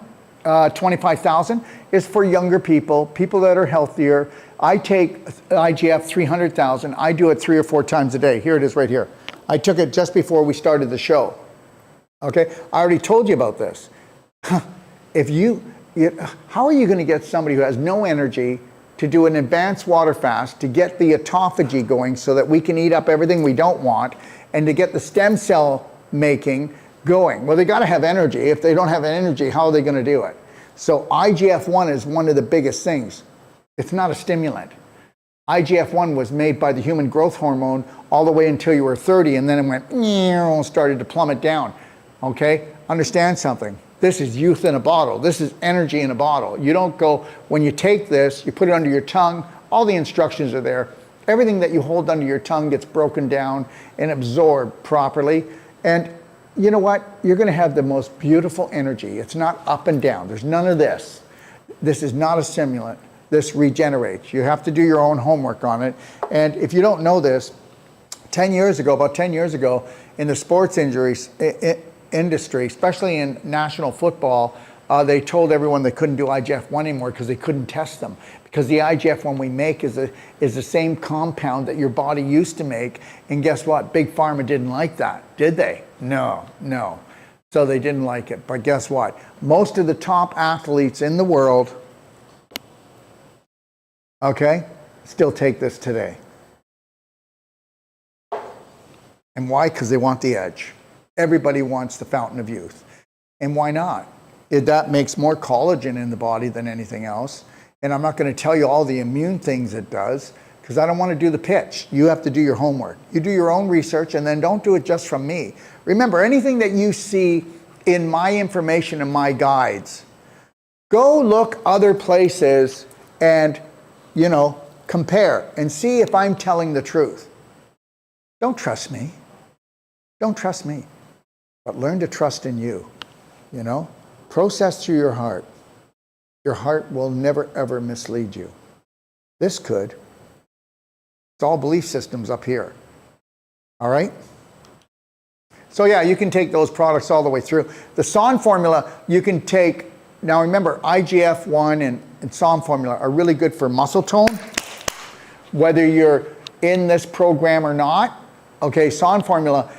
25,000 is for younger people, people that are healthier. I take IGF 300,000. I do it 3 or 4 times a day. Here it is right here. I took it just before we started the show. Okay, I already told you about this. How are you going to get somebody who has no energy to do an advanced water fast to get the autophagy going so that we can eat up everything we don't want and to get the stem cell making going? Well, they got to have energy. If they don't have energy, how are they going to do it? So IGF-1 is one of the biggest things. It's not a stimulant. IGF-1 was made by the human growth hormone all the way until you were 30, and then it went, started to plummet down. Okay? Understand something. This is youth in a bottle. This is energy in a bottle. You don't go, when you take this, you put it under your tongue, all the instructions are there. Everything that you hold under your tongue gets broken down and absorbed properly. And you know what? You're going to have the most beautiful energy. It's not up and down. There's none of this. This is not a stimulant. This regenerates. You have to do your own homework on it. And if you don't know this, about 10 years ago, in the sports industry, especially in national football, they told everyone they couldn't do IGF-1 anymore because they couldn't test them. Because the IGF-1 we make is the same compound that your body used to make. And guess what? Big Pharma didn't like that, did they? No. So they didn't like it. But guess what? Most of the top athletes in the world, okay, still take this today. And why? Because they want the edge. Everybody wants the fountain of youth. And why not? That makes more collagen in the body than anything else. And I'm not going to tell you all the immune things it does because I don't want to do the pitch. You have to do your homework. You do your own research and then don't do it just from me. Remember, anything that you see in my information and my guides, go look other places and, compare and see if I'm telling the truth. Don't trust me. Don't trust me. But learn to trust in you. Process through your heart. Your heart will never, ever mislead you. This could. It's all belief systems up here. All right? So yeah, you can take those products all the way through. The SON formula, you can take, now remember, IGF-1 and SON formula are really good for muscle tone. Whether you're in this program or not, okay, SON formula,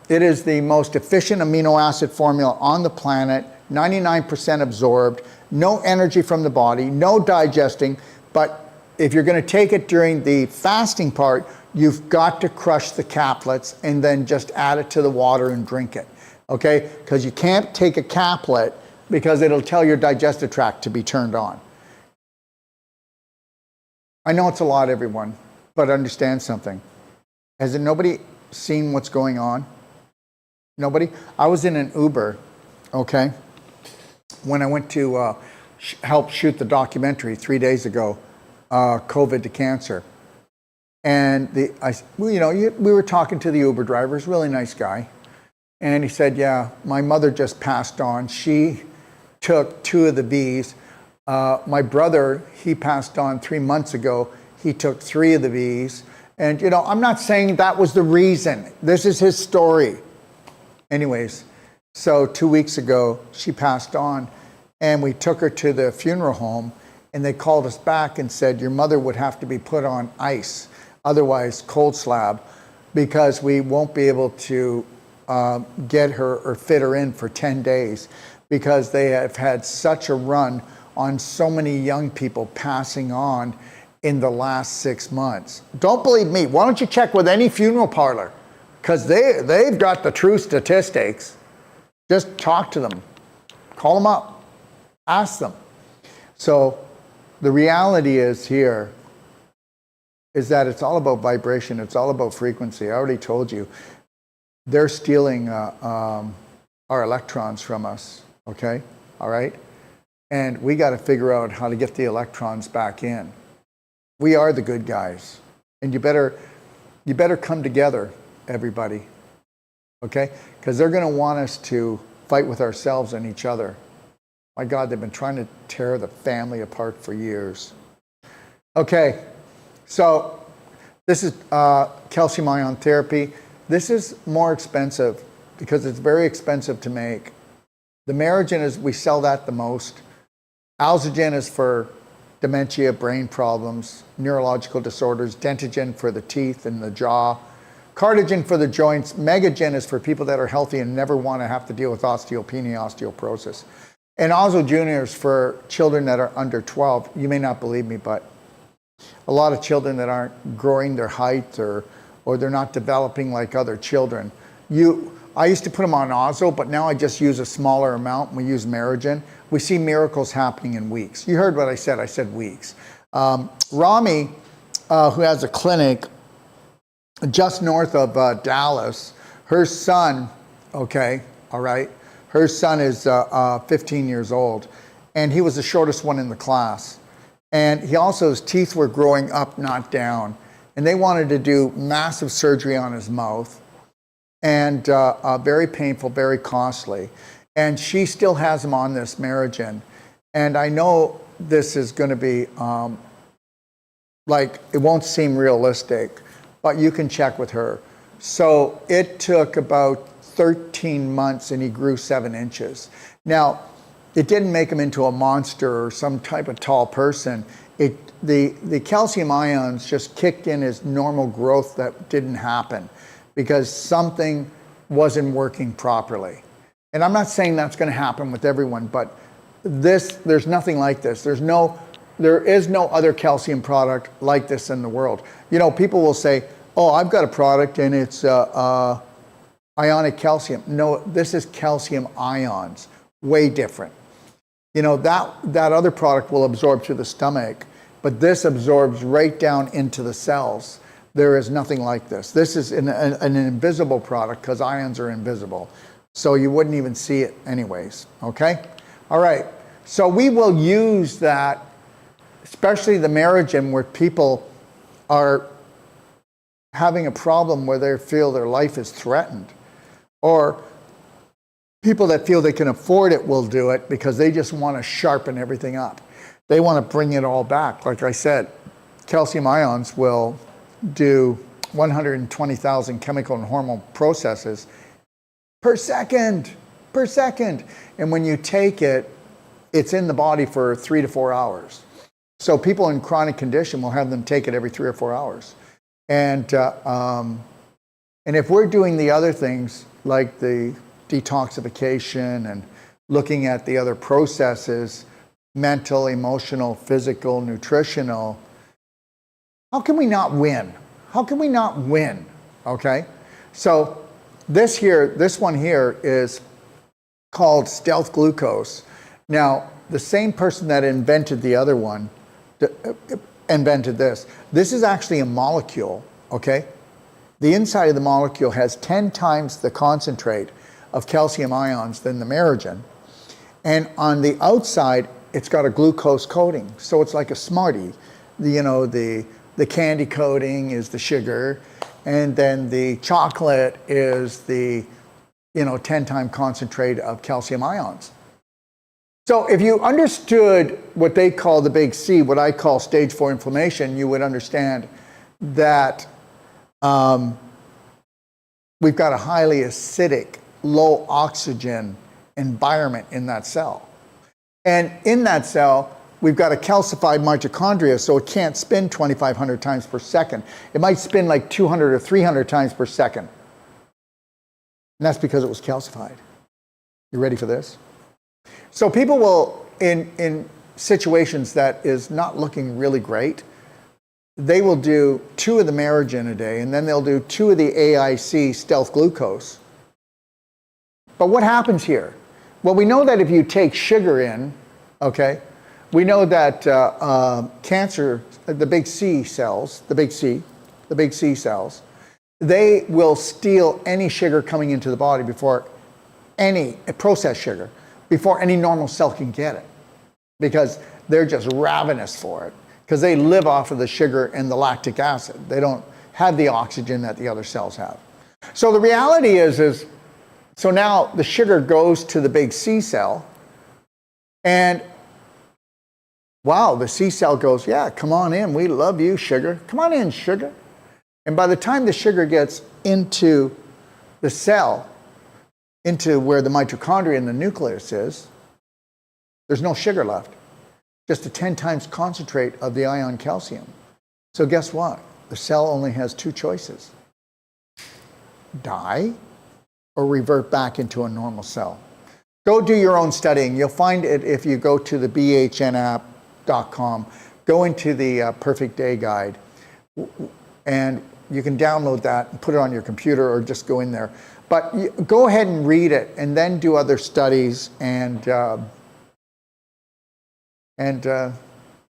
it is the most efficient amino acid formula on the planet, 99% absorbed, no energy from the body, no digesting, but if you're going to take it during the fasting part, you've got to crush the caplets and then just add it to the water and drink it, okay? Because you can't take a caplet because it'll tell your digestive tract to be turned on. I know it's a lot, everyone, but understand something. Has nobody seen what's going on? Nobody? I was in an Uber, okay, when I went to help shoot the documentary 3 days ago, COVID to Cancer. And we were talking to the Uber driver, he's a really nice guy. And he said, yeah, my mother just passed on. She took 2 of the Vs. My brother, he passed on 3 months ago. He took 3 of the Vs. And, I'm not saying that was the reason. This is his story. Anyways, so 2 weeks ago, she passed on, and we took her to the funeral home, and they called us back and said, your mother would have to be put on ice, otherwise cold slab, because we won't be able to get her or fit her in for 10 days, because they have had such a run on so many young people passing on in the last 6 months. Don't believe me. Why don't you check with any funeral parlor? Because they've got the true statistics. Just talk to them. Call them up. Ask them. So the reality is here is that it's all about vibration. It's all about frequency. I already told you. They're stealing our electrons from us. Okay? All right? And we got to figure out how to get the electrons back in. We are the good guys. And you better come together, everybody, okay? Because they're going to want us to fight with ourselves and each other. My God, they've been trying to tear the family apart for years. Okay, so this is calcium ion therapy. This is more expensive because it's very expensive to make. The Merigen we sell that the most. Alzagen is for dementia, brain problems, neurological disorders. Dentagen for the teeth and the jaw. Cardigen for the joints. Megagen is for people that are healthy and never want to have to deal with osteopenia, osteoporosis. And Ozo Junior is for children that are under 12. You may not believe me, but a lot of children that aren't growing their height or they're not developing like other children. I used to put them on Ozo, but now I just use a smaller amount. We use Merigen. We see miracles happening in weeks. You heard what I said. I said weeks. Rami who has a clinic just north of Dallas. Her son, okay, all right, her son is 15 years old, and he was the shortest one in the class. And he also, his teeth were growing up, not down. And they wanted to do massive surgery on his mouth, and very painful, very costly. And she still has him on this Merigen. And I know this is going to be, like, it won't seem realistic, but you can check with her. So it took about 13 months and he grew 7 inches. Now, it didn't make him into a monster or some type of tall person. The calcium ions just kicked in his normal growth that didn't happen because something wasn't working properly. And I'm not saying that's going to happen with everyone, but there's nothing like this. There is no other calcium product like this in the world. You know, people will say, oh, I've got a product and it's ionic calcium. No, this is calcium ions, way different. You know, that other product will absorb through the stomach, but this absorbs right down into the cells. There is nothing like this. This is an invisible product because ions are invisible. So you wouldn't even see it anyways, okay? All right, so we will use that, especially the Merigen, where people are having a problem where they feel their life is threatened, or people that feel they can afford it will do it because they just want to sharpen everything up. They want to bring it all back. Like I said, calcium ions will do 120,000 chemical and hormone processes per second. And when you take it, it's in the body for 3 to 4 hours. So people in chronic condition will have them take it every 3 or 4 hours. And if we're doing the other things like the detoxification and looking at the other processes, mental, emotional, physical, nutritional, how can we not win? How can we not win? Okay? So this one here is called stealth glucose. Now, the same person that invented the other one invented this. This is actually a molecule, okay? The inside of the molecule has 10 times the concentrate of calcium ions than the Merigen. And on the outside, it's got a glucose coating. So it's like a Smartie. The candy coating is the sugar, and then the chocolate is the 10-time concentrate of calcium ions. So if you understood what they call the big C, what I call stage 4 inflammation, you would understand that we've got a highly acidic, low oxygen environment in that cell. And in that cell, we've got a calcified mitochondria, so it can't spin 2,500 times per second. It might spin like 200 or 300 times per second. And that's because it was calcified. You ready for this? So people will, in situations that is not looking really great, they will do 2 of the Merigen a day, and then they'll do 2 of the AIC stealth glucose. But what happens here? Well, we know that if you take sugar in, okay, we know that cancer, the big C cells, they will steal any sugar coming into the body before any processed sugar, before any normal cell can get it, because they're just ravenous for it, because they live off of the sugar and the lactic acid. They don't have the oxygen that the other cells have. So the reality is so now the sugar goes to the big C cell, and wow, the C cell goes, yeah, come on in, we love you, sugar. Come on in, sugar. And by the time the sugar gets into the cell, into where the mitochondria and the nucleus is, there's no sugar left. Just a 10 times concentrate of the ion calcium. So guess what? The cell only has 2 choices. Die or revert back into a normal cell. Go do your own studying. You'll find it if you go to the bhnapp.com. Go into the Perfect Day Guide, and you can download that and put it on your computer or just go in there. But go ahead and read it and then do other studies and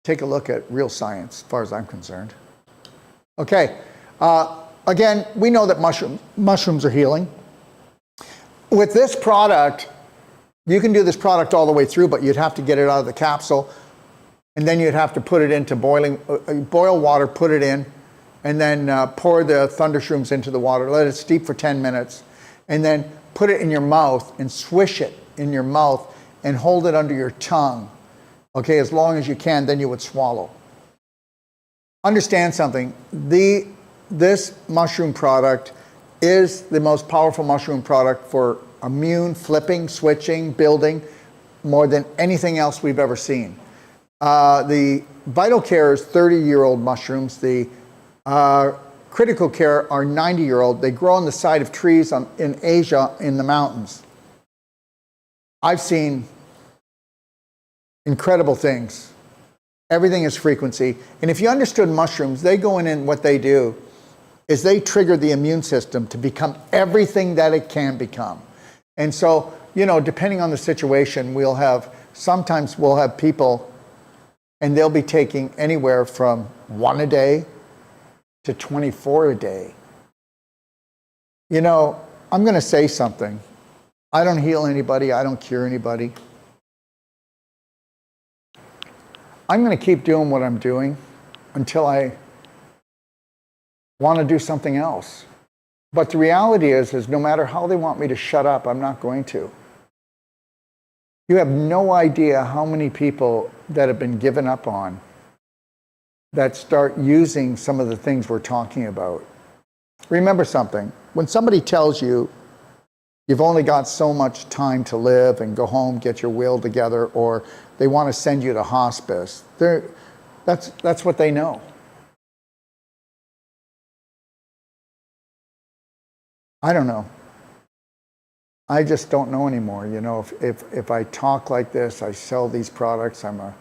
take a look at real science, as far as I'm concerned. Okay. Again, we know that mushrooms are healing. With this product, you can do this product all the way through, but you'd have to get it out of the capsule, and then you'd have to put it into boil water, put it in, and then pour the thunder shrooms into the water, let it steep for 10 minutes, and then put it in your mouth and swish it in your mouth and hold it under your tongue, okay, as long as you can, then you would swallow. Understand something, this mushroom product is the most powerful mushroom product for immune flipping, switching, building, more than anything else we've ever seen. The Vital Care is 30-year-old mushrooms. The Critical Care are 90-year-old. They grow on the side of trees in Asia in the mountains. I've seen incredible things. Everything is frequency. And if you understood mushrooms, they go in and what they do is they trigger the immune system to become everything that it can become. And so, you know, depending on the situation, sometimes we'll have people and they'll be taking anywhere from 1 a day to 24 a day. You know, I'm going to say something. I don't heal anybody. I don't cure anybody. I'm going to keep doing what I'm doing until I want to do something else. But the reality is no matter how they want me to shut up, I'm not going to. You have no idea how many people that have been given up on that start using some of the things we're talking about. Remember something, when somebody tells you you've only got so much time to live and go home, get your will together, or they want to send you to hospice, that's what they know. I don't know. I just don't know anymore. You know, if I talk like this, I sell these products, I'm a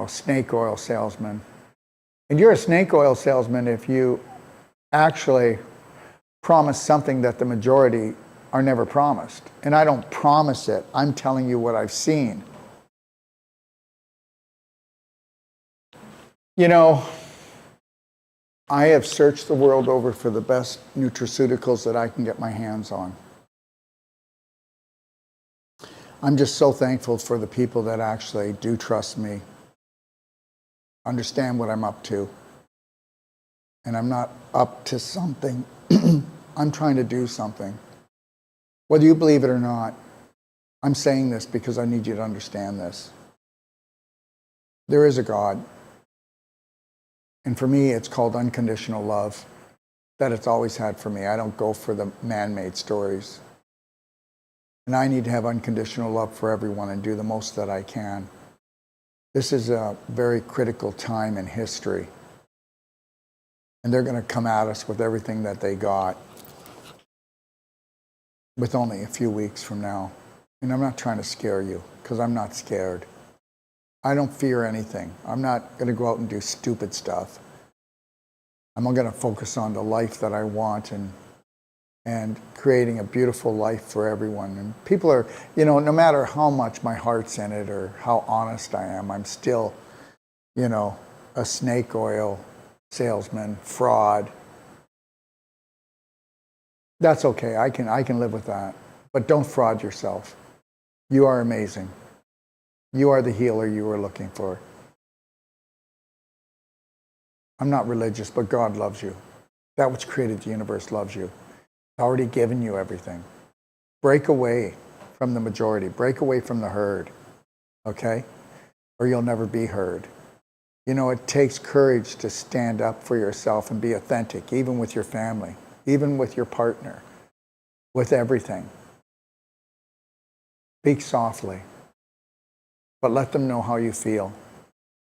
snake oil salesman. And you're a snake oil salesman if you actually promise something that the majority are never promised. And I don't promise it. I'm telling you what I've seen. You know, I have searched the world over for the best nutraceuticals that I can get my hands on. I'm just so thankful for the people that actually do trust me, understand what I'm up to. And I'm not up to something. I'm trying to do something. Whether you believe it or not, I'm saying this because I need you to understand this. There is a God. And for me, it's called unconditional love, that it's always had for me. I don't go for the man-made stories. And I need to have unconditional love for everyone and do the most that I can. This is a very critical time in history. And they're going to come at us with everything that they got with only a few weeks from now. And I'm not trying to scare you, because I'm not scared. I don't fear anything. I'm not going to go out and do stupid stuff. I'm going to focus on the life that I want and creating a beautiful life for everyone. And people are, you know, no matter how much my heart's in it or how honest I am, I'm still, you know, a snake oil salesman, fraud. That's okay. I can live with that. But don't fraud yourself. You are amazing. You are the healer you were looking for. I'm not religious, but God loves you. That which created the universe loves you. It's already given you everything. Break away from the majority. Break away from the herd, okay? Or you'll never be heard. You know, it takes courage to stand up for yourself and be authentic, even with your family, even with your partner, with everything. Speak softly, but let them know how you feel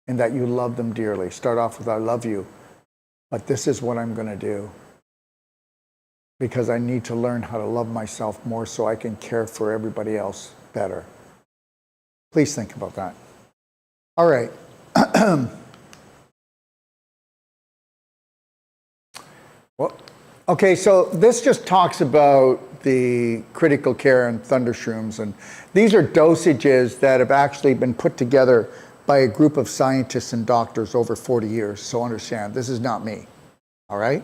and that you love them dearly. Start off with, I love you, but this is what I'm going to do, because I need to learn how to love myself more so I can care for everybody else better. Please think about that. All right. Well, okay, so this just talks about the critical care and thunder shrooms, and these are dosages that have actually been put together by a group of scientists and doctors over 40 years. So understand, this is not me. All right?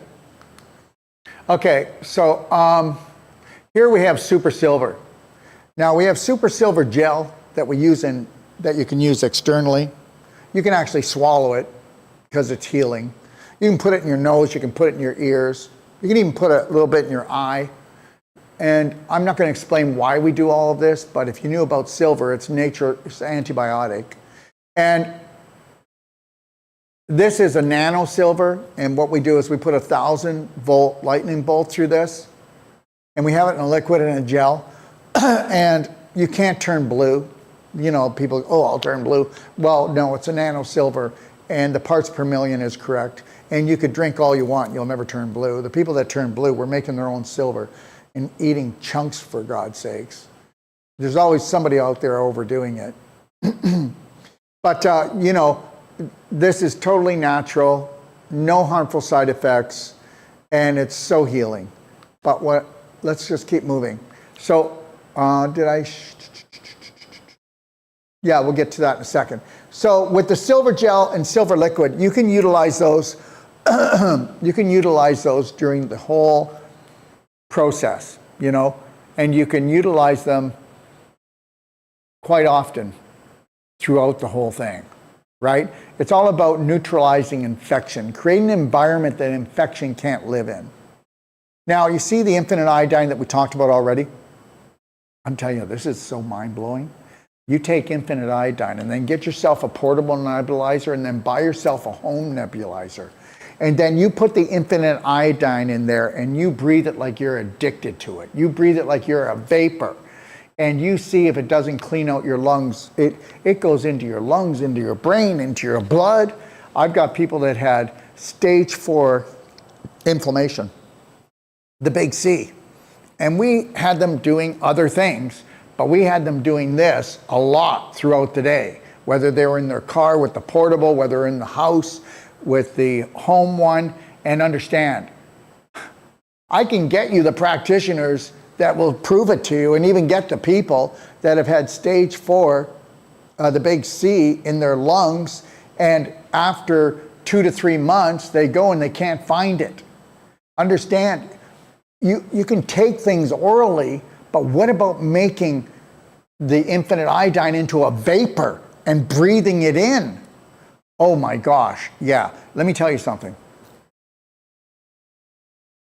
Okay, so here we have super silver. Now we have super silver gel that that you can use externally. You can actually swallow it because it's healing. You can put it in your nose, you can put it in your ears. You can even put a little bit in your eye. And I'm not going to explain why we do all of this, but if you knew about silver, it's antibiotic. And this is a nano silver, and what we do is we put a 1,000-volt lightning bolt through this, and we have it in a liquid and a gel, and you can't turn blue. You know, people, oh, I'll turn blue. Well, no, it's a nano silver, and the parts per million is correct. And you could drink all you want, you'll never turn blue. The people that turn blue were making their own silver and eating chunks, for God's sakes. There's always somebody out there overdoing it. But, you know, this is totally natural, no harmful side effects, and it's so healing. But let's just keep moving. So, yeah, we'll get to that in a second. So with the silver gel and silver liquid, you can utilize those. You can utilize those during the whole process, you know, and you can utilize them quite often throughout the whole thing, right? It's all about neutralizing infection, creating an environment that infection can't live in. Now, you see the infinite iodine that we talked about already? I'm telling you, this is so mind-blowing. You take infinite iodine and then get yourself a portable nebulizer and then buy yourself a home nebulizer. And then you put the infinite iodine in there and you breathe it like you're addicted to it. You breathe it like you're a vapor. And you see if it doesn't clean out your lungs. It goes into your lungs, into your brain, into your blood. I've got people that had stage 4 inflammation, the big C. And we had them doing other things, but we had them doing this a lot throughout the day, whether they were in their car with the portable, whether in the house with the home one. And understand, I can get you the practitioners that will prove it to you, and even get the people that have had stage 4, the big C, in their lungs, and after 2 to 3 months, they go and they can't find it. Understand, you can take things orally, but what about making the infinite iodine into a vapor and breathing it in? Oh my gosh, yeah. Let me tell you something.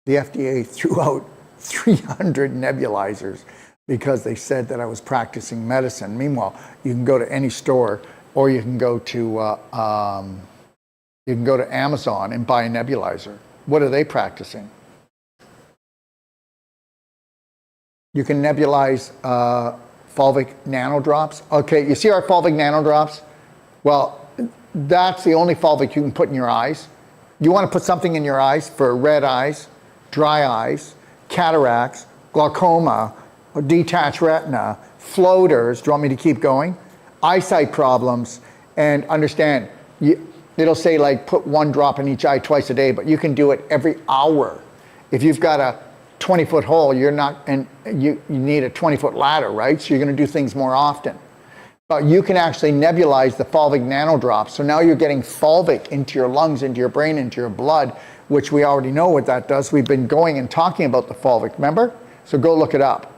The FDA threw out 300 nebulizers because they said that I was practicing medicine. Meanwhile, you can go to any store, or you can go to Amazon and buy a nebulizer. What are they practicing? You can nebulize fulvic nanodrops. Okay, you see our fulvic nanodrops? Well, that's the only fulvic you can put in your eyes. You want to put something in your eyes for red eyes, dry eyes, cataracts, glaucoma, detached retina, floaters. Do you want me to keep going? Eyesight problems. And understand, it'll say like put 1 drop in each eye twice a day, but you can do it every hour. If you've got a 20-foot hole, you're not, and you need a 20-foot ladder, right? So you're going to do things more often. But you can actually nebulize the fulvic nanodrops. So now you're getting fulvic into your lungs, into your brain, into your blood, which we already know what that does. We've been going and talking about the fulvic, remember? So go look it up.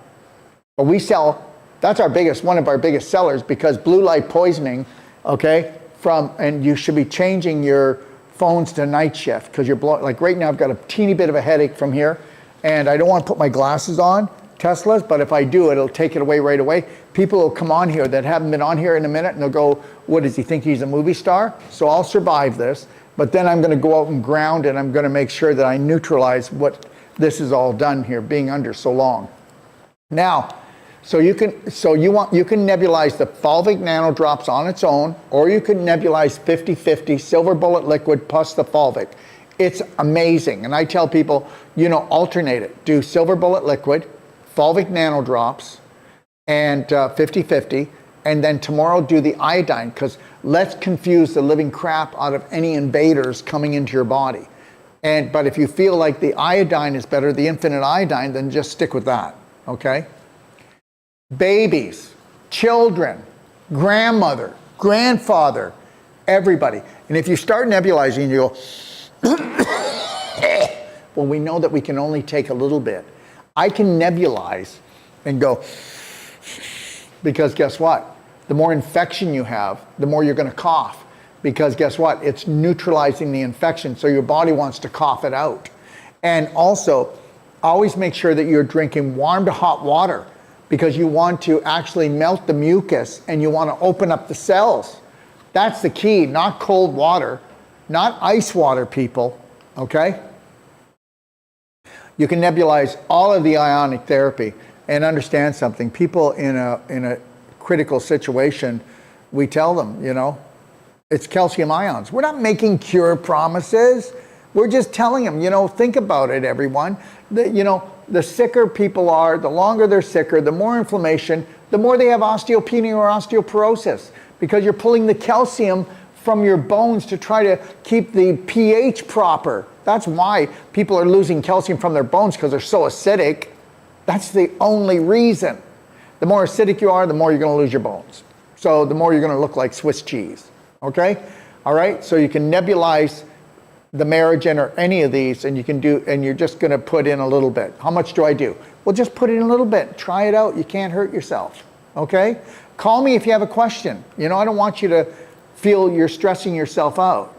But we sell, that's one of our biggest sellers, because blue light poisoning, okay, and you should be changing your phones to night shift, because you're like right now I've got a teeny bit of a headache from here, and I don't want to put my glasses on, Teslas, but if I do, it'll take it away right away. People will come on here that haven't been on here in a minute, and they'll go, what, does he think he's a movie star? So I'll survive this, but then I'm going to go out and ground, and I'm going to make sure that I neutralize what this is all done here, being under so long. Now, you can nebulize the fulvic nanodrops on its own, or you can nebulize 50-50 silver bullet liquid plus the fulvic. It's amazing. And I tell people, alternate it. Do silver bullet liquid, fulvic nanodrops, and 50-50, and then tomorrow do the iodine, because let's confuse the living crap out of any invaders coming into your body. But if you feel like the iodine is better, the infinite iodine, then just stick with that, okay? Babies, children, grandmother, grandfather, everybody. And if you start nebulizing, you go, Well, we know that we can only take a little bit. I can nebulize and go, because guess what? The more infection you have, the more you're going to cough. Because guess what? It's neutralizing the infection, so your body wants to cough it out. And also, always make sure that you're drinking warm to hot water, because you want to actually melt the mucus and you want to open up the cells. That's the key, not cold water, not ice water, people, okay? You can nebulize all of the ionic therapy. And understand something, people in a critical situation, we tell them, you know, it's calcium ions. We're not making cure promises. We're just telling them, you know, think about it, everyone. The sicker people are, the longer they're sicker, the more inflammation, the more they have osteopenia or osteoporosis, because you're pulling the calcium from your bones to try to keep the pH proper. That's why people are losing calcium from their bones, because they're so acidic. That's the only reason. The more acidic you are, the more you're going to lose your bones. So the more you're going to look like Swiss cheese. Okay? All right? So you can nebulize the Merigen or any of these, and you can do, and you're just going to put in a little bit. How much do I do? Well, just put in a little bit. Try it out. You can't hurt yourself. Okay? Call me if you have a question. You know, I don't want you to feel you're stressing yourself out.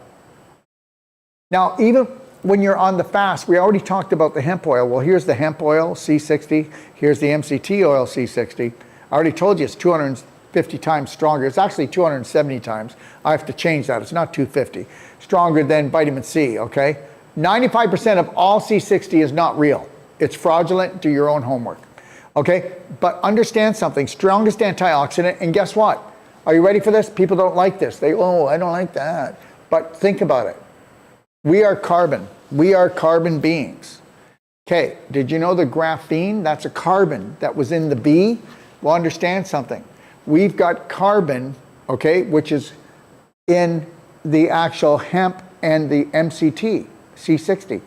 Now, even when you're on the fast, we already talked about the hemp oil. Well, here's the hemp oil, C60. Here's the MCT oil, C60. I already told you it's 250 times stronger. It's actually 270 times. I have to change that. It's not 250. Stronger than vitamin C, okay? 95% of all C60 is not real. It's fraudulent. Do your own homework, okay? But understand something. Strongest antioxidant, and guess what? Are you ready for this? People don't like this. I don't like that. But think about it. We are carbon. We are carbon beings. Okay, did you know the graphene? That's a carbon that was in the bee. Well, understand something. We've got carbon, okay, which is in the actual hemp and the MCT, C60.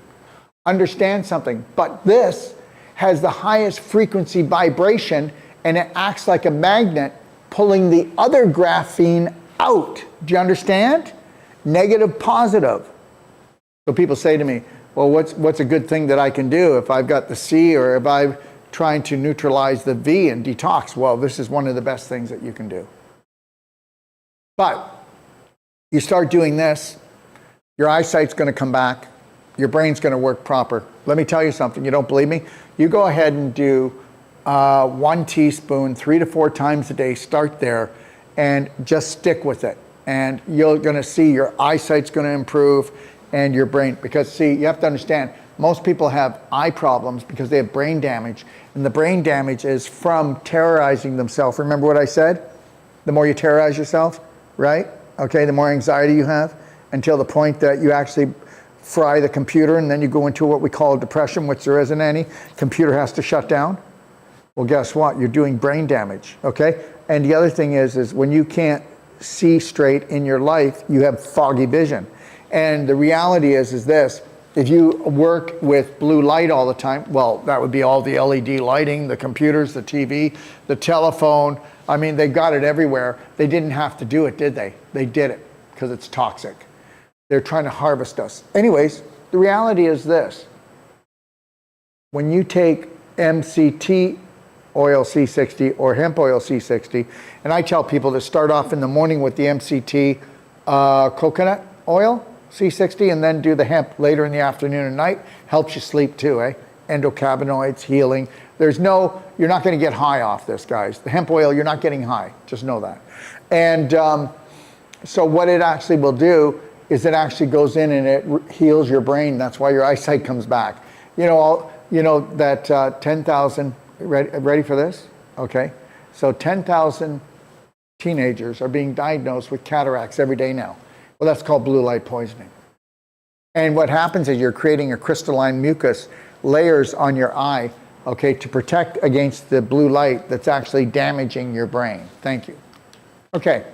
Understand something. But this has the highest frequency vibration, and it acts like a magnet, pulling the other graphene out. Do you understand? Negative, positive. So people say to me, well, what's a good thing that I can do if I've got the C, or if I'm trying to neutralize the V and detox? Well, this is one of the best things that you can do. But you start doing this, your eyesight's going to come back, your brain's going to work proper. Let me tell you something. You don't believe me? You go ahead and do 1 teaspoon 3 to 4 times a day. Start there and just stick with it. And you're going to see your eyesight's going to improve, and your brain, because see, you have to understand, most people have eye problems because they have brain damage, and the brain damage is from terrorizing themselves. Remember what I said? The more you terrorize yourself, right? Okay, the more anxiety you have, until the point that you actually fry the computer, and then you go into what we call depression, which there isn't any. Computer has to shut down. Well, guess what? You're doing brain damage, okay? And the other thing is when you can't see straight in your life, you have foggy vision. And the reality is this: if you work with blue light all the time, well, that would be all the LED lighting, the computers, the TV, the telephone. I mean, they got it everywhere. They didn't have to do it, did they? They did it because it's toxic. They're trying to harvest us. Anyways, the reality is this: when you take MCT oil C60 or hemp oil C60, and I tell people to start off in the morning with the MCT coconut oil C60, and then do the hemp later in the afternoon and night. Helps you sleep too, eh? Endocannabinoids, healing. You're not going to get high off this, guys. The hemp oil, you're not getting high. Just know that. And so what it actually will do is it actually goes in and it heals your brain. That's why your eyesight comes back. You know that 10,000, ready for this? Okay. So 10,000 teenagers are being diagnosed with cataracts every day now. Well, that's called blue light poisoning. And what happens is you're creating a crystalline mucus layers on your eye, okay, to protect against the blue light that's actually damaging your brain. Thank you. Okay,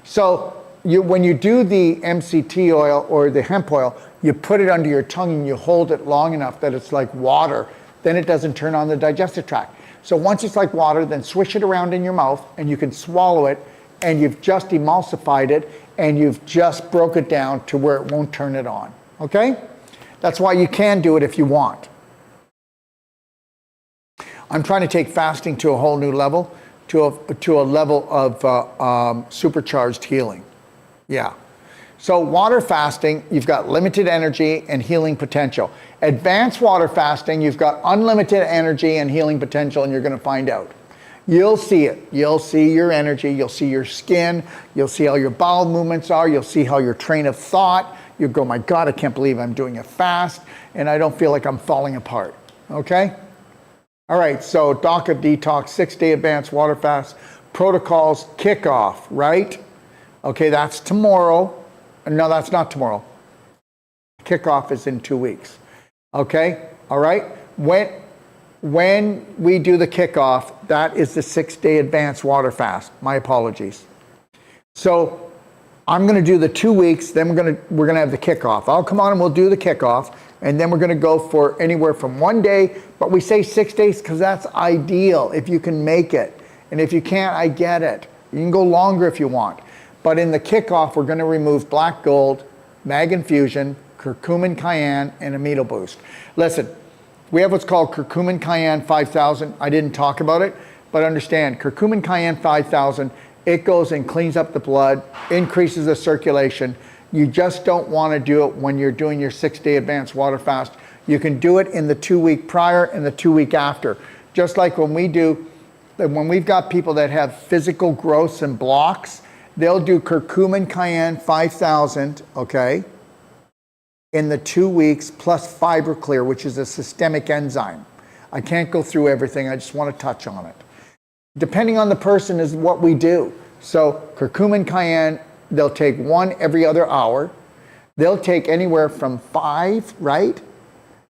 so when you do the MCT oil or the hemp oil, you put it under your tongue and you hold it long enough that it's like water. Then it doesn't turn on the digestive tract. So once it's like water, then swish it around in your mouth and you can swallow it, and you've just emulsified it, and you've just broke it down to where it won't turn it on, okay? That's why you can do it if you want. I'm trying to take fasting to a whole new level, to a level of supercharged healing. Yeah. So water fasting, you've got limited energy and healing potential. Advanced water fasting, you've got unlimited energy and healing potential, and you're going to find out. You'll see it. You'll see your energy. You'll see your skin. You'll see how your bowel movements are. You'll see how your train of thought. You'll go, my God, I can't believe I'm doing a fast, and I don't feel like I'm falling apart. Okay? All right, so DACA Detox, 6-day advanced water fast, protocols, kickoff, right? Okay, that's tomorrow. No, that's not tomorrow. Kickoff is in 2 weeks. Okay, all right? When we do the kickoff, that is the 6-day advanced water fast. My apologies. So I'm going to do the 2 weeks, then we're going to have the kickoff. I'll come on and we'll do the kickoff, and then we're going to go for anywhere from 1 day, but we say 6 days because that's ideal if you can make it. And if you can't, I get it. You can go longer if you want. But in the kickoff, we're going to remove black gold, mag infusion, curcumin cayenne, and Amido Boost. Listen, we have what's called curcumin cayenne 5000. I didn't talk about it, but understand, curcumin cayenne 5000, it goes and cleans up the blood, increases the circulation. You just don't want to do it when you're doing your 6-day advanced water fast. You can do it in the 2 week prior and the 2 week after. Just like when we've got people that have physical growths and blocks, they'll do curcumin cayenne 5000, okay, in the 2 weeks, plus FiberClear, which is a systemic enzyme. I can't go through everything, I just want to touch on it. Depending on the person is what we do. So curcumin cayenne, they'll take 1 every other hour. They'll take anywhere from 5, right,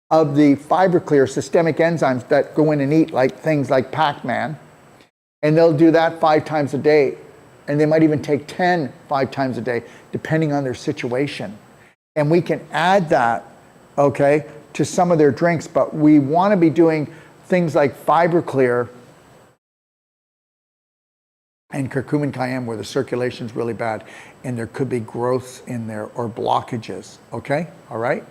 of the FiberClear systemic enzymes that go in and eat like things like Pac-Man. And they'll do that 5 times a day. And they might even take 10 5 times a day, depending on their situation. And we can add that, okay, to some of their drinks, but we want to be doing things like FiberClear and curcumin cayenne where the circulation's really bad and there could be growths in there or blockages, okay? All right?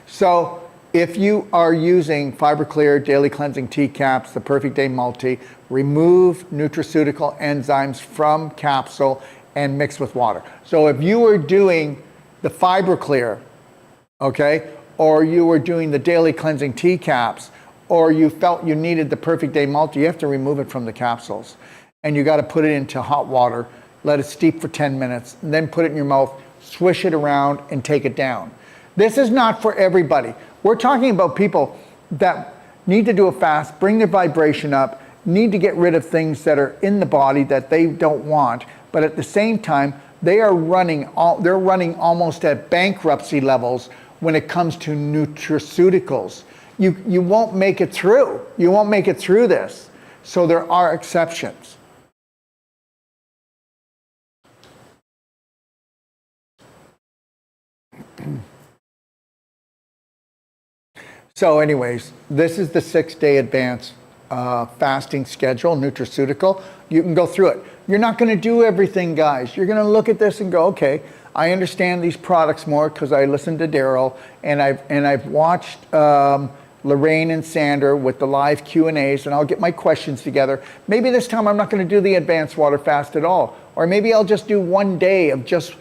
So if you are using FiberClear, Daily Cleansing Tea Caps, the Perfect Day Multi, remove nutraceutical enzymes from capsule and mix with water. So if you were doing the FiberClear, okay, or you were doing the Daily Cleansing Tea Caps, or you felt you needed the Perfect Day Multi, you have to remove it from the capsules. And you got to put it into hot water, let it steep for 10 minutes, and then put it in your mouth, swish it around, and take it down. This is not for everybody. We're talking about people that need to do a fast, bring their vibration up, need to get rid of things that are in the body that they don't want, but at the same time, they're running almost at bankruptcy levels when it comes to nutraceuticals. You won't make it through. You won't make it through this. So there are exceptions. So anyways, this is the 6-day advanced fasting schedule, nutraceutical. You can go through it. You're not going to do everything, guys. You're going to look at this and go, okay, I understand these products more because I listened to Daryl and I've watched Lorraine and Sander with the live Q&As, and I'll get my questions together. Maybe this time I'm not going to do the advanced water fast at all, or maybe I'll just do 1 day of just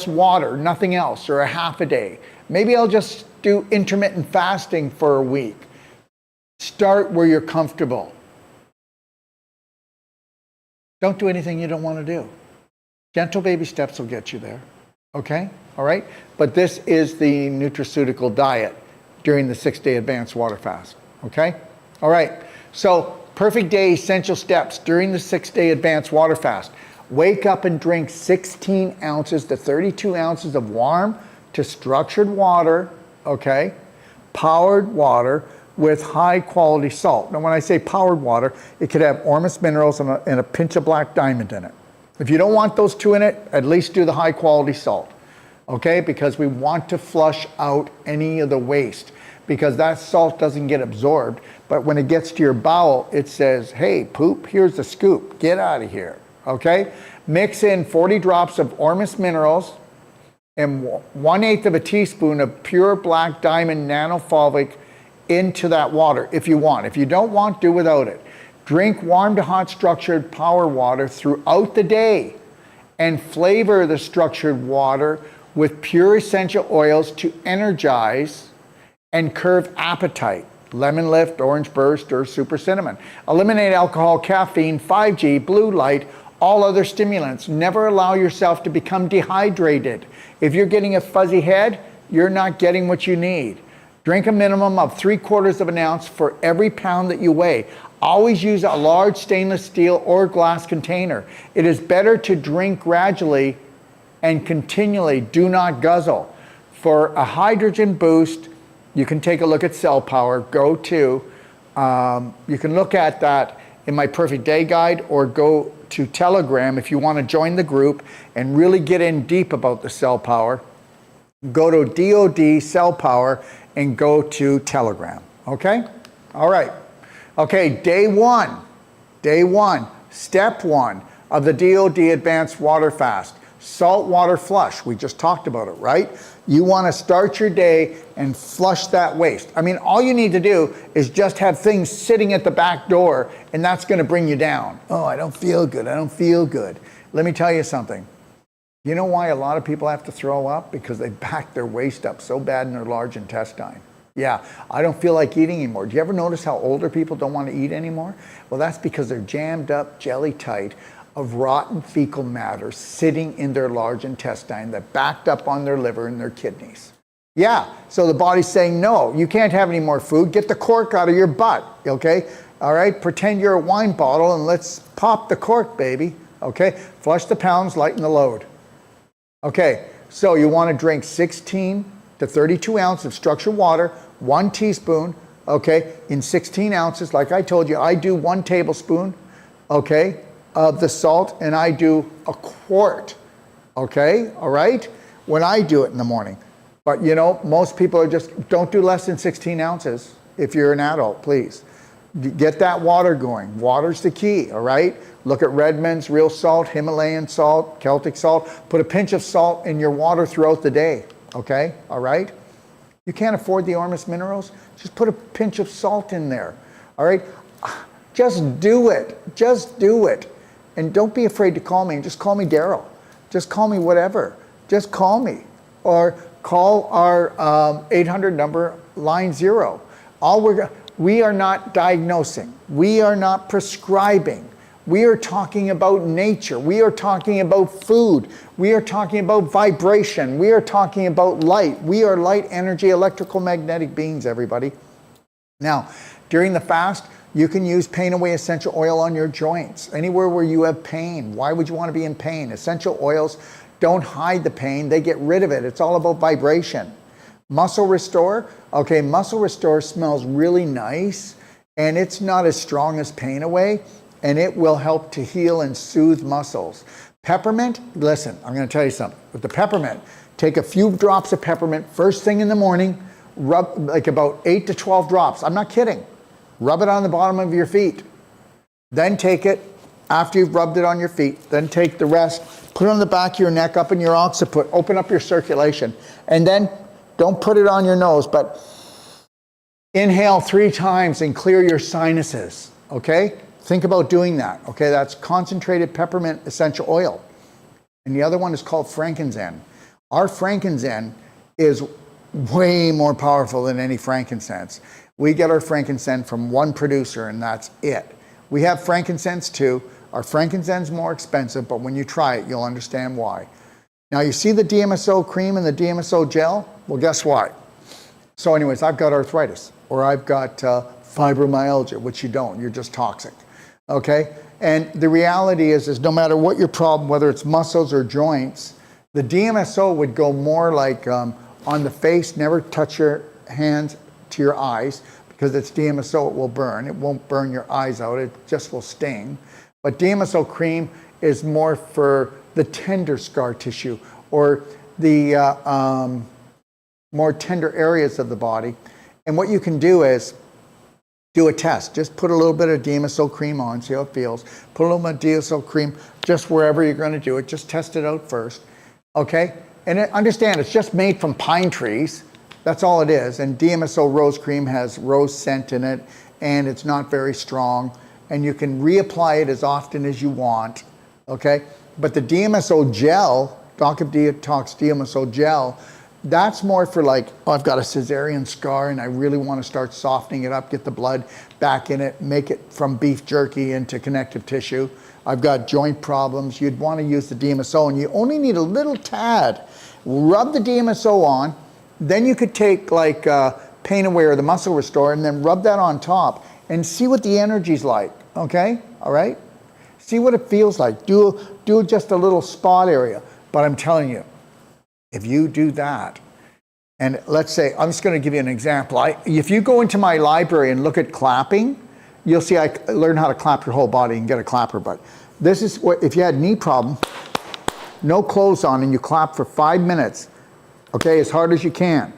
water, nothing else, or a half a day. Maybe I'll just do intermittent fasting for a week. Start where you're comfortable. Don't do anything you don't want to do. Gentle baby steps will get you there. Okay? All right? But this is the nutraceutical diet during the 6-day advanced water fast. Okay? All right. So, perfect day essential steps during the 6-day advanced water fast. Wake up and drink 16 ounces to 32 ounces of warm to structured water, okay? Powered water with high quality salt. Now when I say powered water, it could have Ormus minerals and a pinch of black diamond in it. If you don't want those two in it, at least do the high quality salt, okay? Because we want to flush out any of the waste because that salt doesn't get absorbed, but when it gets to your bowel, it says, hey, poop, here's the scoop, get out of here, okay? Mix in 40 drops of Ormus minerals, and 1/8 of a teaspoon of pure black diamond nanofulvic into that water if you want. If you don't want, do without it. Drink warm to hot structured power water throughout the day and flavor the structured water with pure essential oils to energize and curb appetite. Lemon Lift, Orange Burst, or Super Cinnamon. Eliminate alcohol, caffeine, 5G, blue light, all other stimulants. Never allow yourself to become dehydrated. If you're getting a fuzzy head, you're not getting what you need. Drink a minimum of 3/4 of an ounce for every pound that you weigh. Always use a large stainless steel or glass container. It is better to drink gradually and continually. Do not guzzle. For a hydrogen boost, you can take a look at Cell Power. Go to, you can look at that in my Perfect Day Guide, or go to Telegram if you want to join the group and really get in deep about the Cell Power. Go to DOD Cell Power and go to Telegram. Okay? All right. Okay, day one, step one of the DOD Advanced Water Fast. Salt water flush. We just talked about it, right? You want to start your day and flush that waste. I mean, all you need to do is just have things sitting at the back door, and that's going to bring you down. Oh, I don't feel good. I don't feel good. Let me tell you something. You know why a lot of people have to throw up? Because they back their waste up so bad in their large intestine. Yeah, I don't feel like eating anymore. Do you ever notice how older people don't want to eat anymore? Well, that's because they're jammed up jelly tight of rotten fecal matter sitting in their large intestine that backed up on their liver and their kidneys. Yeah, so the body's saying, no, you can't have any more food. Get the cork out of your butt, okay? All right, pretend you're a wine bottle and let's pop the cork, baby, okay? Flush the pounds, lighten the load. Okay, so you want to drink 16 to 32 ounces of structured water, 1 teaspoon, okay, in 16 ounces. Like I told you, I do 1 tablespoon, okay, of the salt, and I do a quart, okay, all right, when I do it in the morning. But you know, most people are just, don't do less than 16 ounces if you're an adult, please. Get that water going. Water's the key, all right? Look at Redmond's, real salt, Himalayan salt, Celtic salt. Put a pinch of salt in your water throughout the day, okay, all right? You can't afford the Ormus minerals? Just put a pinch of salt in there, all right? Just do it, just do it. And don't be afraid to call me, and just call me Daryl. Just call me whatever, just call me. Or call our 800 number, line 0. We are not diagnosing, we are not prescribing. We are talking about nature. We are talking about food. We are talking about vibration. We are talking about light. We are light energy, electrical magnetic beings, everybody. Now, during the fast, you can use Pain Away essential oil on your joints. Anywhere where you have pain. Why would you want to be in pain? Essential oils don't hide the pain. They get rid of it. It's all about vibration. Muscle Restore. Okay, Muscle Restore smells really nice, and it's not as strong as Pain Away, and it will help to heal and soothe muscles. Peppermint, listen, I'm going to tell you something. With the peppermint, take a few drops of peppermint first thing in the morning, rub like about 8 to 12 drops. I'm not kidding. Rub it on the bottom of your feet. Then take it, after you've rubbed it on your feet, then take the rest, put it on the back of your neck, up in your occiput, open up your circulation. And then don't put it on your nose, but inhale 3 times and clear your sinuses, okay? Think about doing that, okay? That's concentrated peppermint essential oil. And the other one is called Frankincense. Our Frankincense is way more powerful than any frankincense. We get our frankincense from one producer, and that's it. We have frankincense too. Our frankincense is more expensive, but when you try it, you'll understand why. Now, you see the DMSO cream and the DMSO gel? Well, guess what? So anyways, I've got arthritis, or I've got fibromyalgia, which you don't. You're just toxic, okay? And the reality is no matter what your problem, whether it's muscles or joints, the DMSO would go more like on the face, never touch your hands to your eyes, because it's DMSO, it will burn. It won't burn your eyes out, it just will sting. But DMSO cream is more for the tender scar tissue, or the more tender areas of the body. And what you can do is do a test. Just put a little bit of DMSO cream on, see how it feels. Put a little bit of DMSO cream just wherever you're going to do it. Just test it out first, okay? And understand, it's just made from pine trees. That's all it is. And DMSO rose cream has rose scent in it, and it's not very strong. And you can reapply it as often as you want, okay? But the DMSO gel, Doc of Detox DMSO gel, that's more for like, oh, I've got a cesarean scar and I really want to start softening it up, get the blood back in it, make it from beef jerky into connective tissue. I've got joint problems. You'd want to use the DMSO, and you only need a little tad. Rub the DMSO on, then you could take like Pain Aware, the Muscle Restore, and then rub that on top and see what the energy's like, okay? All right? See what it feels like. Do just a little spot area. But I'm telling you, if you do that, and let's say, I'm just going to give you an example. If you go into my library and look at clapping, you'll see I learned how to clap your whole body and get a clapper. But this is what, if you had knee problem, no clothes on, and you clap for 5 minutes, okay, as hard as you can.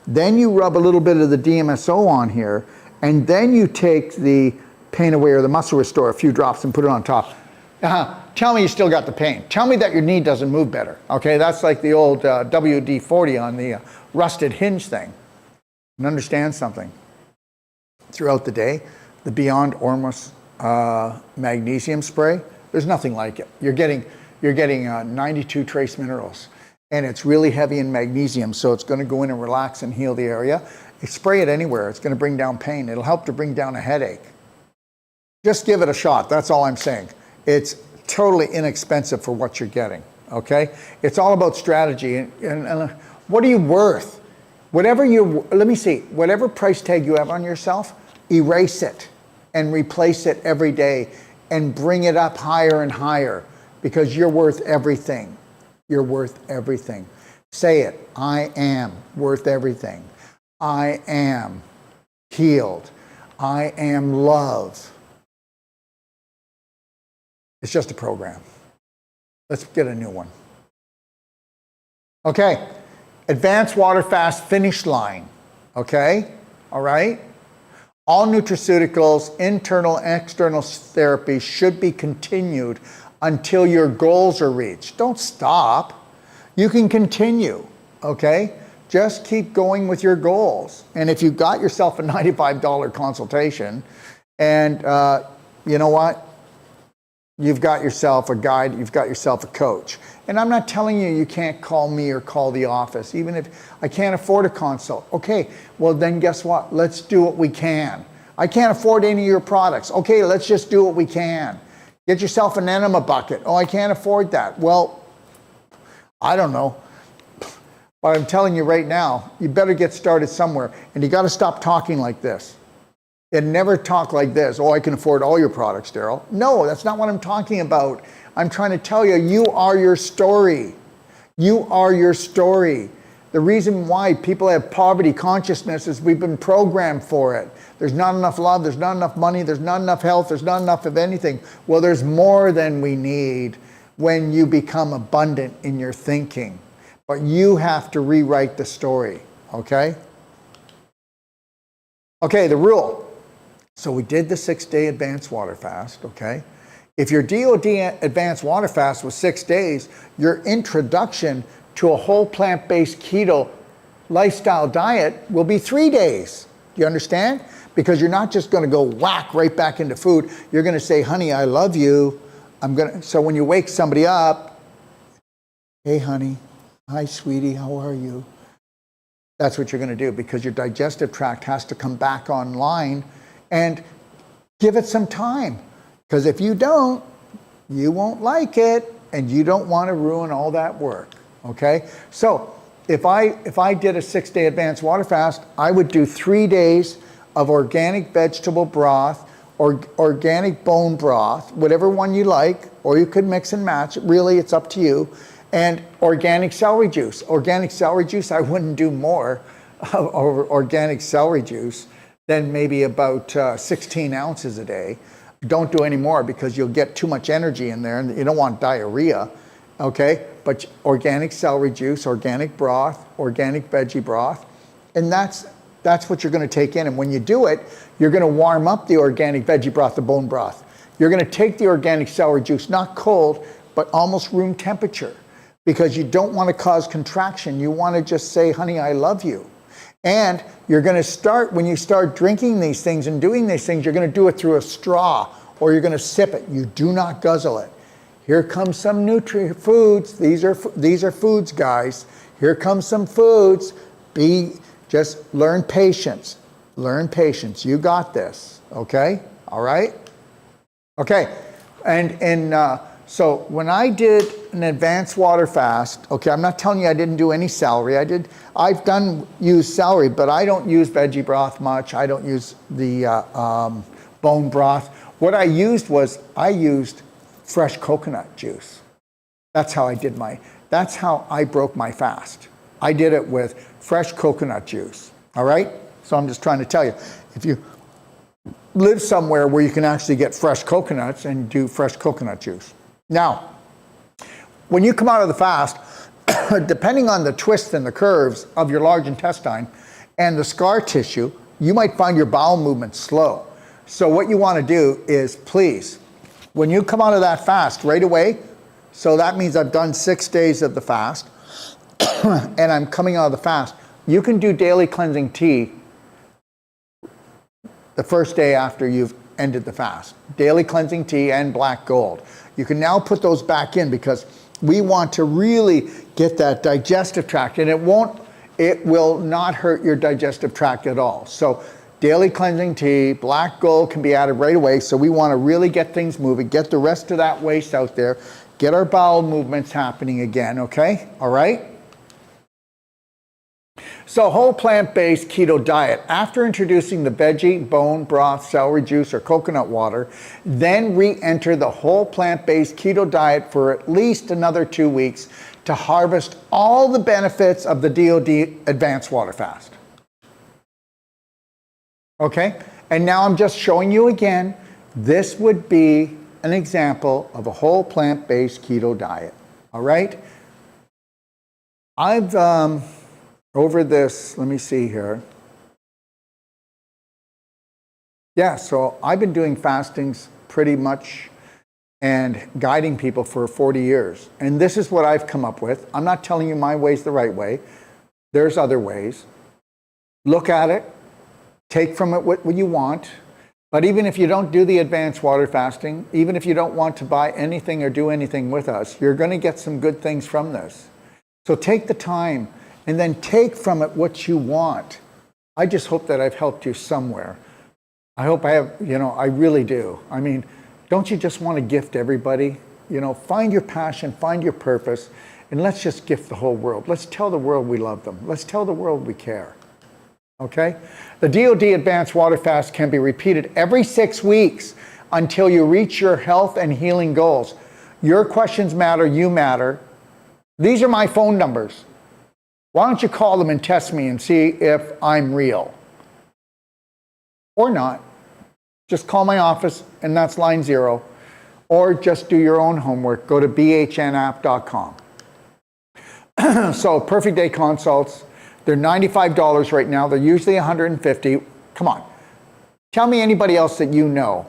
Then you rub a little bit of the DMSO on here, and then you take the Pain Aware or the Muscle Restore, a few drops, and put it on top. Tell me you still got the pain. Tell me that your knee doesn't move better. Okay, that's like the old WD-40 on the rusted hinge thing. And understand something. Throughout the day, the Beyond Ormus magnesium spray, there's nothing like it. You're getting 92 trace minerals, and it's really heavy in magnesium, so it's going to go in and relax and heal the area. You spray it anywhere. It's going to bring down pain. It'll help to bring down a headache. Just give it a shot. That's all I'm saying. It's totally inexpensive for what you're getting, okay? It's all about strategy. And what are you worth? Let me see, whatever price tag you have on yourself, erase it and replace it every day and bring it up higher and higher, because you're worth everything. You're worth everything. Say it, I am worth everything. I am healed. I am love. It's just a program. Let's get a new one. Okay, Advanced Water Fast finish line. Okay, all right? All nutraceuticals, internal and external therapy should be continued until your goals are reached. Don't stop. You can continue, okay? Just keep going with your goals. And if you got yourself a $95 consultation, and you know what? You've got yourself a guide, you've got yourself a coach. And I'm not telling you you can't call me or call the office, even if I can't afford a consult. Okay, well then guess what? Let's do what we can. I can't afford any of your products. Okay, let's just do what we can. Get yourself an enema bucket. Oh, I can't afford that. Well, I don't know. But I'm telling you right now, you better get started somewhere. And you got to stop talking like this. And never talk like this. Oh, I can afford all your products, Daryl. No, that's not what I'm talking about. I'm trying to tell you, you are your story. You are your story. The reason why people have poverty consciousness is we've been programmed for it. There's not enough love, there's not enough money, there's not enough health, there's not enough of anything. Well, there's more than we need when you become abundant in your thinking. But you have to rewrite the story, okay? Okay, the rule. So we did the 6-day advanced water fast, okay? If your DOD advanced water fast was 6 days, your introduction to a whole plant-based keto lifestyle diet will be 3 days. Do you understand? Because you're not just gonna go whack right back into food. You're gonna say, honey, I love you. So when you wake somebody up, hey honey, hi sweetie, how are you? That's what you're gonna do, because your digestive tract has to come back online. And give it some time, because if you don't, you won't like it, and you don't want to ruin all that work, okay? So if I did a 6-day advanced water fast, I would do 3 days of organic vegetable broth or organic bone broth, whatever one you like, or you could mix and match. Really, it's up to you. And organic celery juice. Organic celery juice, I wouldn't do more of organic celery juice than maybe about 16 ounces a day. Don't do any more, because you'll get too much energy in there and you don't want diarrhea, okay? But organic celery juice, organic broth, organic veggie broth, and that's what you're gonna take in. And when you do it, you're gonna warm up the organic veggie broth, the bone broth. You're gonna take the organic celery juice, not cold, but almost room temperature. because you don't want to cause contraction. You want to just say, honey, I love you. And you're going to start, when you start drinking these things and doing these things, you're going to do it through a straw or you're going to sip it. You do not guzzle it. Here comes some foods. These are foods, guys. Here comes some foods. Just learn patience. Learn patience. You got this. Okay? All right? Okay. So when I did an advanced water fast, okay, I'm not telling you I didn't do any celery. I've used celery, but I don't use veggie broth much. I don't use the bone broth. What I used fresh coconut juice. That's how I broke my fast. I did it with fresh coconut juice. All right? So I'm just trying to tell you, if you live somewhere where you can actually get fresh coconuts and do fresh coconut juice. Now, when you come out of the fast, depending on the twists and the curves of your large intestine and the scar tissue, you might find your bowel movement slow. So what you want to do is, please, when you come out of that fast right away, so that means I've done 6 days of the fast, and I'm coming out of the fast, you can do daily cleansing tea the first day after you've ended the fast. Daily cleansing tea and black gold. You can now put those back in because we want to really get that digestive tract, and it will not hurt your digestive tract at all. So daily cleansing tea, black gold can be added right away. So we want to really get things moving, get the rest of that waste out there, get our bowel movements happening again, okay? All right? So whole plant-based keto diet. After introducing the veggie, bone broth, celery juice, or coconut water, then re-enter the whole plant-based keto diet for at least another 2 weeks to harvest all the benefits of the DoD Advanced Water Fast. Okay? And now I'm just showing you again, this would be an example of a whole plant-based keto diet. All right? I've over this, let me see here. Yeah, so I've been doing fastings pretty much and guiding people for 40 years. And this is what I've come up with. I'm not telling you my way's the right way. There's other ways. Look at it. Take from it what you want. But even if you don't do the advanced water fasting, even if you don't want to buy anything or do anything with us, you're going to get some good things from this. So take the time and then take from it what you want. I just hope that I've helped you somewhere. I hope I have, I really do. I mean, don't you just want to gift everybody? Find your passion, find your purpose, and let's just gift the whole world. Let's tell the world we love them. Let's tell the world we care. Okay? The DoD Advanced Water Fast can be repeated every 6 weeks until you reach your health and healing goals. Your questions matter, you matter. These are my phone numbers. Why don't you call them and test me and see if I'm real? Or not. Just call my office, and that's line 0. Or just do your own homework. Go to bhnapp.com. So Perfect Day consults, they're $95 right now. They're usually $150. Come on. Tell me anybody else that you know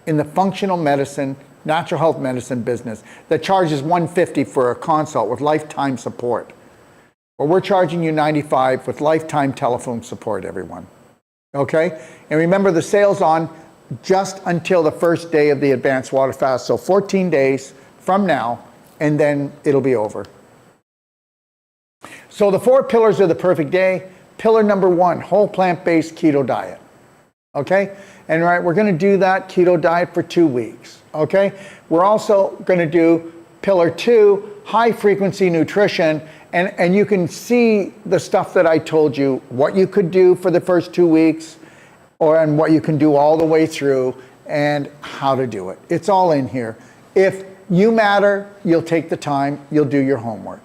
in the functional medicine, natural health medicine business that charges $150 for a consult with lifetime support. Well, we're charging you $95 with lifetime telephone support, everyone. Okay? And remember, the sale's on just until the first day of the Advanced Water Fast. So 14 days from now, and then it'll be over. So the 4 pillars of the perfect day. Pillar number 1, whole plant-based keto diet. Okay? And we're going to do that keto diet for 2 weeks. Okay? We're also going to do pillar 2, high frequency nutrition. And you can see the stuff that I told you, what you could do for the first 2 weeks, and what you can do all the way through, and how to do it. It's all in here. If you matter, you'll take the time, you'll do your homework.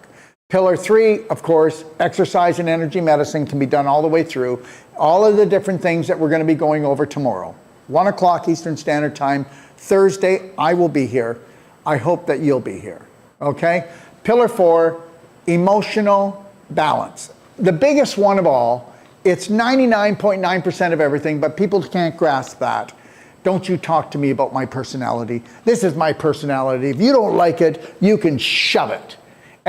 Pillar 3, of course, exercise and energy medicine can be done all the way through. All of the different things that we're going to be going over tomorrow. 1 o'clock Eastern Standard Time, Thursday, I will be here. I hope that you'll be here. Okay? Pillar 4, emotional balance. The biggest one of all, it's 99.9% of everything, but people can't grasp that. Don't you talk to me about my personality. This is my personality. If you don't like it, you can shove it.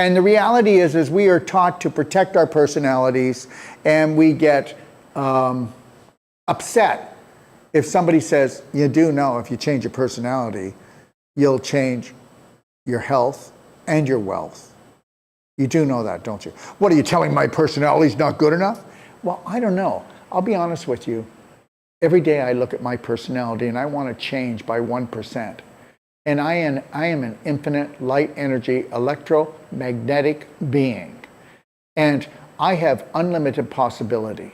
And the reality is we are taught to protect our personalities, and we get upset if somebody says, you do know if you change your personality, you'll change your health and your wealth. You do know that, don't you? What, are you telling my personality's not good enough? Well, I don't know. I'll be honest with you. Every day I look at my personality and I want to change by 1%. And I am an infinite light energy electromagnetic being. And I have unlimited possibility.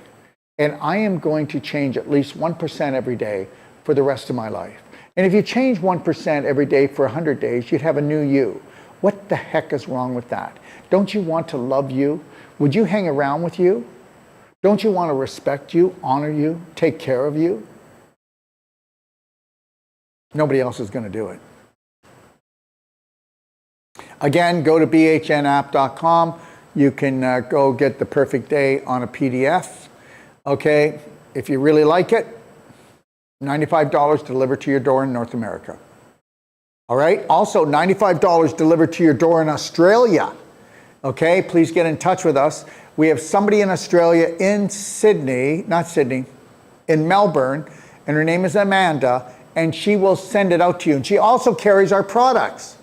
And I am going to change at least 1% every day for the rest of my life. And if you change 1% every day for 100 days, you'd have a new you. What the heck is wrong with that? Don't you want to love you? Would you hang around with you? Don't you want to respect you, honor you, take care of you? Nobody else is going to do it. Again, go to bhnapp.com. You can go get the perfect day on a PDF. Okay, if you really like it, $95 delivered to your door in North America. All right, also $95 delivered to your door in Australia. Okay, please get in touch with us. We have somebody in Australia in in Melbourne, and her name is Amanda, and she will send it out to you. And she also carries our products.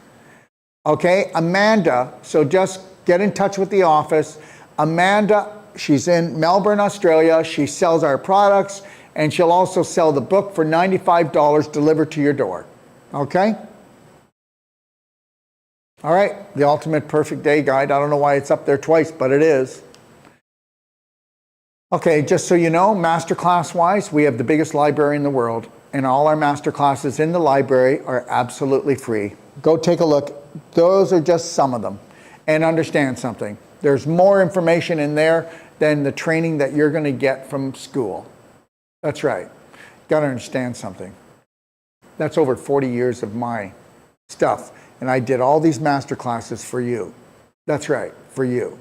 Okay, Amanda, so just get in touch with the office. Amanda, she's in Melbourne, Australia. She sells our products, and she'll also sell the book for $95 delivered to your door. Okay? All right, the Ultimate Perfect Day Guide. I don't know why it's up there twice, but it is. Okay, just so you know, masterclass-wise, we have the biggest library in the world, and all our masterclasses in the library are absolutely free. Go take a look. Those are just some of them. And understand something. There's more information in there than the training that you're going to get from school. That's right. Got to understand something. That's over 40 years of my stuff. And I did all these master classes for you. That's right, for you.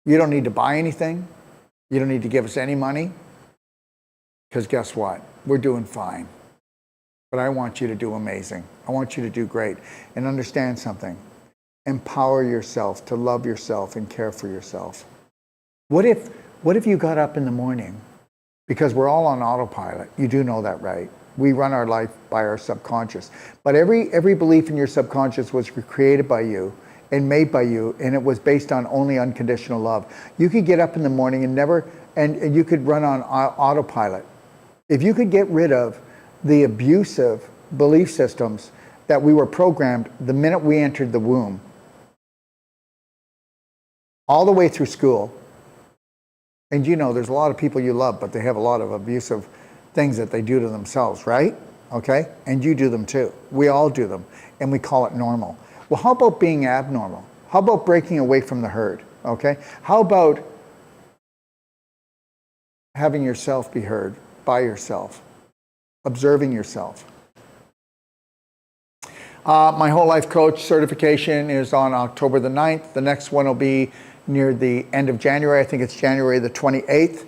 You don't need to buy anything. You don't need to give us any money. Because guess what? We're doing fine. But I want you to do amazing. I want you to do great. And understand something. Empower yourself to love yourself and care for yourself. What if you got up in the morning? Because we're all on autopilot. You do know that, right? We run our life by our subconscious. But every belief in your subconscious was created by you and made by you, and it was based on only unconditional love. You could get up in the morning and you could run on autopilot. If you could get rid of the abusive belief systems that we were programmed the minute we entered the womb, all the way through school, and you know there's a lot of people you love, but they have a lot of abusive things that they do to themselves, right? Okay? And you do them too. We all do them, and we call it normal. Well, how about being abnormal? How about breaking away from the herd? Okay? How about having yourself be heard by yourself, observing yourself? My Whole Life Coach certification is on October the 9th. The next one will be near the end of January. I think it's January the 28th.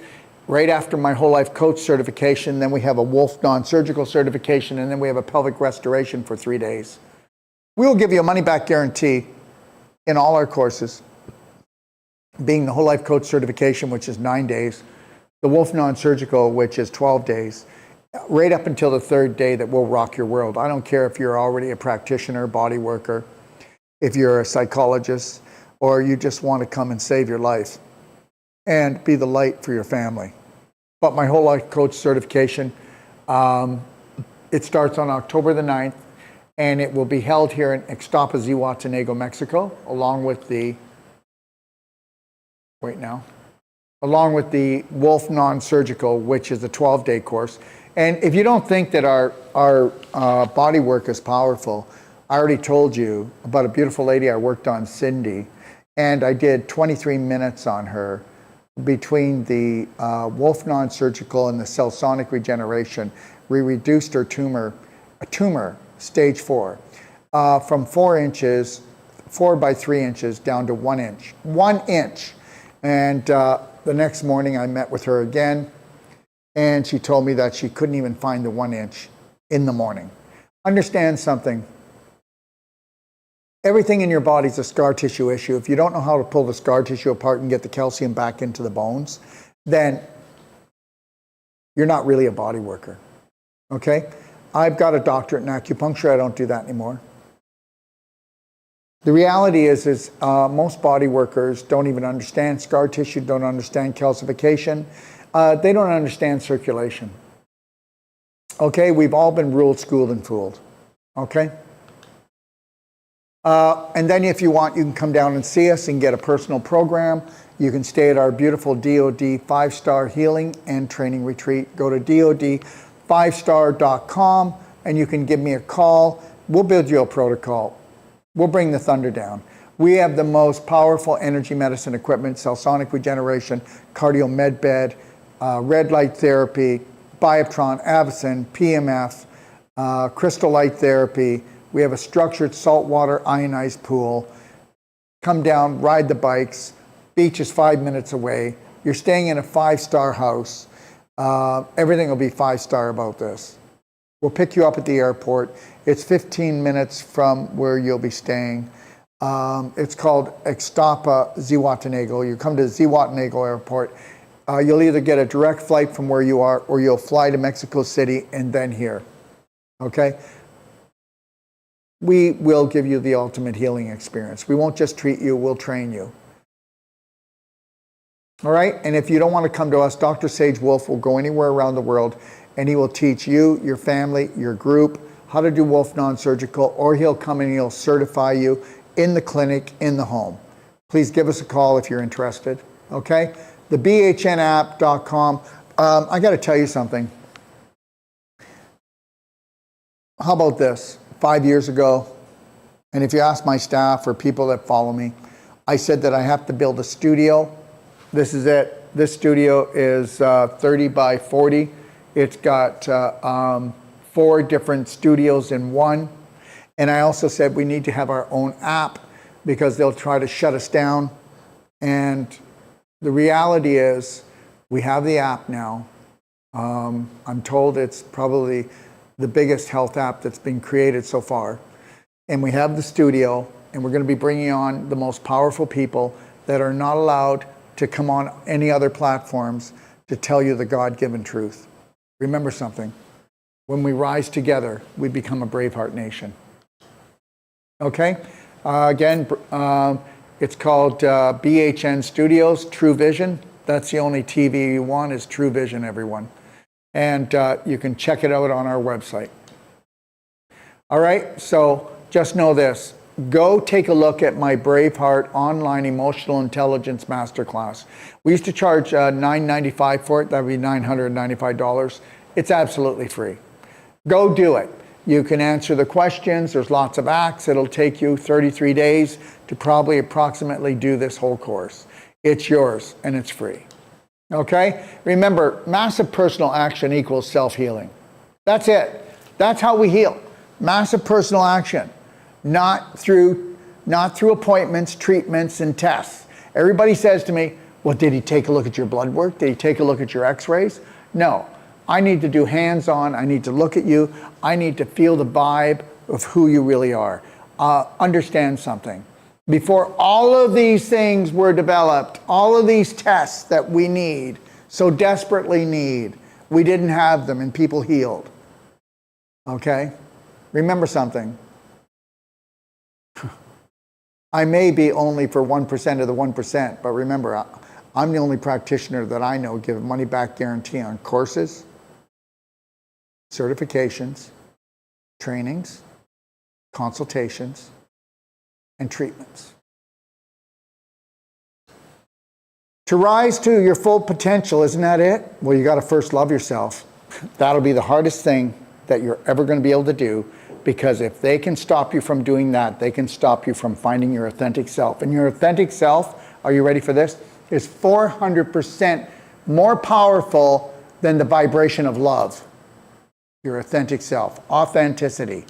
Right after my Whole Life Coach certification, then we have a Wolf Non-Surgical certification, and then we have a pelvic restoration for 3 days. We will give you a money-back guarantee in all our courses, being the Whole Life Coach certification, which is 9 days, the Wolf Non-Surgical, which is 12 days, right up until the third day that will rock your world. I don't care if you're already a practitioner, body worker, if you're a psychologist, or you just want to come and save your life and be the light for your family. But my Whole Life Coach certification, it starts on October the 9th, and it will be held here in Ixtapa, Zihuatanejo, Mexico, along with the Wolf Non-Surgical, which is a 12-day course. And if you don't think that our body work is powerful, I already told you about a beautiful lady I worked on, Cindy, and I did 23 minutes on her between the Wolf Non-Surgical and the cell sonic regeneration. We reduced her tumor, stage 4, from 4 by 3 inches down to 1 inch. 1 inch. And the next morning I met with her again, and she told me that she couldn't even find the 1 inch in the morning. Understand something. Everything in your body is a scar tissue issue. If you don't know how to pull the scar tissue apart and get the calcium back into the bones, then you're not really a body worker. Okay? I've got a doctorate in acupuncture. I don't do that anymore. The reality is most body workers don't even understand scar tissue, don't understand calcification. They don't understand circulation. Okay? We've all been ruled, schooled, and fooled. Okay? And then if you want, you can come down and see us and get a personal program. You can stay at our beautiful DoD 5-star healing and training retreat. Go to DoD5star.com and you can give me a call. We'll build you a protocol. We'll bring the thunder down. We have the most powerful energy medicine equipment, cell sonic regeneration, cardio med bed, red light therapy, Bioptron, Avicen, PMF, crystal light therapy. We have a structured saltwater ionized pool. Come down, ride the bikes. Beach is 5 minutes away. You're staying in a 5-star house. Everything will be 5-star about this. We'll pick you up at the airport. It's 15 minutes from where you'll be staying. It's called Ixtapa Zihuatanejo. You come to Zihuatanejo Airport. You'll either get a direct flight from where you are or you'll fly to Mexico City and then here. Okay? We will give you the ultimate healing experience. We won't just treat you, we'll train you. All right? And if you don't want to come to us, Dr. Sage Wolf will go anywhere around the world and he will teach you, your family, your group, how to do Wolf non-surgical, or he'll come and he'll certify you in the clinic, in the home. Please give us a call if you're interested. Okay? The BHNapp.com. I got to tell you something. How about this? 5 years ago, and if you ask my staff or people that follow me, I said that I have to build a studio. This is it. This studio is 30 by 40. It's got 4 different studios in one. And I also said we need to have our own app because they'll try to shut us down. And the reality is we have the app now. I'm told it's probably the biggest health app that's been created so far. And we have the studio, and we're going to be bringing on the most powerful people that are not allowed to come on any other platforms to tell you the God-given truth. Remember something. When we rise together, we become a Braveheart nation. Okay? Again, it's called BHN Studios, True Vision. That's the only TV you want is True Vision, everyone. And you can check it out on our website. All right, so just know this. Go take a look at my Braveheart Online Emotional Intelligence Masterclass. We used to charge $9.95 for it. That would be $995. It's absolutely free. Go do it. You can answer the questions. There's lots of acts. It'll take you 33 days to probably approximately do this whole course. It's yours, and it's free. Okay? Remember, massive personal action equals self-healing. That's it. That's how we heal. Massive personal action. Not through appointments, treatments, and tests. Everybody says to me, well, did he take a look at your blood work? Did he take a look at your x-rays? No. I need to do hands-on. I need to look at you. I need to feel the vibe of who you really are. Understand something. Before all of these things were developed, all of these tests that we need, so desperately need, we didn't have them and people healed. Okay? Remember something. I may be only for 1% of the 1%, but remember, I'm the only practitioner that I know give money back guarantee on courses, certifications, trainings, consultations, and treatments. To rise to your full potential, isn't that it? Well, you got to first love yourself. That'll be the hardest thing that you're ever going to be able to do, because if they can stop you from doing that, they can stop you from finding your authentic self. And your authentic self, are you ready for this? Is 400% more powerful than the vibration of love. Your authentic self. Authenticity.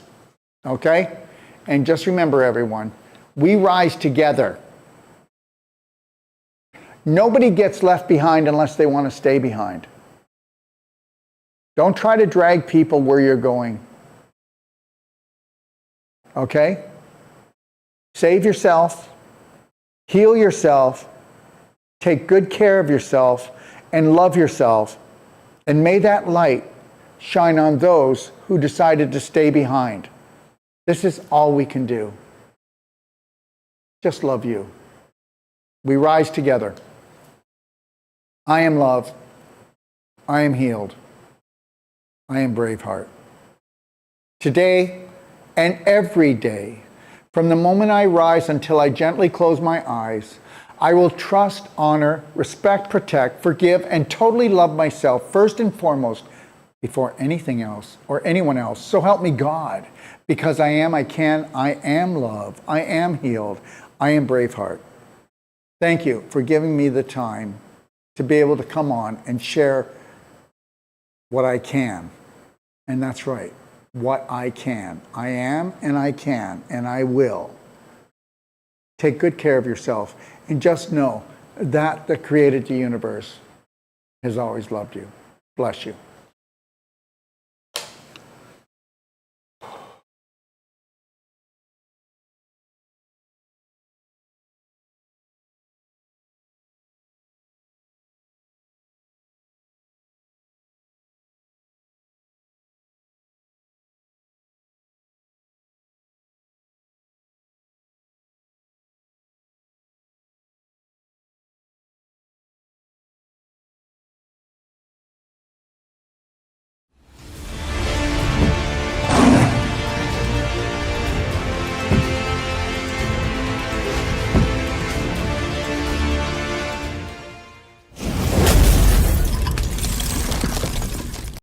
Okay? And just remember, everyone, we rise together. Nobody gets left behind unless they want to stay behind. Don't try to drag people where you're going. Okay? Save yourself, heal yourself, take good care of yourself, and love yourself. And may that light shine on those who decided to stay behind. This is all we can do. Just love you. We rise together. I am love. I am healed. I am Braveheart. Today and every day, from the moment I rise until I gently close my eyes, I will trust, honor, respect, protect, forgive, and totally love myself first and foremost before anything else or anyone else. So help me God, because I am, I can, I am love, I am healed, I am Braveheart. Thank you for giving me the time to be able to come on and share what I can. And that's right, what I can. I am and I can and I will. Take good care of yourself and just know that the created the universe has always loved you. Bless you.